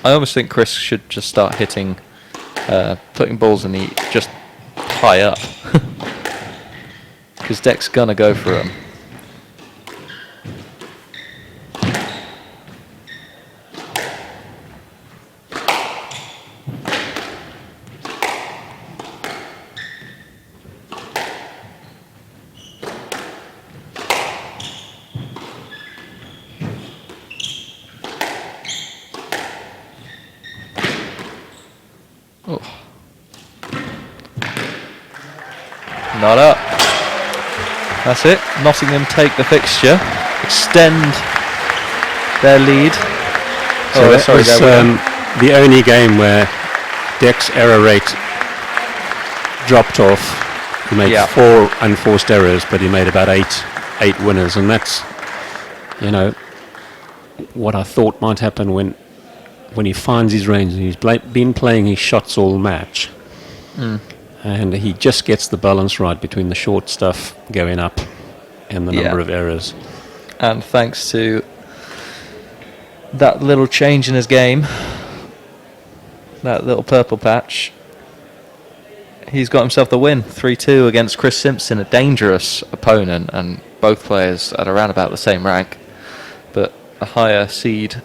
[SPEAKER 2] I almost think Chris should just start hitting, putting balls in the just high up, because Deck's gonna go for him. Oh. Not up. That's it. Nottingham take the fixture, extend their lead.
[SPEAKER 5] So that
[SPEAKER 2] sorry,
[SPEAKER 5] was
[SPEAKER 2] their win.
[SPEAKER 5] the only game where Deck's error rate dropped off. He made 4 unforced errors, but he made about eight winners, and that's, what I thought might happen when he finds his range. And he's been playing his shots all match, and he just gets the balance right between the short stuff going up and the number of errors.
[SPEAKER 2] And thanks to that little change in his game, that little purple patch, he's got himself the win, 3-2 against Chris Simpson, a dangerous opponent, and both players at around about the same rank, but a higher seed,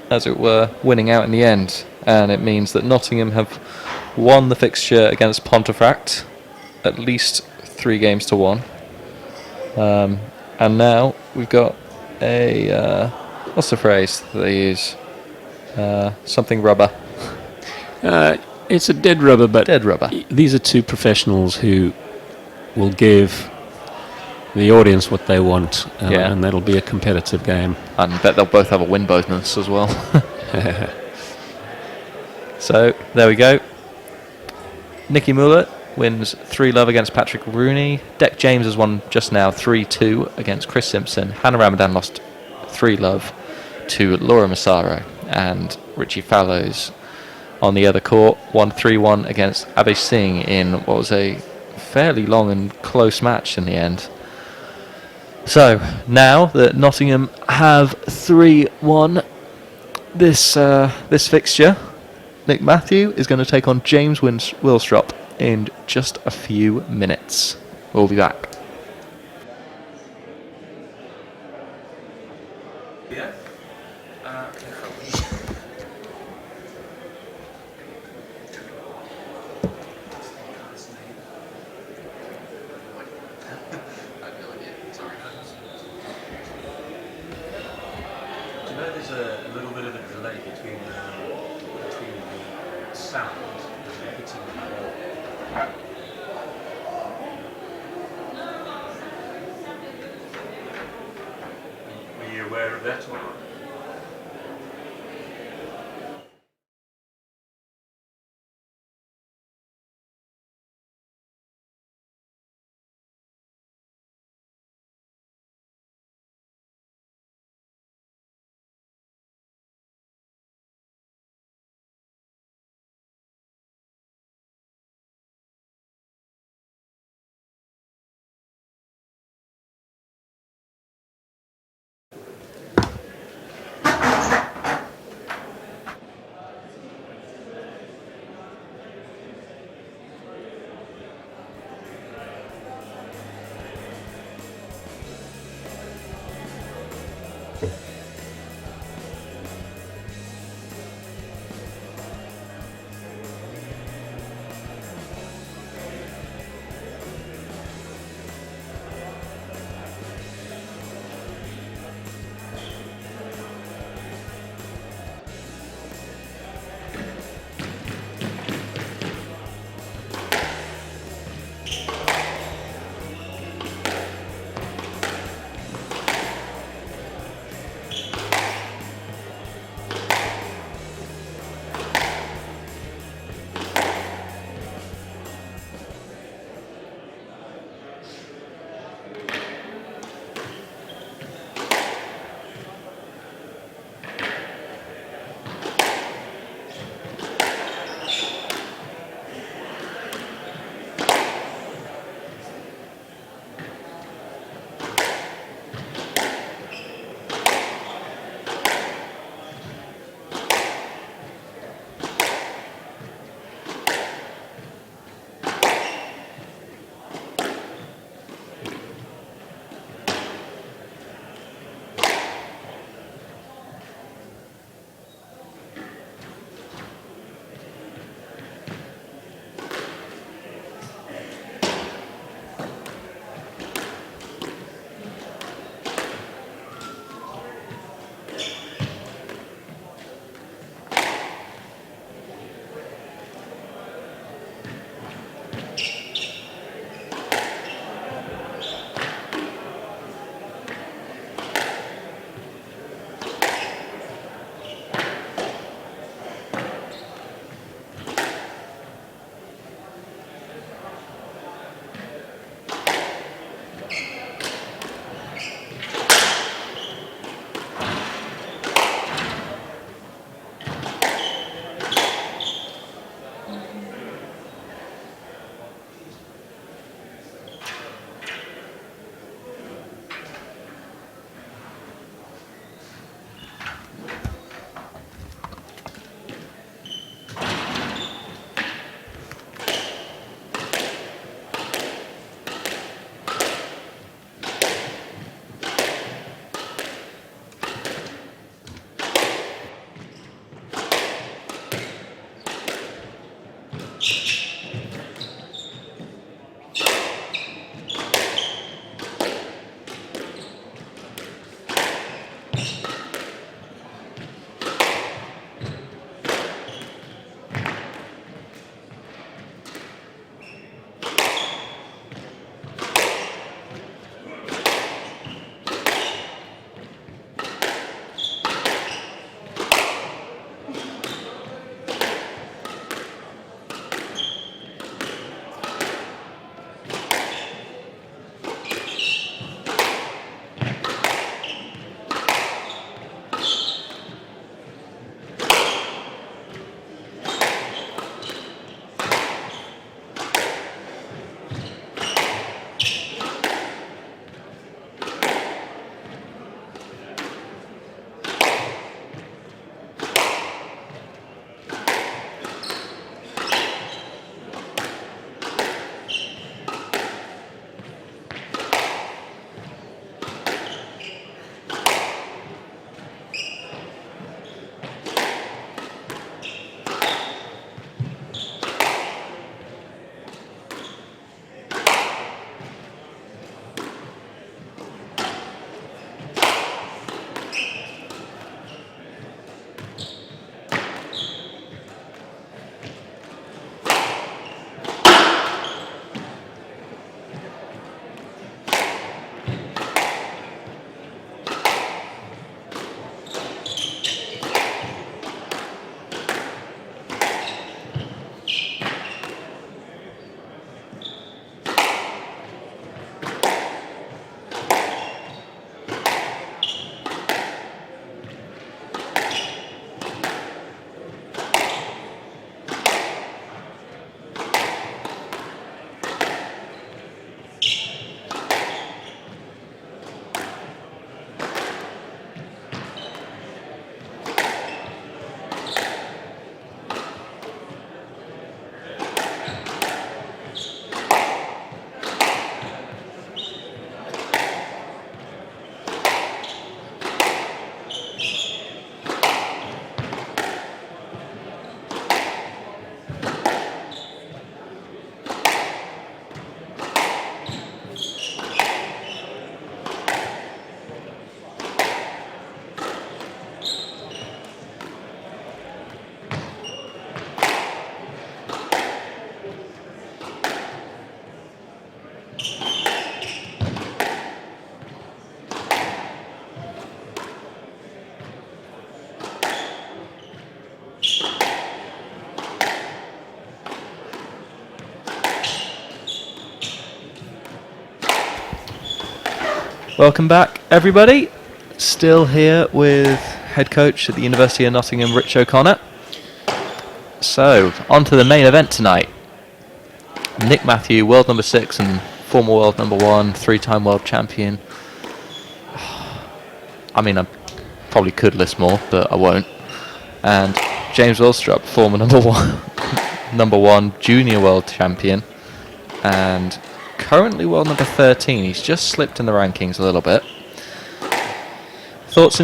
[SPEAKER 2] as it were, winning out in the end. And it means that Nottingham have won the fixture against Pontefract, at least 3 games to 1. And now we've got a what's the phrase that they use? Something rubber.
[SPEAKER 5] It's a dead rubber, but
[SPEAKER 2] Dead rubber.
[SPEAKER 5] These are 2 professionals who will give the audience what they want, and that'll be a competitive game.
[SPEAKER 2] And I bet they'll both have a win bonus as well. So there we go. Nicky Muller wins 3-love against Patrick Rooney. Deck James has won just now 3-2 against Chris Simpson. Hannah Ramadan lost 3-love to Laura Massaro. And Richie Fallows on the other court won 3-1 against Abhay Singh in what was a fairly long and close match in the end. So now that Nottingham have 3-1 this fixture, Nick Matthew is going to take on James Wilstrop in just a few minutes. We'll be back.
[SPEAKER 5] There's a little bit of a delay between the sound and the hitting the ball. Were you aware of that or not?
[SPEAKER 2] Welcome back, everybody. Still here with head coach at the University of Nottingham, Rich O'Connor. So, on to the main event tonight. Nick Matthew, world number 6 and former world number 1, 3-time world champion. I mean, I probably could list more, but I won't. And James Willstrup, former number 1 junior world champion, and currently world number 13. He's just slipped in the rankings a little bit. Thoughts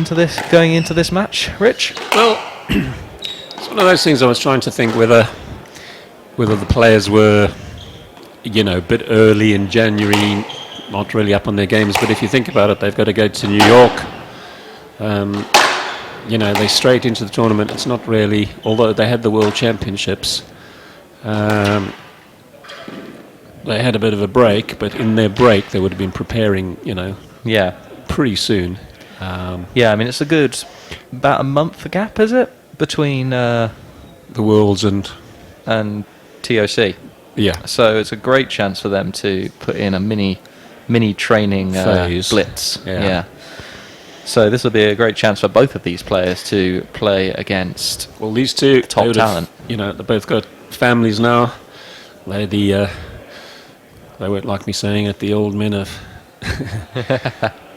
[SPEAKER 2] going into this match, Rich?
[SPEAKER 5] Well, it's one of those things I was trying to think whether the players were, a bit early in January, not really up on their games. But if you think about it, they've got to go to New York. They're straight into the tournament. It's not really, although they had the World Championships, they had a bit of a break. But in their break, they would have been preparing, pretty soon.
[SPEAKER 2] I mean, it's about a month gap, is it, between
[SPEAKER 5] the Worlds and
[SPEAKER 2] TOC?
[SPEAKER 5] Yeah.
[SPEAKER 2] So it's a great chance for them to put in a mini training
[SPEAKER 5] phase.
[SPEAKER 2] blitz.
[SPEAKER 5] Yeah.
[SPEAKER 2] So this will be a great chance for both of these players to play against.
[SPEAKER 5] Well, these two
[SPEAKER 2] top talent.
[SPEAKER 5] They both got families now. They won't like me saying it, the old men of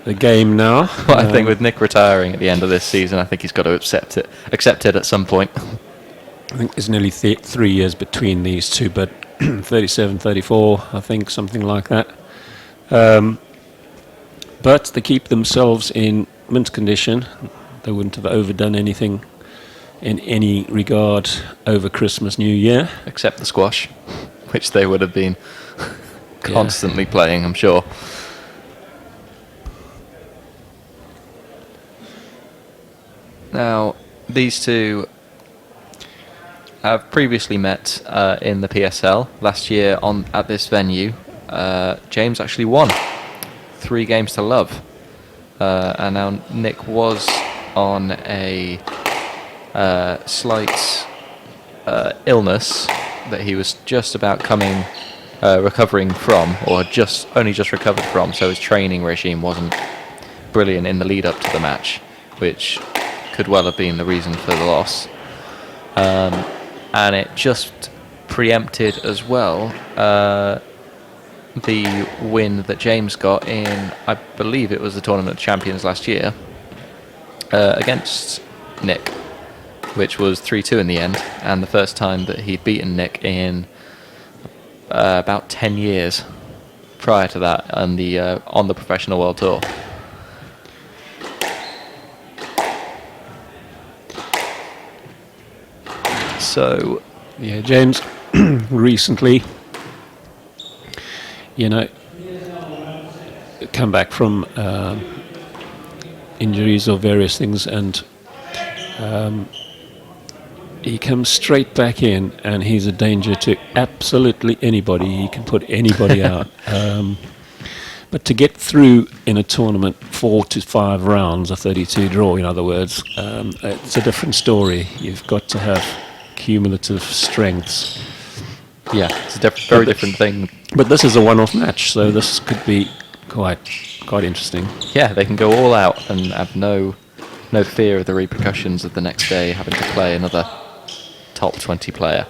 [SPEAKER 5] the game now.
[SPEAKER 2] Well, I think with Nick retiring at the end of this season, I think he's got to accept it at some point.
[SPEAKER 5] I think there's nearly 3 years between these two, but 37, 34, I think, something like that. But they keep themselves in mint condition. They wouldn't have overdone anything in any regard over Christmas, New Year.
[SPEAKER 2] Except the squash, which they would have been constantly playing, I'm sure. Now, these two have previously met in the PSL last year at this venue. James actually won 3 games to love, and now Nick was on a slight illness that he was just about recovering from, or only just recovered from. So his training regime wasn't brilliant in the lead up to the match, which could well have been the reason for the loss. And it just preempted as well the win that James got in, I believe it was the Tournament of Champions last year, against Nick, which was 3-2 in the end, and the first time that he'd beaten Nick in about 10 years prior to that on the Professional World Tour. So,
[SPEAKER 5] yeah, James recently, come back from injuries or various things, and he comes straight back in, and he's a danger to absolutely anybody. He can put anybody out. But to get through in a tournament 4 to 5 rounds, a 32 draw, in other words, it's a different story. You've got to have cumulative strengths.
[SPEAKER 2] Yeah, it's a very different thing.
[SPEAKER 5] But this is a one-off match, so this could be quite interesting.
[SPEAKER 2] Yeah, they can go all out and have no fear of the repercussions of the next day having to play another top 20 player.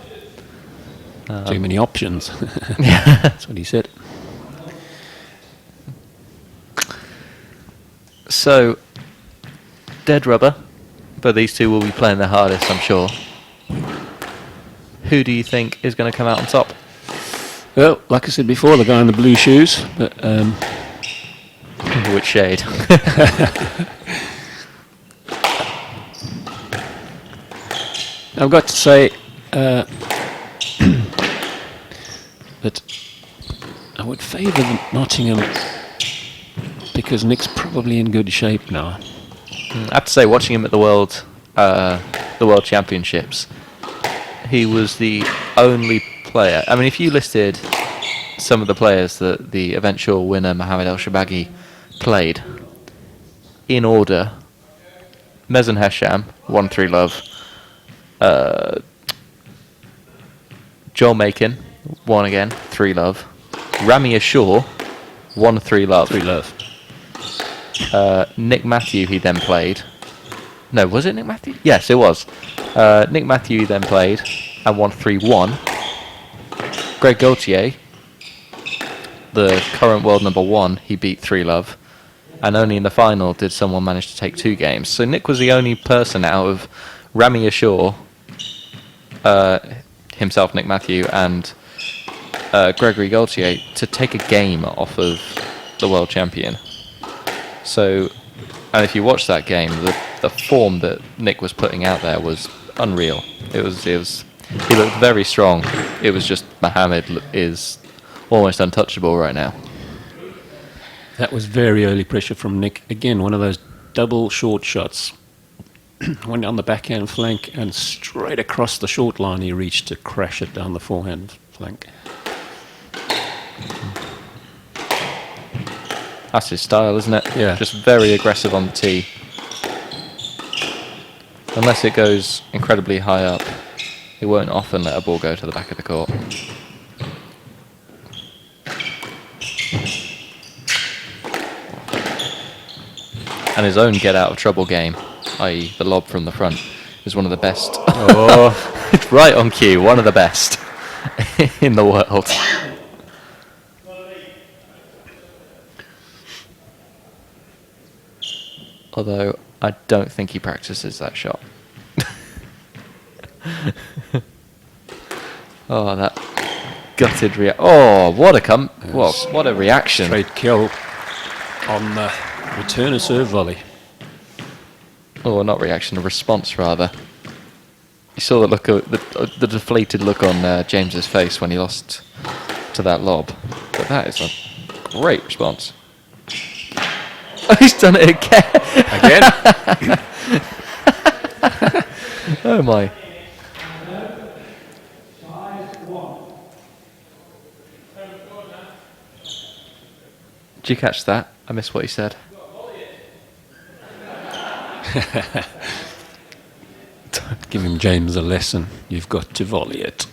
[SPEAKER 5] Too many options. That's what he said.
[SPEAKER 2] So, dead rubber, but these two will be playing their hardest, I'm sure. Who do you think is going to come out on top?
[SPEAKER 5] Well, like I said before, the guy in the blue shoes, but
[SPEAKER 2] which shade?
[SPEAKER 5] I've got to say that I would favour Nottingham because Nick's probably in good shape now.
[SPEAKER 2] I have to say, watching him at the World Championships, he was the only player. I mean, if you listed some of the players that the eventual winner Mohamed El Shabaghi played in order: Mezen Hesham, 1-3 love. Joel Macon, 1 again, 3 love. Rami Ashur, 1-3 love.
[SPEAKER 5] 3 love.
[SPEAKER 2] Nick Matthew he then played. No, was it Nick Matthew? Yes, it was. Nick Matthew he then played and won 3-1. Greg Gaultier, the current world number 1, he beat 3-love. And only in the final did someone manage to take 2 games. So Nick was the only person out of Ramy Ashour, himself, Nick Matthew, and Gregory Gaultier to take a game off of the world champion. So, and if you watch that game, the form that Nick was putting out there was unreal. He looked very strong. It was just Mohammed is almost untouchable right now.
[SPEAKER 5] That was very early pressure from Nick. Again, one of those double short shots. Went down the backhand flank and straight across the short line he reached to crash it down the forehand flank.
[SPEAKER 2] That's his style, isn't it?
[SPEAKER 5] Yeah.
[SPEAKER 2] Just very aggressive on the tee. Unless it goes incredibly high up, he won't often let a ball go to the back of the court. And his own get out of trouble game, i.e. the lob from the front, is one of the best.
[SPEAKER 5] Oh,
[SPEAKER 2] It's right on cue, one of the best in the world. Although I don't think he practices that shot. Oh, that gutted Oh, what a reaction!
[SPEAKER 5] straight kill on the return of serve volley.
[SPEAKER 2] Oh, not reaction, a response rather. You saw the look of the deflated look on James's face when he lost to that lob. But that is a great response. Oh, he's done it again. Oh my. Did you catch that? I missed what he said.
[SPEAKER 5] Giving James a lesson. You've got to volley it.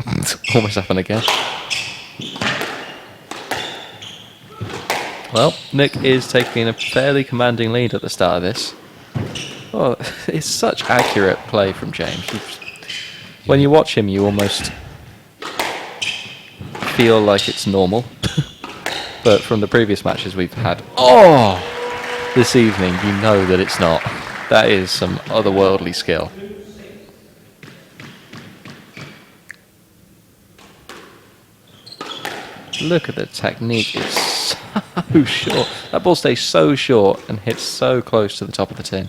[SPEAKER 2] It's almost happened again. Well, Nick is taking a fairly commanding lead at the start of this. Oh, it's such accurate play from James. When you watch him, you almost feel like it's normal. But from the previous matches we've had, this evening, you know that it's not. That is some otherworldly skill. Look at the technique, it's so short. That ball stays so short and hits so close to the top of the tin.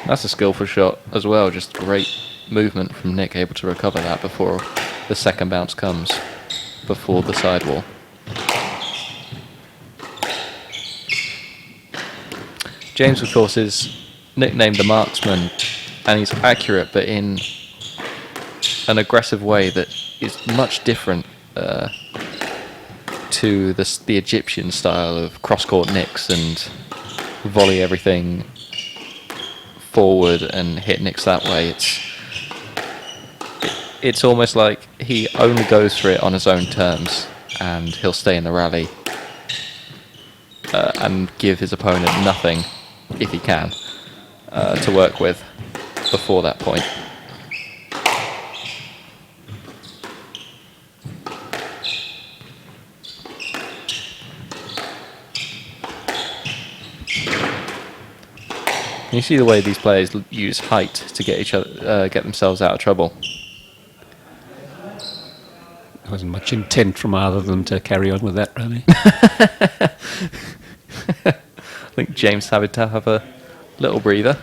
[SPEAKER 2] That's a skillful shot as well, just great movement from Nick, able to recover that before the second bounce comes, before the sidewall. James, of course, is nicknamed the marksman, and he's accurate, but in an aggressive way that is much different to the Egyptian style of cross-court nicks and volley everything forward and hit nicks that way. It's almost like he only goes for it on his own terms, and he'll stay in the rally and give his opponent nothing, if he can, to work with before that point. You see the way these players use height to get themselves out of trouble.
[SPEAKER 5] There wasn't much intent from either of them to carry on with that, really.
[SPEAKER 2] I think James had to have a little breather.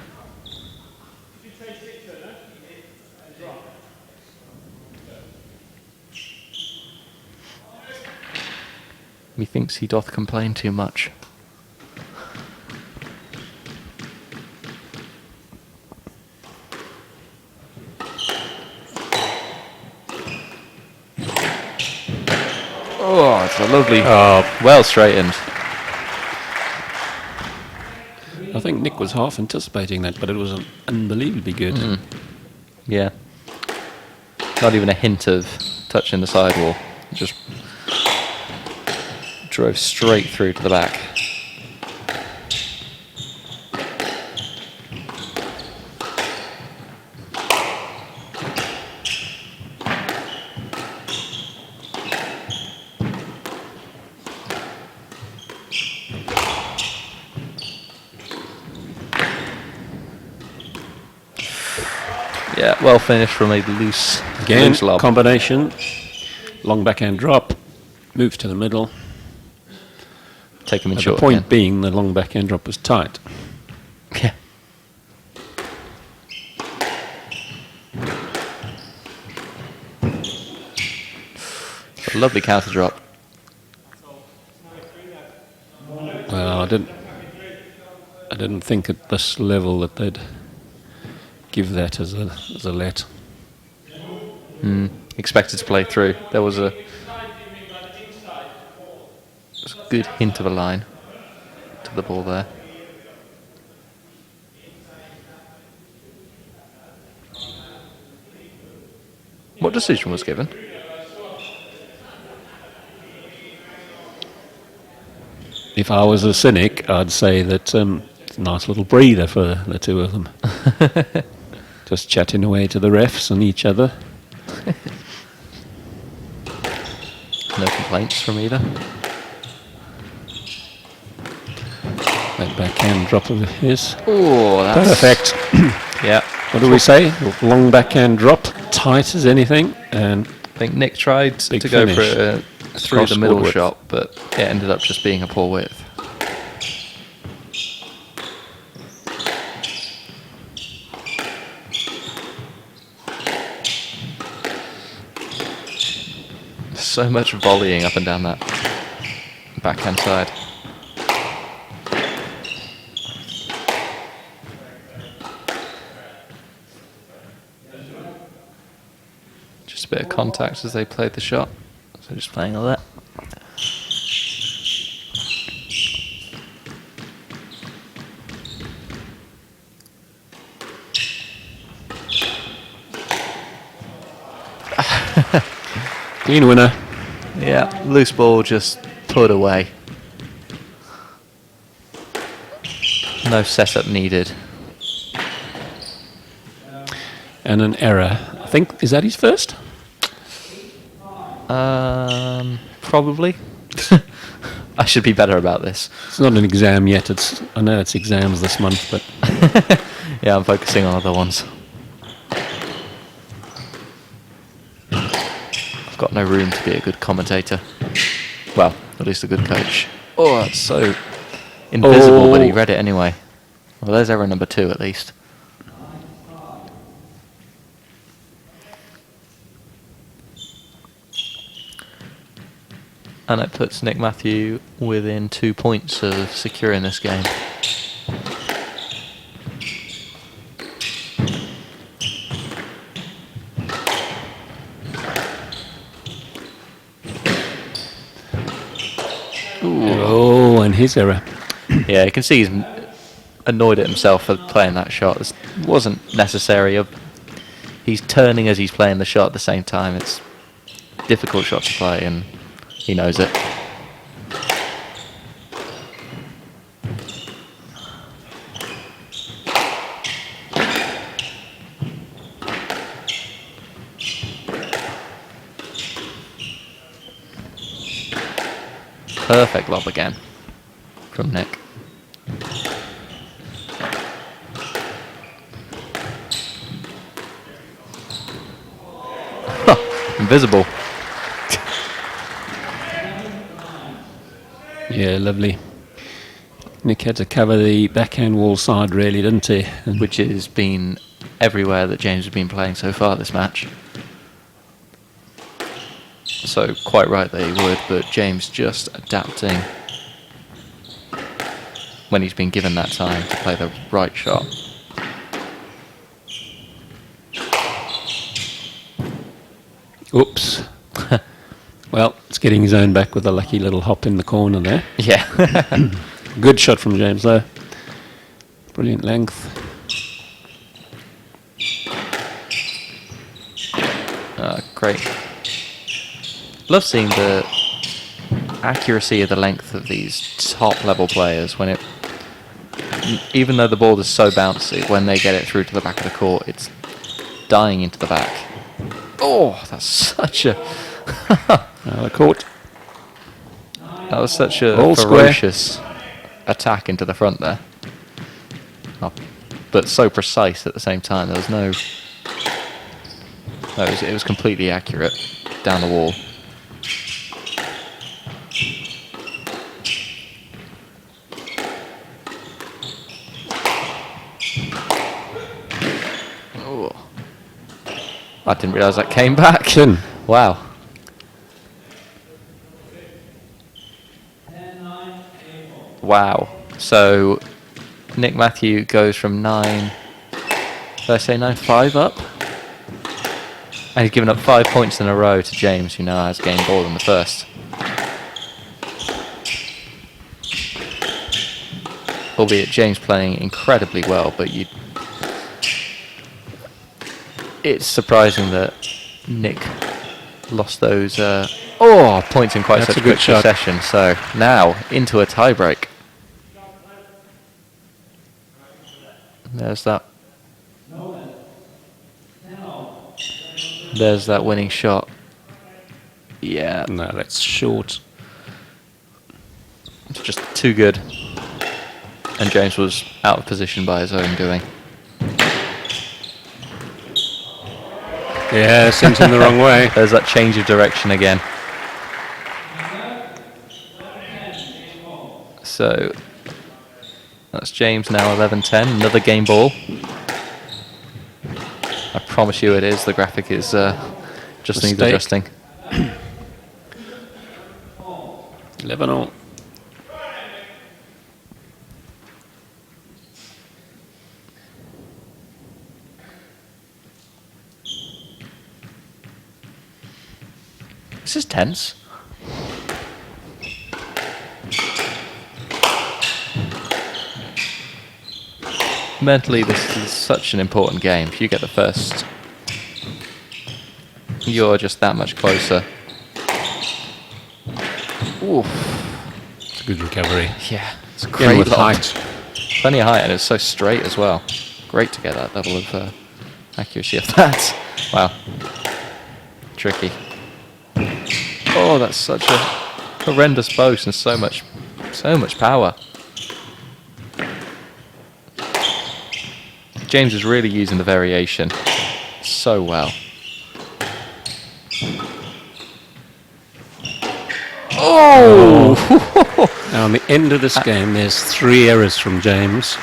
[SPEAKER 2] Methinks he doth complain too much. Oh, it's a lovely, well straightened.
[SPEAKER 5] I I think Nick was half anticipating that, but it was unbelievably good.
[SPEAKER 2] Yeah. Not even a hint of touching the sidewall. Just drove straight through to the back. Yeah, well finished from a loose lob.
[SPEAKER 5] Combination, long backhand drop, move to the middle.
[SPEAKER 2] Take him in
[SPEAKER 5] The
[SPEAKER 2] short
[SPEAKER 5] point
[SPEAKER 2] again.
[SPEAKER 5] being the long backhand drop was tight.
[SPEAKER 2] Yeah. A lovely counter drop.
[SPEAKER 5] Well, I didn't think at this level that they'd give that as a let.
[SPEAKER 2] Expected to play through. There was a good hint of a line to the ball there. What decision was given?
[SPEAKER 5] If I was a cynic, I'd say that it's a nice little breather for the two of them. Just chatting away to the refs and each other.
[SPEAKER 2] No complaints from either.
[SPEAKER 5] That backhand drop of his.
[SPEAKER 2] Oh, that's
[SPEAKER 5] Perfect.
[SPEAKER 2] Yeah.
[SPEAKER 5] What do we say? Long backhand drop, tight as anything, and
[SPEAKER 2] I think Nick tried
[SPEAKER 5] Big
[SPEAKER 2] to go for
[SPEAKER 5] finish.
[SPEAKER 2] a through
[SPEAKER 5] Cross
[SPEAKER 2] the middle
[SPEAKER 5] forward.
[SPEAKER 2] shot, but it ended up just being a poor width. So much volleying up and down that backhand side. Just a bit of contact as they played the shot. So just playing all that.
[SPEAKER 5] clean winner.
[SPEAKER 2] Yeah, loose ball just put away. No setup needed.
[SPEAKER 5] And an error. I think, is that his first?
[SPEAKER 2] Probably. I should be better about this.
[SPEAKER 5] It's not an exam yet. I know it's exams this month, but
[SPEAKER 2] Yeah, I'm focusing on other ones. I've got no room to be a good commentator. Well, at least a good coach. Oh, that's so invisible, but he read it anyway. Well, there's error number 2 at least. And it puts Nick Matthew within 2 points of securing this game.
[SPEAKER 5] oh, and his error.
[SPEAKER 2] Yeah, you can see he's annoyed at himself for playing that shot. This wasn't necessary. He's turning as he's playing the shot at the same time. It's a difficult shot to play, and he knows it. Perfect lob again from Nick. Invisible.
[SPEAKER 5] Yeah, lovely. Nick had to cover the backhand wall side, really, didn't he? And
[SPEAKER 2] Which has been everywhere that James has been playing so far this match. So quite right that he would, but James just adapting when he's been given that time to play the right shot.
[SPEAKER 5] oops. Well, it's getting his own back with a lucky little hop in the corner there.
[SPEAKER 2] Yeah.
[SPEAKER 5] Good shot from James, though. Brilliant length.
[SPEAKER 2] Great. Love seeing the accuracy of the length of these top level players when it, even though the ball is so bouncy, when they get it through to the back of the court, it's dying into the back. Oh, that's such a
[SPEAKER 5] The court.
[SPEAKER 2] that was such a
[SPEAKER 5] All square.
[SPEAKER 2] ferocious attack into the front there. Oh, but so precise at the same time. There was no. No, it was completely accurate down the wall. Oh. I didn't realise that came back.
[SPEAKER 5] Chin.
[SPEAKER 2] Wow. Wow. So Nick Matthew goes from 9, did I say 9-5 up? And he's given up 5 points in a row to James, who now has game ball in the first. Albeit James playing incredibly well, but it's surprising that Nick lost those points in quite
[SPEAKER 5] That's
[SPEAKER 2] such
[SPEAKER 5] a
[SPEAKER 2] a
[SPEAKER 5] good
[SPEAKER 2] quick
[SPEAKER 5] shot.
[SPEAKER 2] succession. So now into a tiebreak. There's that. There's that winning shot. Yeah,
[SPEAKER 5] No, that's short.
[SPEAKER 2] it's just too good. And James was out of position by his own doing.
[SPEAKER 5] Yeah, sent him the wrong way.
[SPEAKER 2] There's that change of direction again. So that's James now 11-10, another game ball. I promise you it is. The graphic is just needs
[SPEAKER 5] Mistake.
[SPEAKER 2] adjusting.
[SPEAKER 5] 11-all.
[SPEAKER 2] This is tense. Mentally, this is such an important game. If you get the first, you're just that much closer. Oof.
[SPEAKER 5] It's a good recovery.
[SPEAKER 2] Yeah, it's
[SPEAKER 5] Again
[SPEAKER 2] great
[SPEAKER 5] with
[SPEAKER 2] lob.
[SPEAKER 5] height.
[SPEAKER 2] Plenty of height, and it's so straight as well. Great to get that level of accuracy of that. Wow. Tricky. Oh, that's such a horrendous boast and so much power. James is really using the variation so well. Oh!
[SPEAKER 5] Now, on the end of this game, there's 3 errors from James.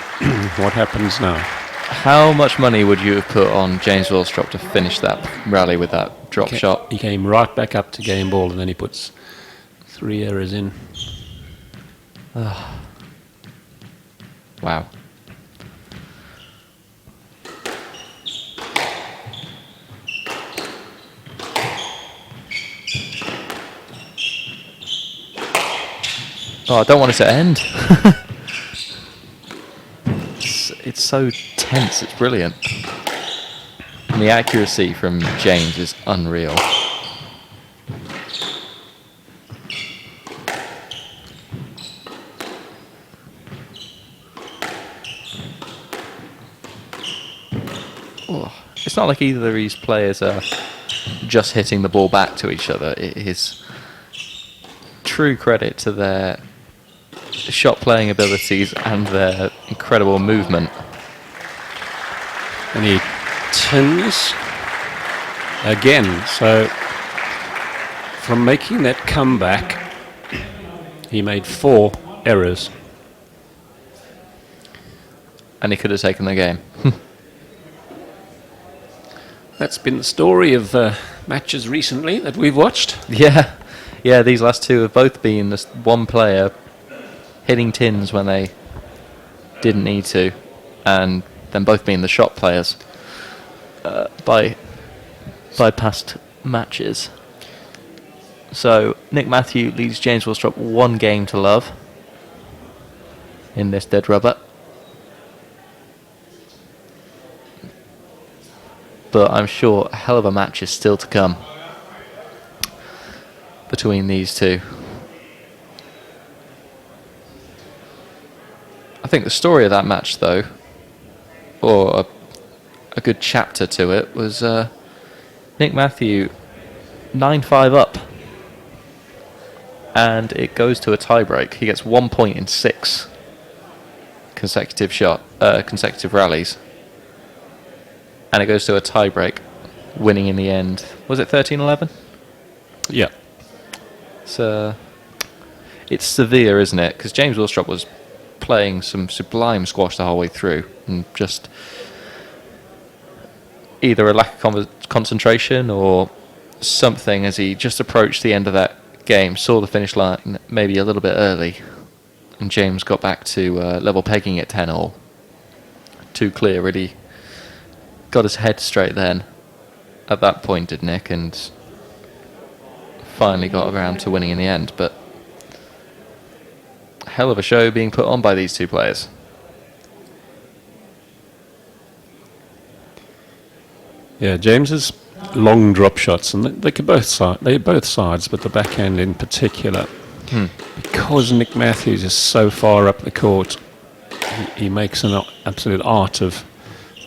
[SPEAKER 5] What happens now?
[SPEAKER 2] How much money would you have put on James Willstrop to finish that rally with that drop shot?
[SPEAKER 5] He came right back up to game ball, and then he puts 3 errors in.
[SPEAKER 2] Wow. Oh, I don't want it to end. It's so tense, it's brilliant. And the accuracy from James is unreal. Oh, it's not like either of these players are just hitting the ball back to each other. It is true credit to their shot playing abilities and their incredible movement.
[SPEAKER 5] And he tins again. So from making that comeback, he made 4 errors.
[SPEAKER 2] And he could have taken the game.
[SPEAKER 5] That's been the story of matches recently that we've watched.
[SPEAKER 2] Yeah, these last two have both been this one player hitting tins when they didn't need to, and then both being the shot players by past matches. So Nick Matthew leads James Willstrop 1 game to love in this dead rubber. but I'm sure a hell of a match is still to come between these two. I think the story of that match, though, or a good chapter to it, was Nick Matthew 9-5 up, and it goes to a tiebreak. He gets 1 point in 6 consecutive rallies, and it goes to a tiebreak, winning in the end. Was it 13-11?
[SPEAKER 5] Yeah.
[SPEAKER 2] So it's severe, isn't it? Because James Willstrop was playing some sublime squash the whole way through, and just either a lack of concentration or something as he just approached the end of that game, saw the finish line maybe a little bit early, and James got back to level pegging at 10-all. Too clear, really. Got his head straight then. At that point, did Nick, and finally got around to winning in the end. But hell of a show being put on by these two players.
[SPEAKER 5] Yeah, James's long drop shots, and they could both sides, but the backhand in particular, because Nick Matthews is so far up the court, he makes an absolute art of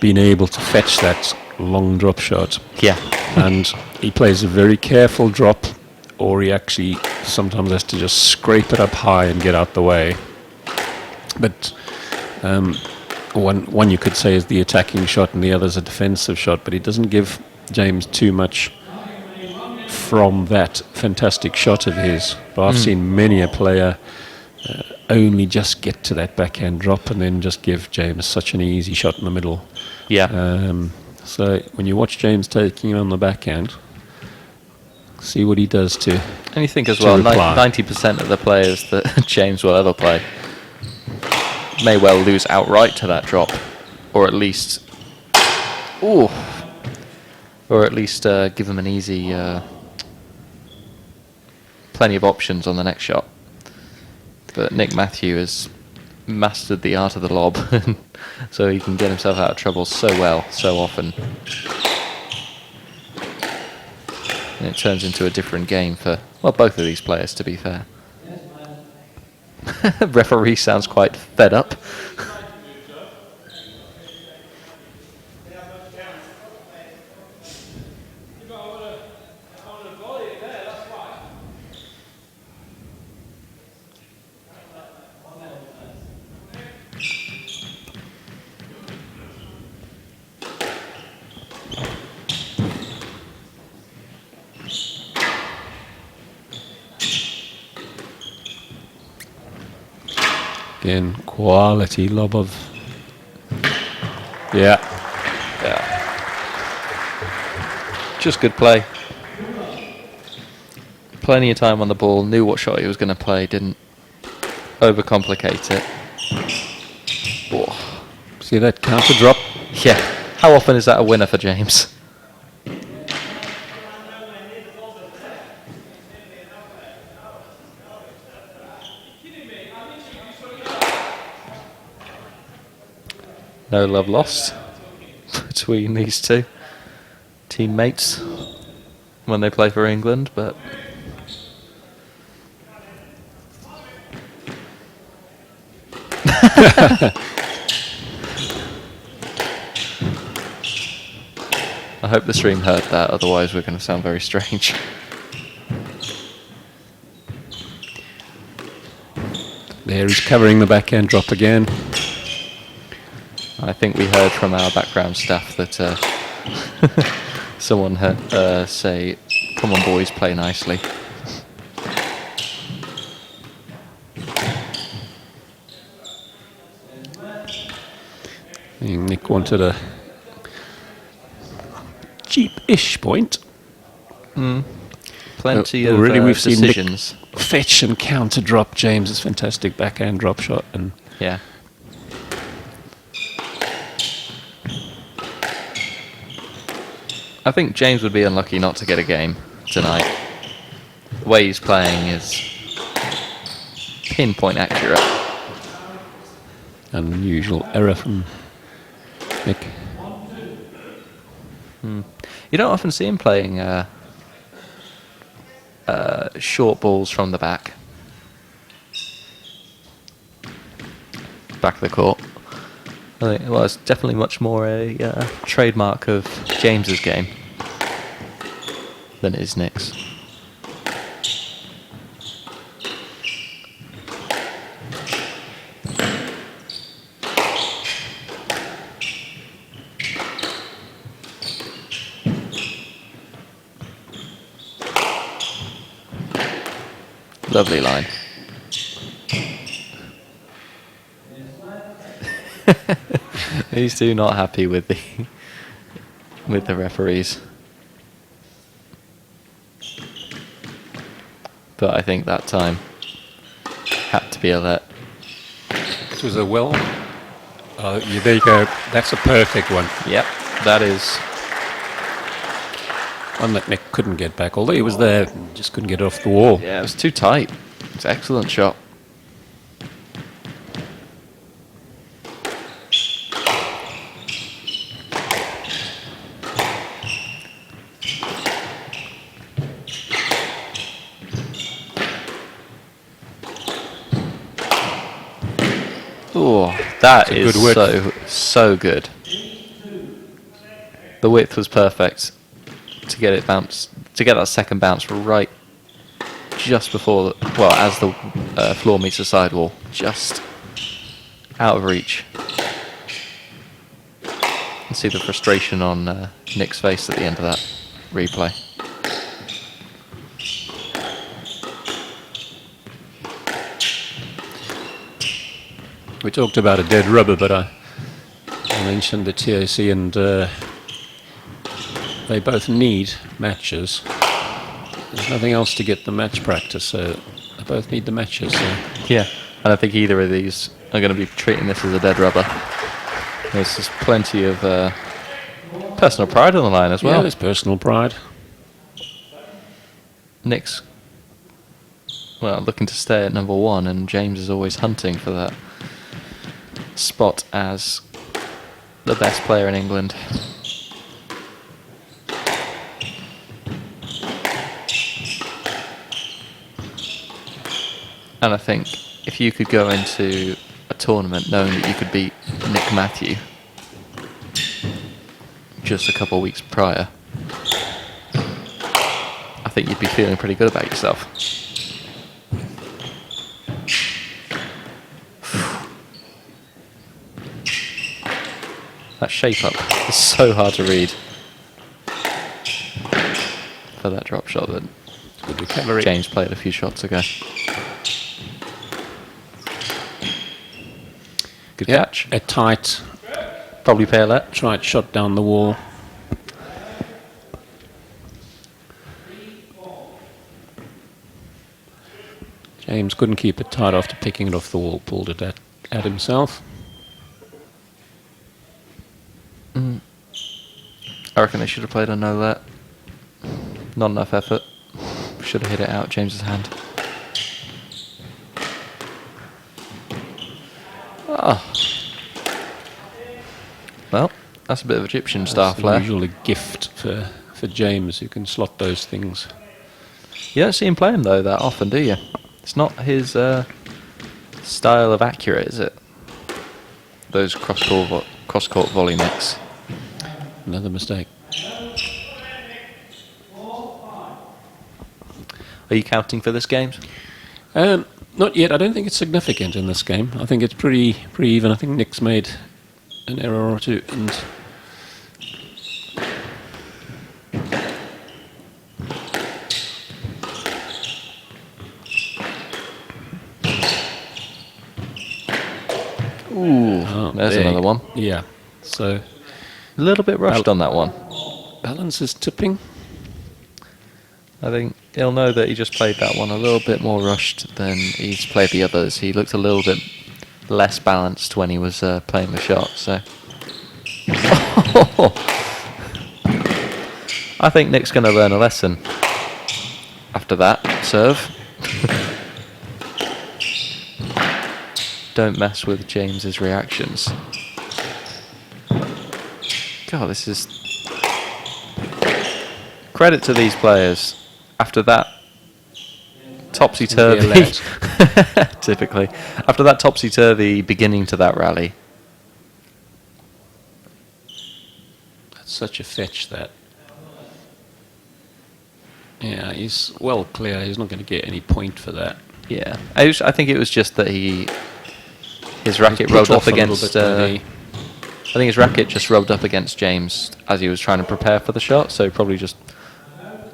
[SPEAKER 5] being able to fetch that long drop shot.
[SPEAKER 2] Yeah.
[SPEAKER 5] And he plays a very careful drop, or he actually sometimes has to just scrape it up high and get out the way. But one you could say is the attacking shot, and the other is a defensive shot, but he doesn't give James too much from that fantastic shot of his. But I've seen many a player only just get to that backhand drop and then just give James such an easy shot in the middle.
[SPEAKER 2] Yeah.
[SPEAKER 5] So when you watch James taking on the backhand, see what he does to.
[SPEAKER 2] And you think as
[SPEAKER 5] to
[SPEAKER 2] well,
[SPEAKER 5] reply.
[SPEAKER 2] 90% of the players that James will ever play may well lose outright to that drop, or at least, give them an easy, plenty of options on the next shot. But Nick Matthew has mastered the art of the lob, so he can get himself out of trouble so well, so often. And it turns into a different game for, well, both of these players, to be fair. Referee sounds quite fed up.
[SPEAKER 5] Again, quality lob of. Yeah.
[SPEAKER 2] Just good play. Plenty of time on the ball, knew what shot he was going to play, didn't overcomplicate it. Whoa.
[SPEAKER 5] See that counter drop?
[SPEAKER 2] Yeah. How often is that a winner for James? No love lost between these two teammates when they play for England, but I hope the stream heard that, otherwise we're going to sound very strange.
[SPEAKER 5] There he's covering the backhand drop again.
[SPEAKER 2] I think we heard from our background staff that someone heard say, "Come on, boys, play nicely."
[SPEAKER 5] Nick wanted a cheap-ish point.
[SPEAKER 2] Plenty of
[SPEAKER 5] Already we've seen Nick
[SPEAKER 2] decisions.
[SPEAKER 5] fetch and counter drop James's fantastic backhand drop shot, and
[SPEAKER 2] Yeah. I think James would be unlucky not to get a game tonight. The way he's playing is pinpoint accurate.
[SPEAKER 5] unusual error from Nick.
[SPEAKER 2] You don't often see him playing short balls from the back. Back of the court. I think, well, it's definitely much more a trademark of James's game than it is Nick's. Lovely line. These two not happy with the referees. But I think that time had to be a let.
[SPEAKER 5] This was a well. There you go. That's a perfect one.
[SPEAKER 2] Yep, that is.
[SPEAKER 5] One that Nick couldn't get back, although he was there, just couldn't get it off the wall.
[SPEAKER 2] Yeah, it was too tight. It's an excellent shot. Oh, that is
[SPEAKER 5] good width.
[SPEAKER 2] so good. The width was perfect to get it bounce, to get that second bounce right just before, as the floor meets the sidewall, just out of reach. You can see the frustration on Nick's face at the end of that replay.
[SPEAKER 5] We talked about a dead rubber, but I mentioned the TAC and they both need matches. There's nothing else to get the match practice, so they both need the matches. So.
[SPEAKER 2] Yeah, I don't think either of these are going to be treating this as a dead rubber. There's just plenty of personal pride on the line as well.
[SPEAKER 5] Yeah, there's personal pride.
[SPEAKER 2] Nick's, looking to stay at number one, and James is always hunting for that spot as the best player in England. And I think if you could go into a tournament knowing that you could beat Nick Matthew just a couple of weeks prior, I think you'd be feeling pretty good about yourself. That shape up is so hard to read for that drop shot that James played a few shots ago. Good catch.
[SPEAKER 5] A tight,
[SPEAKER 2] Probably pay a let.
[SPEAKER 5] tight shot down the wall. James couldn't keep it tight after picking it off the wall, pulled it at himself.
[SPEAKER 2] I reckon they should have played a no let. Not enough effort. Should have hit it out James's hand. Well, that's a bit of Egyptian star flair.
[SPEAKER 5] Usually a gift for James, who can slot those things.
[SPEAKER 2] You don't see him play him though that often, do you? It's not his style of accurate, is it? Those cross-court volley nicks.
[SPEAKER 5] Another mistake.
[SPEAKER 2] Are you counting for this game?
[SPEAKER 5] Not yet. I don't think it's significant in this game. I think it's pretty even. I think Nick's made an error or two, and
[SPEAKER 2] There's another one.
[SPEAKER 5] Yeah. So
[SPEAKER 2] A little bit rushed on that one.
[SPEAKER 5] balance is tipping.
[SPEAKER 2] I think he'll know that he just played that one a little bit more rushed than he's played the others. He looked a little bit less balanced when he was playing the shot. So I think Nick's going to learn a lesson after that serve. Don't mess with James's reactions. God, this is credit to these players. After that topsy-turvy, typically, after that topsy-turvy beginning to that rally.
[SPEAKER 5] That's such a fetch, that. Yeah, he's well clear. He's not going to get any point for that.
[SPEAKER 2] Yeah, I think it was just that his racket
[SPEAKER 5] Put
[SPEAKER 2] rubbed up
[SPEAKER 5] off a little
[SPEAKER 2] against.
[SPEAKER 5] bit, maybe.
[SPEAKER 2] I think his racket just rubbed up against James as he was trying to prepare for the shot, so probably just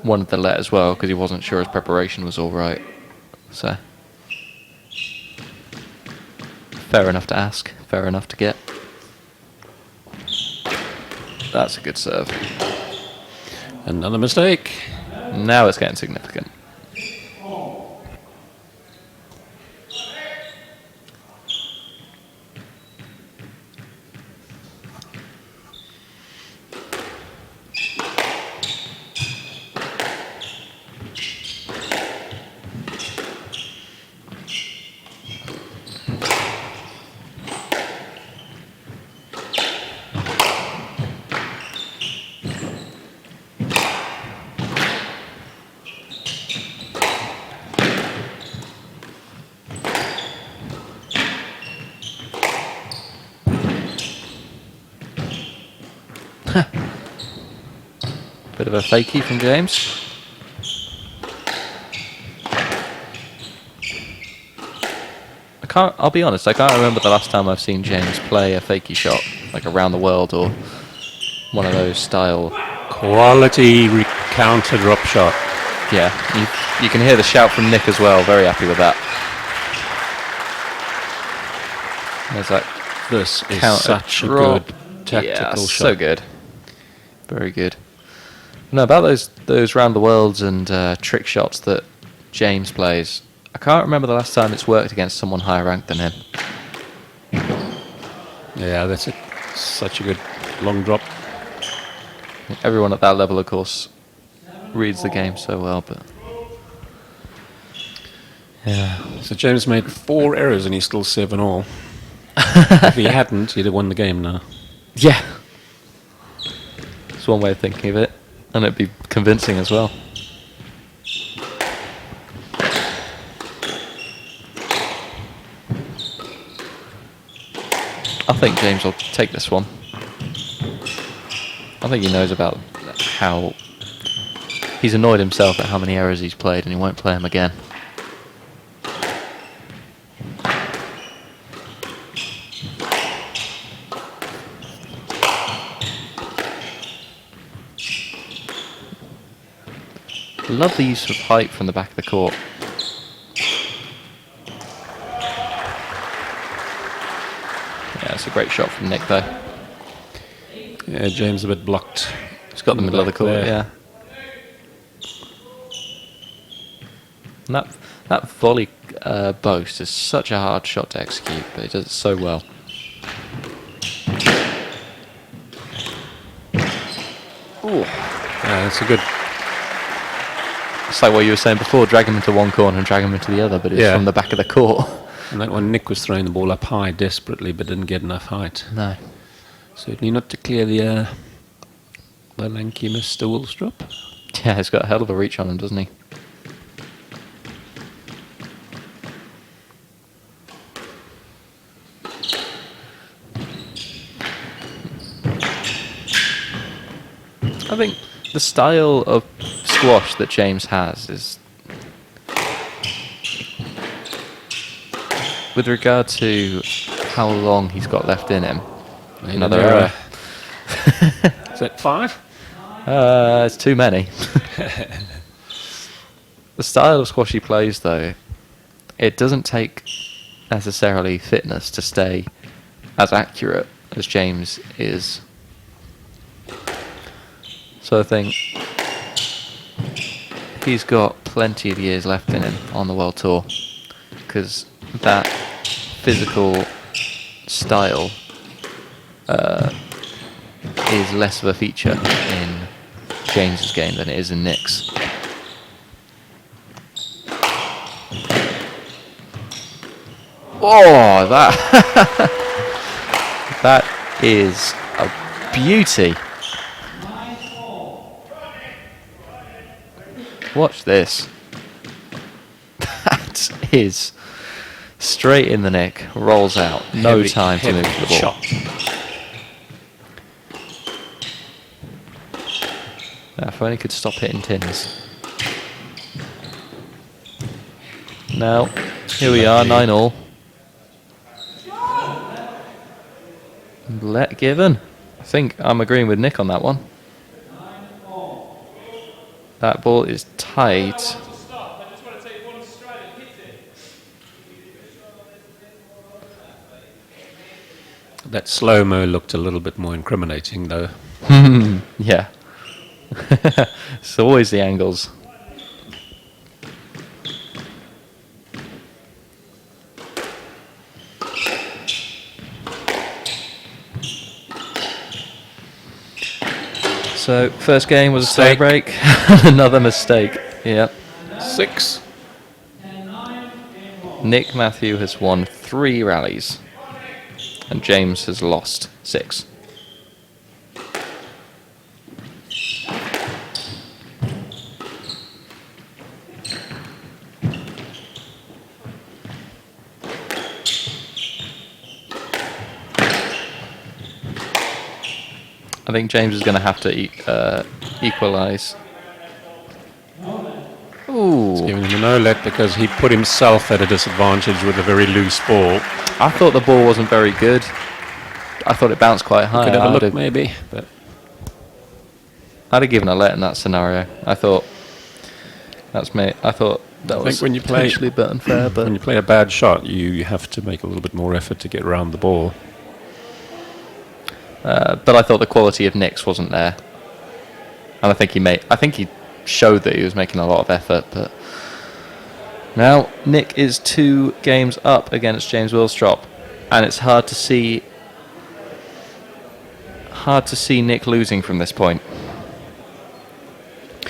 [SPEAKER 2] wanted to let as well because he wasn't sure his preparation was all right. So fair enough to ask, fair enough to get. That's a good serve.
[SPEAKER 5] Another mistake.
[SPEAKER 2] Now it's getting significant. Bit of a fakie from James. I'll be honest, I can't remember the last time I've seen James play a fakie shot, like around the world or one of those style.
[SPEAKER 5] Quality counter drop shot.
[SPEAKER 2] Yeah, you can hear the shout from Nick as well. Very happy with that. There's that
[SPEAKER 5] This is
[SPEAKER 2] counter
[SPEAKER 5] such a
[SPEAKER 2] drop.
[SPEAKER 5] good tactical shot.
[SPEAKER 2] So good. Very good. No, about those round the worlds and trick shots that James plays, I can't remember the last time it's worked against someone higher ranked than him.
[SPEAKER 5] Yeah, that's such a good long drop.
[SPEAKER 2] Everyone at that level, of course, reads the game so well, but yeah.
[SPEAKER 5] So James made 4 errors and he's still 7-all. If he hadn't, he'd have won the game now.
[SPEAKER 2] Yeah. It's one way of thinking of it, and it'd be convincing as well. I think James will take this one. I think he knows about how he's annoyed himself at how many errors he's played, and he won't play them again. Love the use of height from the back of the court. Yeah, it's a great shot from Nick though.
[SPEAKER 5] Yeah, James a bit blocked.
[SPEAKER 2] He's got the middle of the court,
[SPEAKER 5] there.
[SPEAKER 2] yeah. And that volley boast is such a hard shot to execute, but he does it so well. Ooh.
[SPEAKER 5] Yeah, that's a good.
[SPEAKER 2] It's like what you were saying before, drag him into one corner and drag him into the other, but it's
[SPEAKER 5] Yeah.
[SPEAKER 2] from the back of the court.
[SPEAKER 5] And that one, Nick was throwing the ball up high desperately, but didn't get enough height.
[SPEAKER 2] No.
[SPEAKER 5] Certainly not to clear the lanky Mr. Woolstrop.
[SPEAKER 2] Yeah, he's got a hell of a reach on him, doesn't he? I think the style of squash that James has is, with regard to how long he's got left in him. Another error.
[SPEAKER 5] Is that 5?
[SPEAKER 2] It's too many. The style of squash he plays, though, it doesn't take necessarily fitness to stay as accurate as James is. So I think he's got plenty of years left in him on the World Tour, because that physical style is less of a feature in James's game than it is in Nick's. Oh, that is a beauty. Watch this. That is straight in the nick. Rolls out. No
[SPEAKER 5] Heavy-
[SPEAKER 2] time to
[SPEAKER 5] heavy
[SPEAKER 2] move the ball.
[SPEAKER 5] shot.
[SPEAKER 2] Now, if only could stop hitting tins. Now, here we are, 9-all. Let given. I think I'm agreeing with Nick on that one. That ball is tight.
[SPEAKER 5] That slow-mo looked a little bit more incriminating, though.
[SPEAKER 2] Yeah. It's always the angles. So, first game was a tie
[SPEAKER 5] Mistake.
[SPEAKER 2] break. Another mistake. Yep.
[SPEAKER 5] 6.
[SPEAKER 2] Nick Matthew has won 3 rallies. And James has lost 6. I think James is going to have to equalise. Ooh.
[SPEAKER 5] Giving him a no-let because he put himself at a disadvantage with a very loose ball.
[SPEAKER 2] I thought the ball wasn't very good. I thought it bounced quite high.
[SPEAKER 5] Could have a
[SPEAKER 2] I'd
[SPEAKER 5] look
[SPEAKER 2] have-
[SPEAKER 5] maybe, but
[SPEAKER 2] I'd have given a let in that scenario. I thought that's me. I thought that
[SPEAKER 5] I
[SPEAKER 2] was
[SPEAKER 5] think when you play-
[SPEAKER 2] potentially a bit unfair, but
[SPEAKER 5] when you play a bad shot, you have to make a little bit more effort to get around the ball.
[SPEAKER 2] but I thought the quality of Nick's wasn't there, and I think he showed that he was making a lot of effort. But now Nick is 2 games up against James Willstrop, and it's hard to see Nick losing from this point.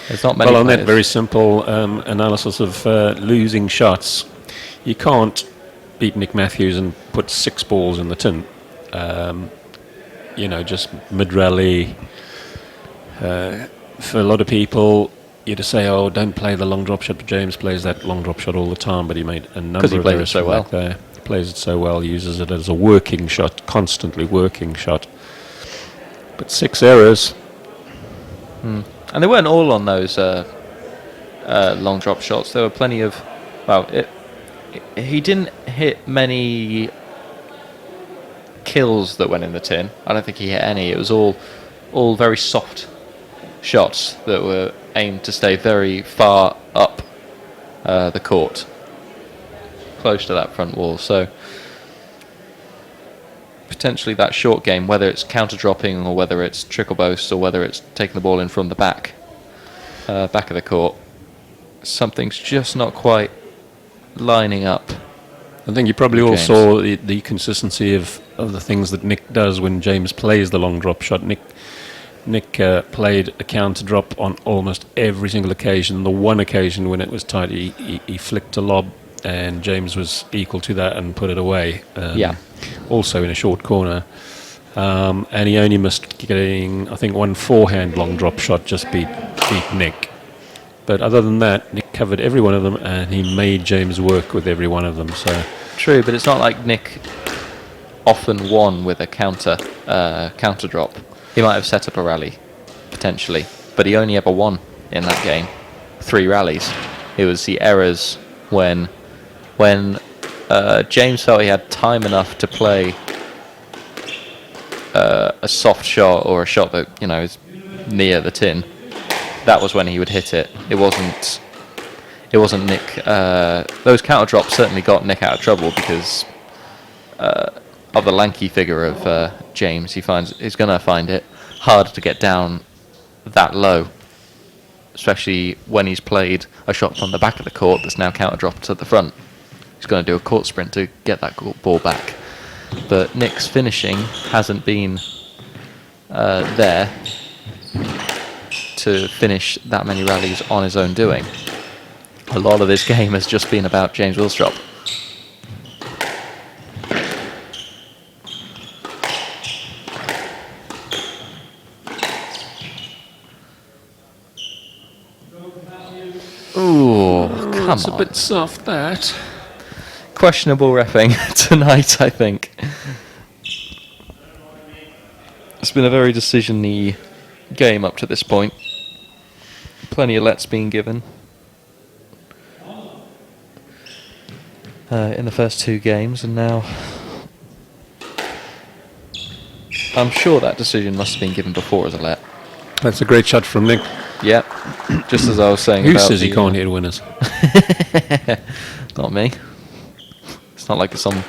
[SPEAKER 2] There's not many.
[SPEAKER 5] Well, on that
[SPEAKER 2] players.
[SPEAKER 5] very simple analysis of losing shots, you can't beat Nick Matthews and put 6 balls in the tin. Just mid-rally. For a lot of people, you'd say, "Oh, don't play the long drop shot." But James plays that long drop shot all the time. But he made a number
[SPEAKER 2] 'Cause he
[SPEAKER 5] of
[SPEAKER 2] plays it
[SPEAKER 5] errors
[SPEAKER 2] so
[SPEAKER 5] from
[SPEAKER 2] well.
[SPEAKER 5] back there. He plays it so well. Uses it as a working shot, constantly working shot. But 6 errors.
[SPEAKER 2] And they weren't all on those long drop shots. There were plenty of. Well, he didn't hit many kills that went in the tin. I don't think he hit any. It was all very soft shots that were aimed to stay very far up the court, close to that front wall. So potentially that short game, whether it's counter dropping or whether it's trickle boast or whether it's taking the ball in from the back of the court, something's just not quite lining up.
[SPEAKER 5] I think you probably all
[SPEAKER 2] James.
[SPEAKER 5] saw the consistency of the things that Nick does when James plays the long drop shot. Nick played a counter drop on almost every single occasion. The one occasion when it was tight, he flicked a lob, and James was equal to that and put it away. Also in a short corner. And he only missed getting, I think, one forehand long drop shot just beat Nick. But other than that, Nick covered every one of them, and he made James work with every one of them. So
[SPEAKER 2] True, but it's not like Nick often won with a counter drop. He might have set up a rally, potentially, but he only ever won in that game 3 rallies. It was the errors when James felt he had time enough to play a soft shot or a shot that is near the tin. That was when he would hit it. It wasn't Nick. Those counter drops certainly got Nick out of trouble because of the lanky figure of James. He's going to find it hard to get down that low, especially when he's played a shot from the back of the court that's now counter dropped to the front. He's going to do a court sprint to get that ball back. But Nick's finishing hasn't been there to finish that many rallies on his own doing. A lot of this game has just been about James Willstrop. Ooh, come
[SPEAKER 5] It's a
[SPEAKER 2] on.
[SPEAKER 5] bit soft, that.
[SPEAKER 2] Questionable reffing tonight, I think. It's been a very decision-y game up to this point. Plenty of lets being given. In the first 2 games, and now I'm sure that decision must have been given before as a let.
[SPEAKER 5] That's a great shot from Nick.
[SPEAKER 2] Yeah, just as I was saying.
[SPEAKER 5] Who
[SPEAKER 2] about
[SPEAKER 5] says he
[SPEAKER 2] the,
[SPEAKER 5] can't hit winners?
[SPEAKER 2] Not me. It's not like it's on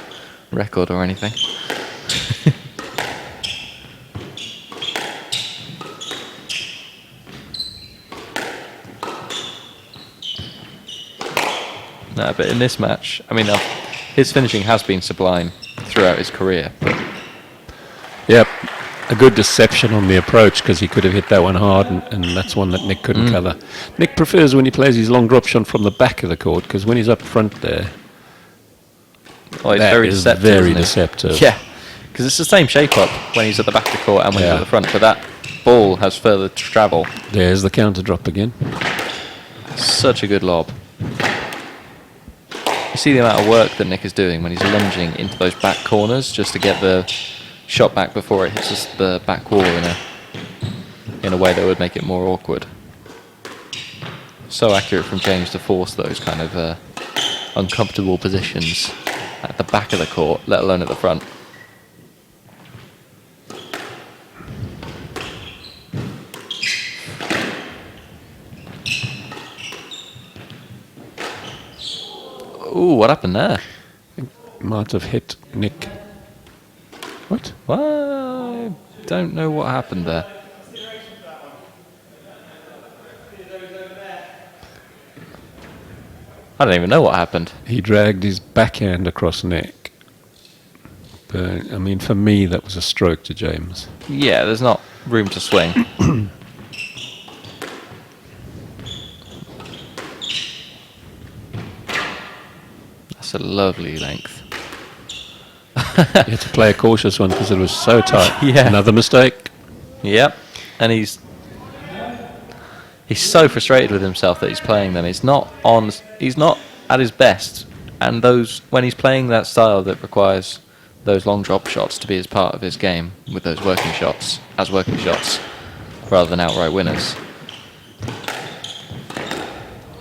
[SPEAKER 2] record or anything. No, but in this match, I mean, his finishing has been sublime throughout his career. But
[SPEAKER 5] Yep. A good deception on the approach, because he could have hit that one hard, and that's one that Nick couldn't cover. Nick prefers when he plays his long drop shot from the back of the court, because when he's up front there,
[SPEAKER 2] oh, it's
[SPEAKER 5] that
[SPEAKER 2] very
[SPEAKER 5] is
[SPEAKER 2] deceptive.
[SPEAKER 5] very
[SPEAKER 2] isn't it?
[SPEAKER 5] deceptive.
[SPEAKER 2] Yeah, because it's the same shape up when he's at the back of the court and when he's
[SPEAKER 5] Yeah.
[SPEAKER 2] at the front, but that ball has further to travel.
[SPEAKER 5] There's the counter drop again.
[SPEAKER 2] Such a good lob. You see the amount of work that Nick is doing when he's lunging into those back corners just to get the shot back before it hits the back wall in a way that would make it more awkward. So accurate from James to force those kind of uncomfortable positions at the back of the court, let alone at the front. Ooh, what happened there?
[SPEAKER 5] Might have hit Nick. What?
[SPEAKER 2] Well, I don't know what happened there. I don't even know what happened.
[SPEAKER 5] He dragged his backhand across Nick. But, I mean, for me, that was a stroke to James.
[SPEAKER 2] Yeah, there's not room to swing. That's a lovely length.
[SPEAKER 5] You had to play a cautious one because it was so tight.
[SPEAKER 2] Yeah.
[SPEAKER 5] Another mistake.
[SPEAKER 2] Yep, and he's so frustrated with himself that he's playing them. He's not at his best, and when he's playing that style that requires those long drop shots to be as part of his game with those working shots rather than outright winners.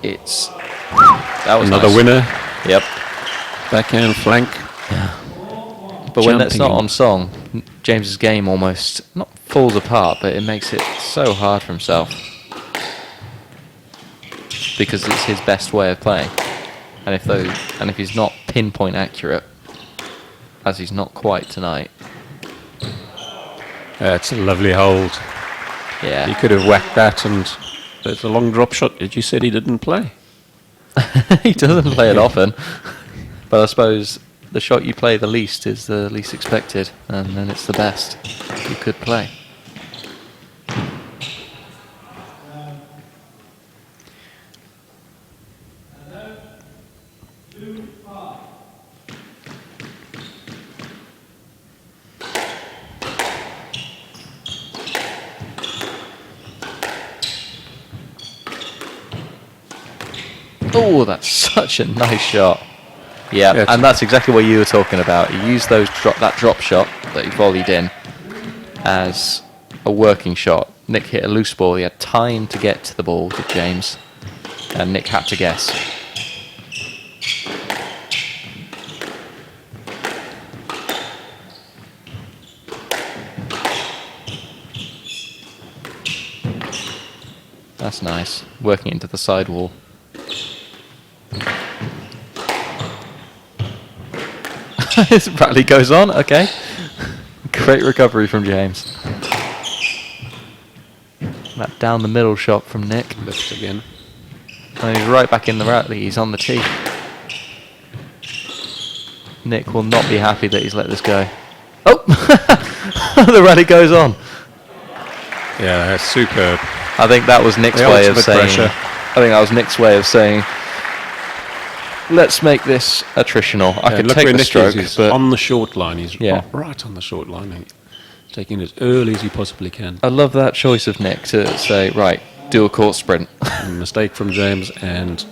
[SPEAKER 2] That was
[SPEAKER 5] Another
[SPEAKER 2] nice.
[SPEAKER 5] winner.
[SPEAKER 2] Yep.
[SPEAKER 5] Backhand flank.
[SPEAKER 2] But when that's not
[SPEAKER 5] Jumping.
[SPEAKER 2] on song, James's game almost not falls apart, but it makes it so hard for himself because it's his best way of playing. And if he's not pinpoint accurate, as he's not quite tonight,
[SPEAKER 5] That's a lovely hold. He
[SPEAKER 2] yeah,
[SPEAKER 5] could have whacked that, and there's a long drop shot that you said he didn't play.
[SPEAKER 2] he doesn't play it often. But I suppose the shot you play the least is the least expected, and then it's the best you could play. Oh, that's such a nice shot. Yeah,
[SPEAKER 5] Yes.
[SPEAKER 2] and that's exactly what you were talking about. He used that drop shot that he volleyed in as a working shot. Nick hit a loose ball. He had time to get to the ball, did James, and Nick had to guess. That's nice. Working into the sidewall. His rally goes on, okay. Great recovery from James. That down the middle shot from Nick.
[SPEAKER 5] Lift again.
[SPEAKER 2] And he's right back in the rally, he's on the tee. Nick will not be happy that he's let this go. Oh! The rally goes on.
[SPEAKER 5] Yeah, that's superb.
[SPEAKER 2] I think that was Nick's
[SPEAKER 5] The
[SPEAKER 2] way of
[SPEAKER 5] ultimate
[SPEAKER 2] saying...
[SPEAKER 5] pressure.
[SPEAKER 2] I think that was Nick's way of saying, let's make this attritional. I could
[SPEAKER 5] look
[SPEAKER 2] take
[SPEAKER 5] where
[SPEAKER 2] the
[SPEAKER 5] Nick
[SPEAKER 2] stroke,
[SPEAKER 5] is. He's
[SPEAKER 2] but
[SPEAKER 5] on the short line. He's
[SPEAKER 2] Yeah.
[SPEAKER 5] right on the short line. He's taking it as early as he possibly can.
[SPEAKER 2] I love that choice of Nick to say, right, do a court sprint.
[SPEAKER 5] A mistake from James, and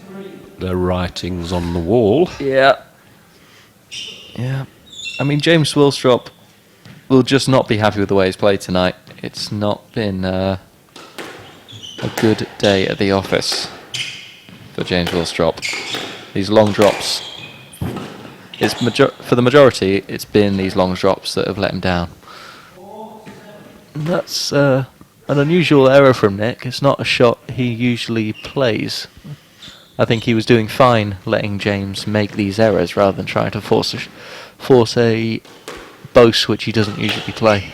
[SPEAKER 5] the writings on the wall.
[SPEAKER 2] Yeah. Yeah. I mean, James Willstrop will just not be happy with the way he's played tonight. It's not been a good day at the office for James Willstrop. These long drops. For the majority, it's been these long drops that have let him down. And that's an unusual error from Nick. It's not a shot he usually plays. I think he was doing fine letting James make these errors rather than trying to force a boast which he doesn't usually play.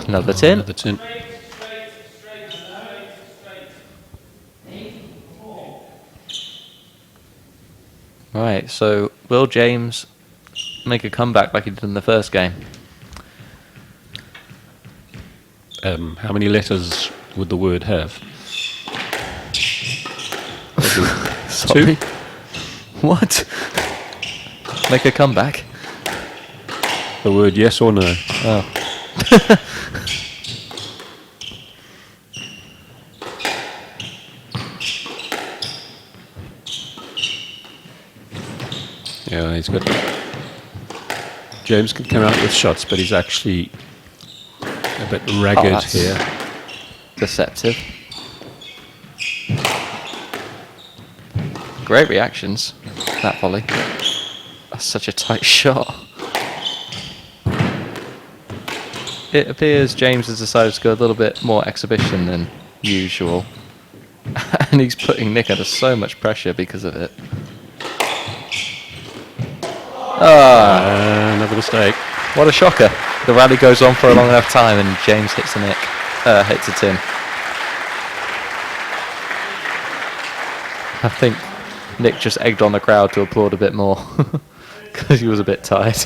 [SPEAKER 2] Another tin.
[SPEAKER 5] Another tin.
[SPEAKER 2] Right, so will James make a comeback like he did in the first game?
[SPEAKER 5] How many letters would the word have?
[SPEAKER 2] Sorry. What? Make a comeback?
[SPEAKER 5] The word yes or no?
[SPEAKER 2] Oh.
[SPEAKER 5] Yeah, he's got... James can come out with shots, but he's actually a bit ragged
[SPEAKER 2] that's
[SPEAKER 5] here.
[SPEAKER 2] Deceptive. Great reactions, that volley. That's such a tight shot. It appears James has decided to go a little bit more exhibition than usual. And he's putting Nick under so much pressure because of it.
[SPEAKER 5] Another mistake.
[SPEAKER 2] What a shocker. The rally goes on for a long enough time and James hits a tin. I think Nick just egged on the crowd to applaud a bit more because he was a bit tired.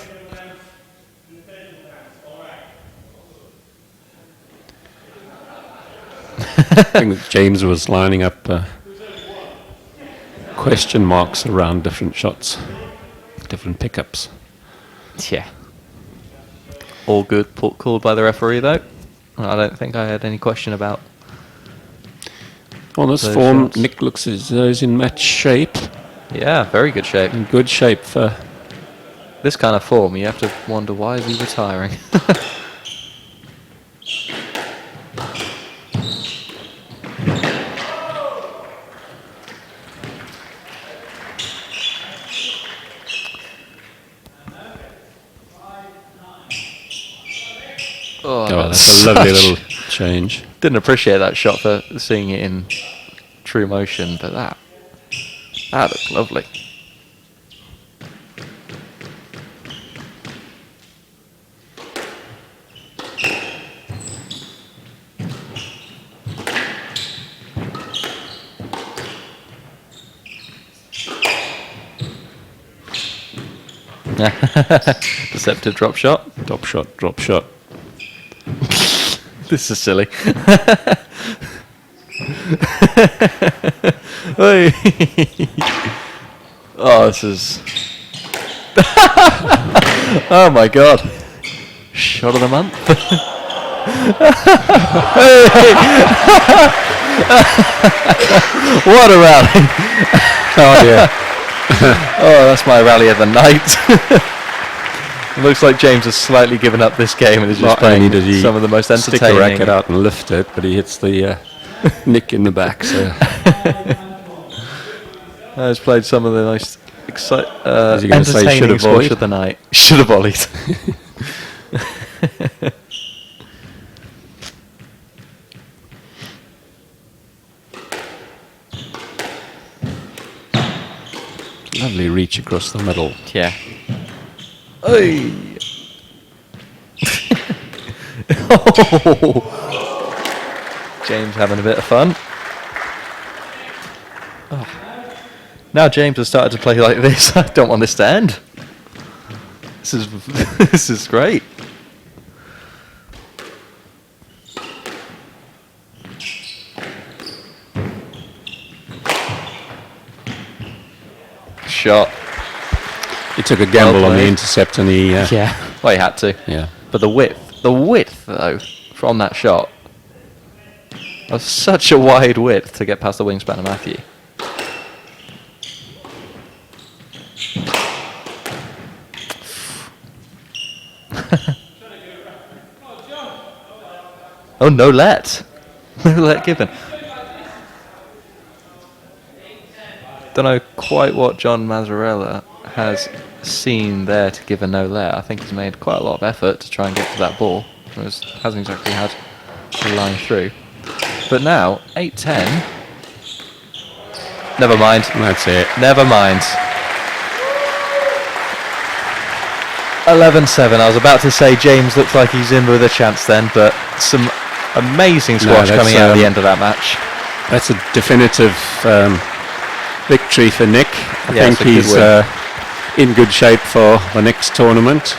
[SPEAKER 5] I think that James was lining up question marks around different shots, different pickups.
[SPEAKER 2] Yeah. All good, called by the referee though. I don't think I had any question about.
[SPEAKER 5] On this
[SPEAKER 2] those
[SPEAKER 5] form,
[SPEAKER 2] shots.
[SPEAKER 5] Nick looks as though he's in match shape.
[SPEAKER 2] Yeah, very good shape.
[SPEAKER 5] In good shape for...
[SPEAKER 2] This kind of form, you have to wonder why is he retiring.
[SPEAKER 5] Oh, that's a lovely little change.
[SPEAKER 2] Didn't appreciate that shot for seeing it in true motion, but that looked lovely. Deceptive drop shot.
[SPEAKER 5] Drop shot, drop shot.
[SPEAKER 2] This is silly. Oi. Oh, this is... Oh my god. Shot of the month. What a rally.
[SPEAKER 5] Oh, yeah.
[SPEAKER 2] Oh, that's my rally of the night. Looks like James has slightly given up this game and is just
[SPEAKER 5] Not
[SPEAKER 2] playing
[SPEAKER 5] only did he
[SPEAKER 2] some of the most
[SPEAKER 5] stick the
[SPEAKER 2] entertaining.
[SPEAKER 5] racket out and lift it, but he hits the nick in the back. So
[SPEAKER 2] Has played some of the most
[SPEAKER 5] Is he gonna say
[SPEAKER 2] entertaining
[SPEAKER 5] should've
[SPEAKER 2] squash
[SPEAKER 5] volleyed?
[SPEAKER 2] of the night. Should have volleyed.
[SPEAKER 5] lovely reach across the middle.
[SPEAKER 2] Yeah. Oi. James having a bit of fun. Oh. Now James has started to play like this. I don't want this to end. This is this is great. Shot.
[SPEAKER 5] He took a gamble
[SPEAKER 2] Well
[SPEAKER 5] on the
[SPEAKER 2] played.
[SPEAKER 5] intercept and he...
[SPEAKER 2] Yeah. Well, he had to.
[SPEAKER 5] Yeah.
[SPEAKER 2] But the width though, from that shot. Of such a wide width to get past the wingspan of Matthew. Oh, no let. No let given. Don't know quite what John Mazzarella has seen there to give a no let. I think he's made quite a lot of effort to try and get to that ball. Hasn't exactly had a line through. But now, 8-10. Never mind.
[SPEAKER 5] That's it.
[SPEAKER 2] Never mind. 11-7. I was about to say James looks like he's in with a chance then, but some amazing squash coming out at the end of that match.
[SPEAKER 5] That's a definitive victory for Nick. I think he's in good shape for the next tournament.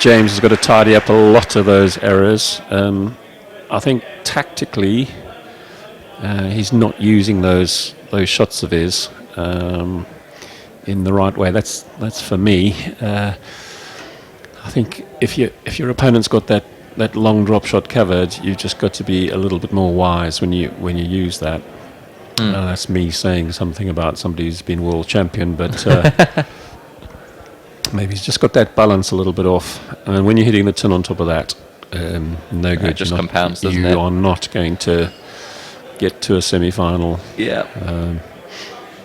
[SPEAKER 5] James has got to tidy up a lot of those errors. I think tactically he's not using those shots of his in the right way. That's for me. I think if your opponent's got that long drop shot covered, you've just got to be a little bit more wise when you use that. That's me saying something about somebody who's been world champion, but maybe he's just got that balance a little bit off. And when you're hitting the tin on top of that, no good.
[SPEAKER 2] It just compounds, doesn't it?
[SPEAKER 5] You are not going to get to a semi-final.
[SPEAKER 2] Yeah.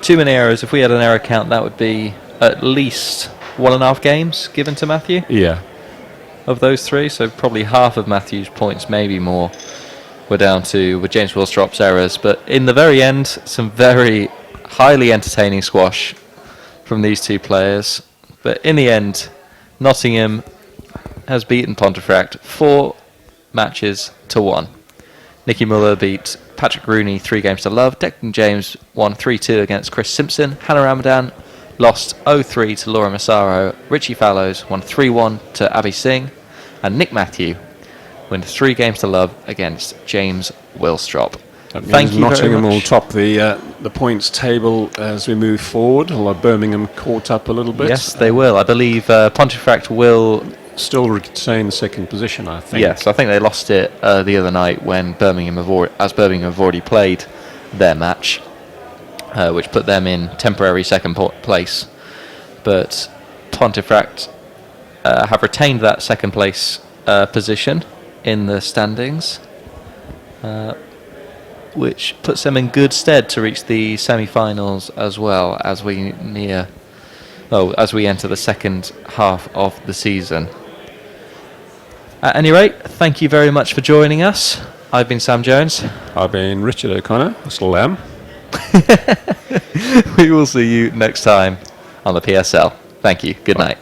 [SPEAKER 2] Too many errors. If we had an error count, that would be at least 1.5 games given to Matthew.
[SPEAKER 5] Yeah.
[SPEAKER 2] Of those three, so probably half of Matthew's points, maybe more, were down to with James Willstrop's errors. But in the very end, some very highly entertaining squash from these two players. But in the end, Nottingham has beaten Pontefract 4 matches to 1. Nicky Muller beat Patrick Rooney 3 games to love. Declan James won 3-2 against Chris Simpson. Hannah Ramadan lost 0-3 to Laura Massaro. Richie Fallows won 3-1 to Abby Singh. And Nick Matthew won 3 games to love against James Willstrop. Thank you
[SPEAKER 5] Nottingham
[SPEAKER 2] very
[SPEAKER 5] will
[SPEAKER 2] much.
[SPEAKER 5] top the points table as we move forward, although Birmingham caught up a little bit.
[SPEAKER 2] Yes, they will. I believe Pontefract will
[SPEAKER 5] Still retain second position, I think.
[SPEAKER 2] Yes, I think they lost it the other night when Birmingham have already played their match, which put them in temporary second place. But Pontefract have retained that second place position in the standings, which puts them in good stead to reach the semi-finals as well as we enter the second half of the season. At any rate, thank you very much for joining us. I've been Sam Jones.
[SPEAKER 5] I've been Richard O'Connor. I still am.
[SPEAKER 2] We will see you next time on the PSL. Thank you. Good night.